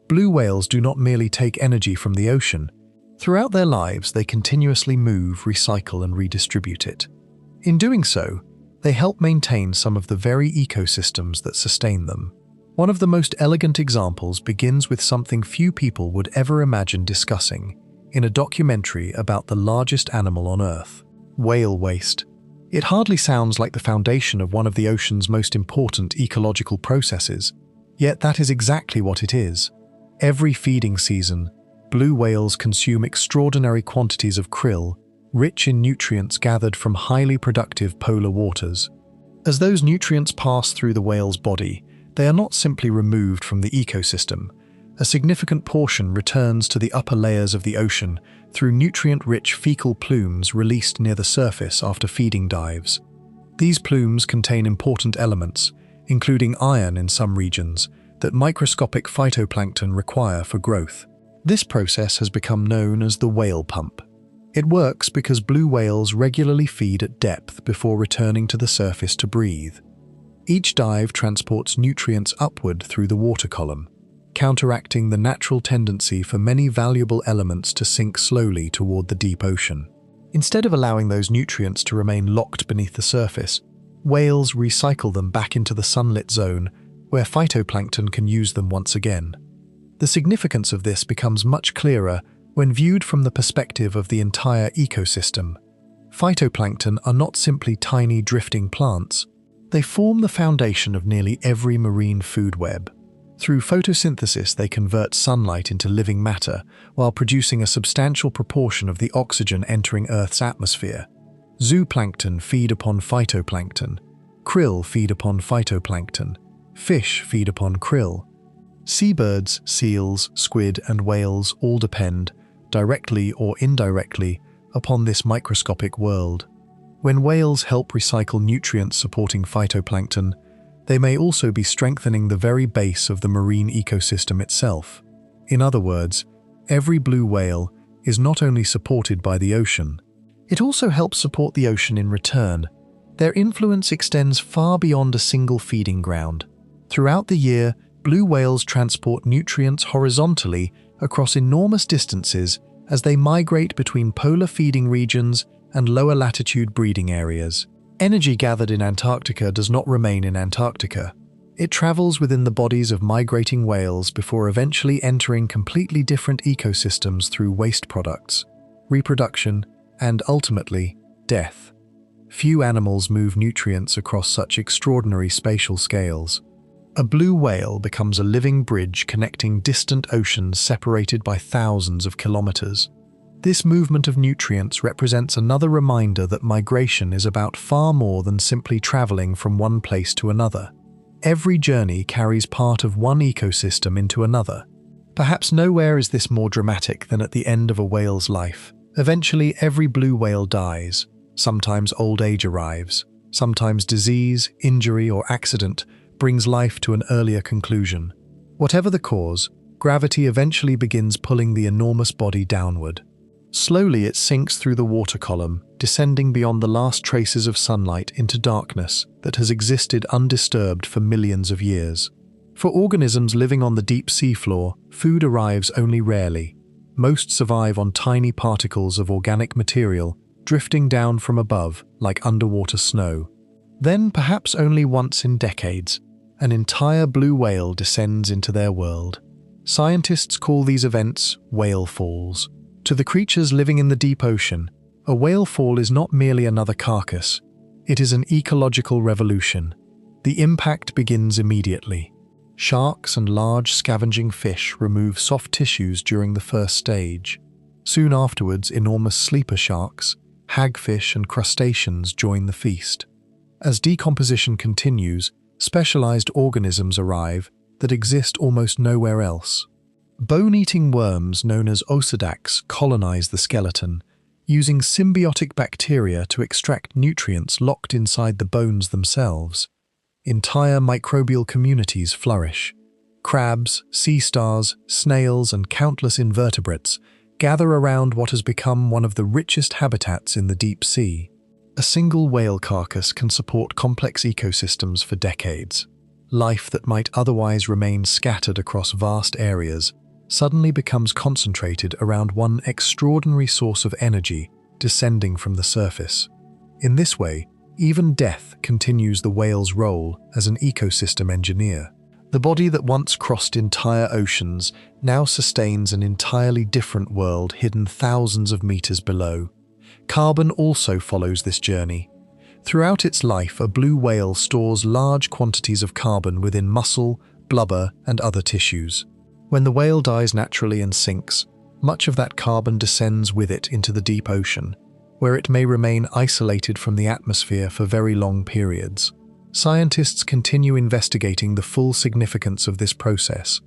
Speaker 1: Blue whales do not merely take energy from the ocean. Throughout their lives, they continuously move, recycle, and redistribute it. In doing so, they help maintain some of the very ecosystems that sustain them. One of the most elegant examples begins with something few people would ever imagine discussing, in a documentary about the largest animal on Earth, whale waste. It hardly sounds like the foundation of one of the ocean's most important ecological processes, yet that is exactly what it is. Every feeding season, blue whales consume extraordinary quantities of krill, rich in nutrients gathered from highly productive polar waters. As those nutrients pass through the whale's body, they are not simply removed from the ecosystem. A significant portion returns to the upper layers of the ocean through nutrient-rich fecal plumes released near the surface after feeding dives. These plumes contain important elements, including iron in some regions, that microscopic phytoplankton require for growth. This process has become known as the whale pump. It works because blue whales regularly feed at depth before returning to the surface to breathe. Each dive transports nutrients upward through the water column, counteracting the natural tendency for many valuable elements to sink slowly toward the deep ocean. Instead of allowing those nutrients to remain locked beneath the surface, whales recycle them back into the sunlit zone where phytoplankton can use them once again. The significance of this becomes much clearer when viewed from the perspective of the entire ecosystem. Phytoplankton are not simply tiny drifting plants. They form the foundation of nearly every marine food web. Through photosynthesis, they convert sunlight into living matter while producing a substantial proportion of the oxygen entering Earth's atmosphere. Zooplankton feed upon phytoplankton. Krill feed upon phytoplankton. Fish feed upon krill. Seabirds, seals, squid, and whales all depend, directly or indirectly, upon this microscopic world. When whales help recycle nutrients supporting phytoplankton, they may also be strengthening the very base of the marine ecosystem itself. In other words, every blue whale is not only supported by the ocean, it also helps support the ocean in return. Their influence extends far beyond a single feeding ground. Throughout the year, blue whales transport nutrients horizontally across enormous distances as they migrate between polar feeding regions and lower latitude breeding areas. Energy gathered in Antarctica does not remain in Antarctica. It travels within the bodies of migrating whales before eventually entering completely different ecosystems through waste products, reproduction, and ultimately, death. Few animals move nutrients across such extraordinary spatial scales. A blue whale becomes a living bridge connecting distant oceans separated by thousands of kilometers. This movement of nutrients represents another reminder that migration is about far more than simply traveling from one place to another. Every journey carries part of one ecosystem into another. Perhaps nowhere is this more dramatic than at the end of a whale's life. Eventually, every blue whale dies. Sometimes old age arrives. Sometimes disease, injury, or accident brings life to an earlier conclusion. Whatever the cause, gravity eventually begins pulling the enormous body downward. Slowly it sinks through the water column, descending beyond the last traces of sunlight into darkness that has existed undisturbed for millions of years. For organisms living on the deep seafloor, food arrives only rarely. Most survive on tiny particles of organic material drifting down from above like underwater snow. Then, perhaps only once in decades, an entire blue whale descends into their world. Scientists call these events whale falls. To the creatures living in the deep ocean, a whale fall is not merely another carcass. It is an ecological revolution. The impact begins immediately. Sharks and large scavenging fish remove soft tissues during the first stage. Soon afterwards, enormous sleeper sharks, hagfish and crustaceans join the feast. As decomposition continues, specialized organisms arrive that exist almost nowhere else. Bone-eating worms known as osedacs colonize the skeleton, using symbiotic bacteria to extract nutrients locked inside the bones themselves. Entire microbial communities flourish. Crabs, sea stars, snails, and countless invertebrates gather around what has become one of the richest habitats in the deep sea. A single whale carcass can support complex ecosystems for decades. Life that might otherwise remain scattered across vast areas suddenly becomes concentrated around one extraordinary source of energy descending from the surface. In this way, even death continues the whale's role as an ecosystem engineer. The body that once crossed entire oceans now sustains an entirely different world hidden thousands of meters below. Carbon also follows this journey. Throughout its life, a blue whale stores large quantities of carbon within muscle, blubber, and other tissues. When the whale dies naturally and sinks, much of that carbon descends with it into the deep ocean, where it may remain isolated from the atmosphere for very long periods. Scientists continue investigating the full significance of this process,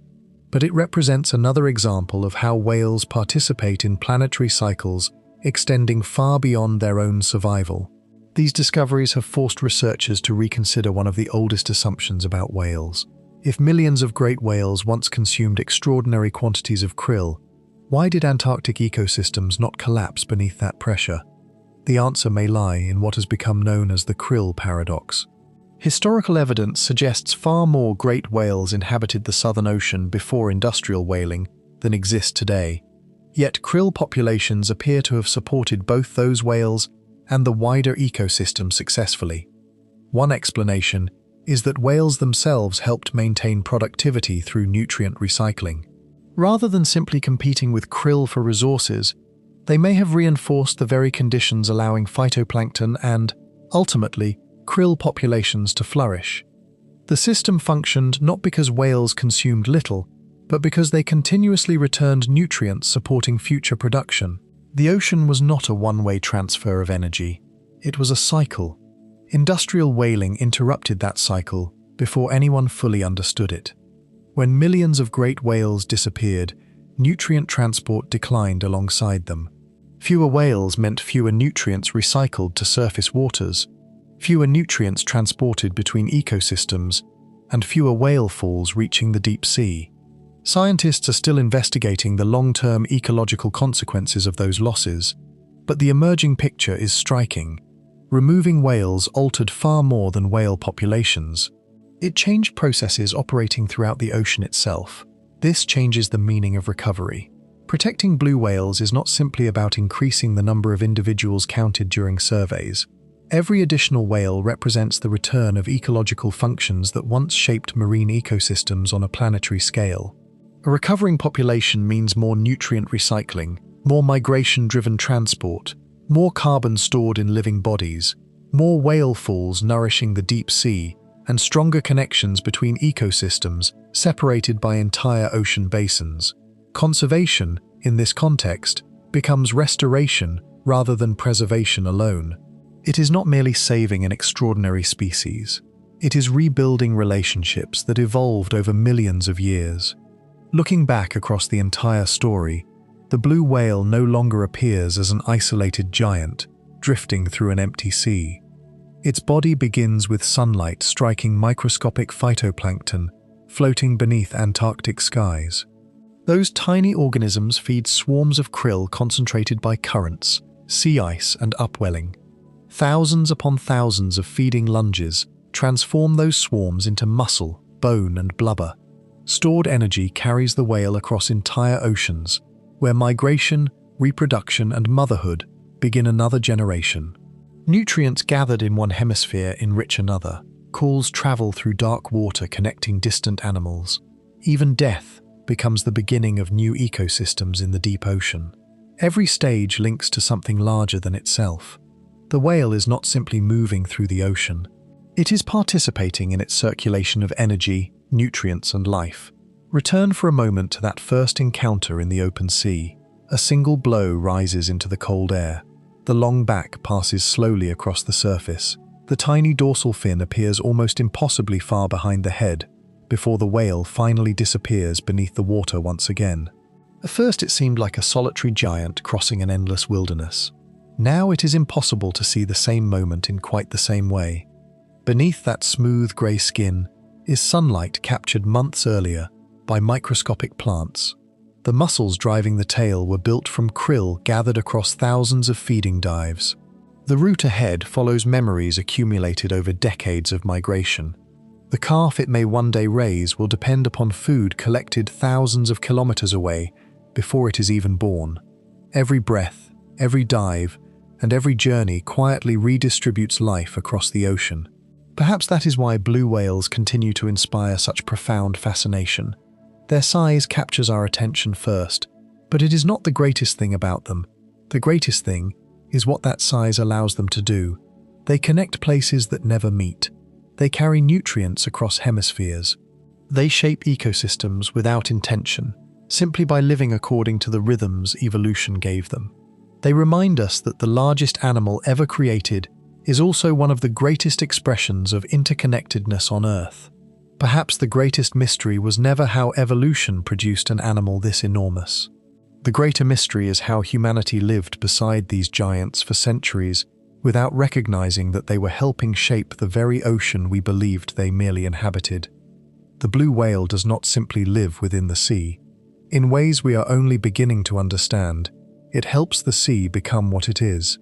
Speaker 1: but it represents another example of how whales participate in planetary cycles extending far beyond their own survival. These discoveries have forced researchers to reconsider one of the oldest assumptions about whales. If millions of great whales once consumed extraordinary quantities of krill, why did Antarctic ecosystems not collapse beneath that pressure? The answer may lie in what has become known as the krill paradox. Historical evidence suggests far more great whales inhabited the Southern Ocean before industrial whaling than exist today. Yet krill populations appear to have supported both those whales and the wider ecosystem successfully. One explanation is that whales themselves helped maintain productivity through nutrient recycling. Rather than simply competing with krill for resources, they may have reinforced the very conditions allowing phytoplankton and, ultimately, krill populations to flourish. The system functioned not because whales consumed little, but because they continuously returned nutrients supporting future production. The ocean was not a one-way transfer of energy. It was a cycle. Industrial whaling interrupted that cycle before anyone fully understood it. When millions of great whales disappeared, nutrient transport declined alongside them. Fewer whales meant fewer nutrients recycled to surface waters, fewer nutrients transported between ecosystems, and fewer whale falls reaching the deep sea. Scientists are still investigating the long-term ecological consequences of those losses, but the emerging picture is striking. Removing whales altered far more than whale populations. It changed processes operating throughout the ocean itself. This changes the meaning of recovery. Protecting blue whales is not simply about increasing the number of individuals counted during surveys. Every additional whale represents the return of ecological functions that once shaped marine ecosystems on a planetary scale. A recovering population means more nutrient recycling, more migration-driven transport, more carbon stored in living bodies, more whale falls nourishing the deep sea, and stronger connections between ecosystems separated by entire ocean basins. Conservation, in this context, becomes restoration rather than preservation alone. It is not merely saving an extraordinary species. It is rebuilding relationships that evolved over millions of years. Looking back across the entire story, the blue whale no longer appears as an isolated giant drifting through an empty sea. Its body begins with sunlight striking microscopic phytoplankton floating beneath Antarctic skies. Those tiny organisms feed swarms of krill concentrated by currents, sea ice, and upwelling. Thousands upon thousands of feeding lunges transform those swarms into muscle, bone, and blubber. Stored energy carries the whale across entire oceans, where migration, reproduction, and motherhood begin another generation. Nutrients gathered in one hemisphere enrich another. Calls travel through dark water connecting distant animals. Even death, becomes the beginning of new ecosystems in the deep ocean. Every stage links to something larger than itself. The whale is not simply moving through the ocean. It is participating in its circulation of energy, nutrients, and life. Return for a moment to that first encounter in the open sea. A single blow rises into the cold air. The long back passes slowly across the surface. The tiny dorsal fin appears almost impossibly far behind the head, before the whale finally disappears beneath the water once again. At first it seemed like a solitary giant crossing an endless wilderness. Now it is impossible to see the same moment in quite the same way. Beneath that smooth grey skin is sunlight captured months earlier by microscopic plants. The muscles driving the tail were built from krill gathered across thousands of feeding dives. The route ahead follows memories accumulated over decades of migration. The calf it may one day raise will depend upon food collected thousands of kilometers away before it is even born. Every breath, every dive, and every journey quietly redistributes life across the ocean. Perhaps that is why blue whales continue to inspire such profound fascination. Their size captures our attention first, but it is not the greatest thing about them. The greatest thing is what that size allows them to do. They connect places that never meet. They carry nutrients across hemispheres. They shape ecosystems without intention, simply by living according to the rhythms evolution gave them. They remind us that the largest animal ever created is also one of the greatest expressions of interconnectedness on Earth. Perhaps the greatest mystery was never how evolution produced an animal this enormous. The greater mystery is how humanity lived beside these giants for centuries without recognizing that they were helping shape the very ocean we believed they merely inhabited. The blue whale does not simply live within the sea. In ways we are only beginning to understand, it helps the sea become what it is.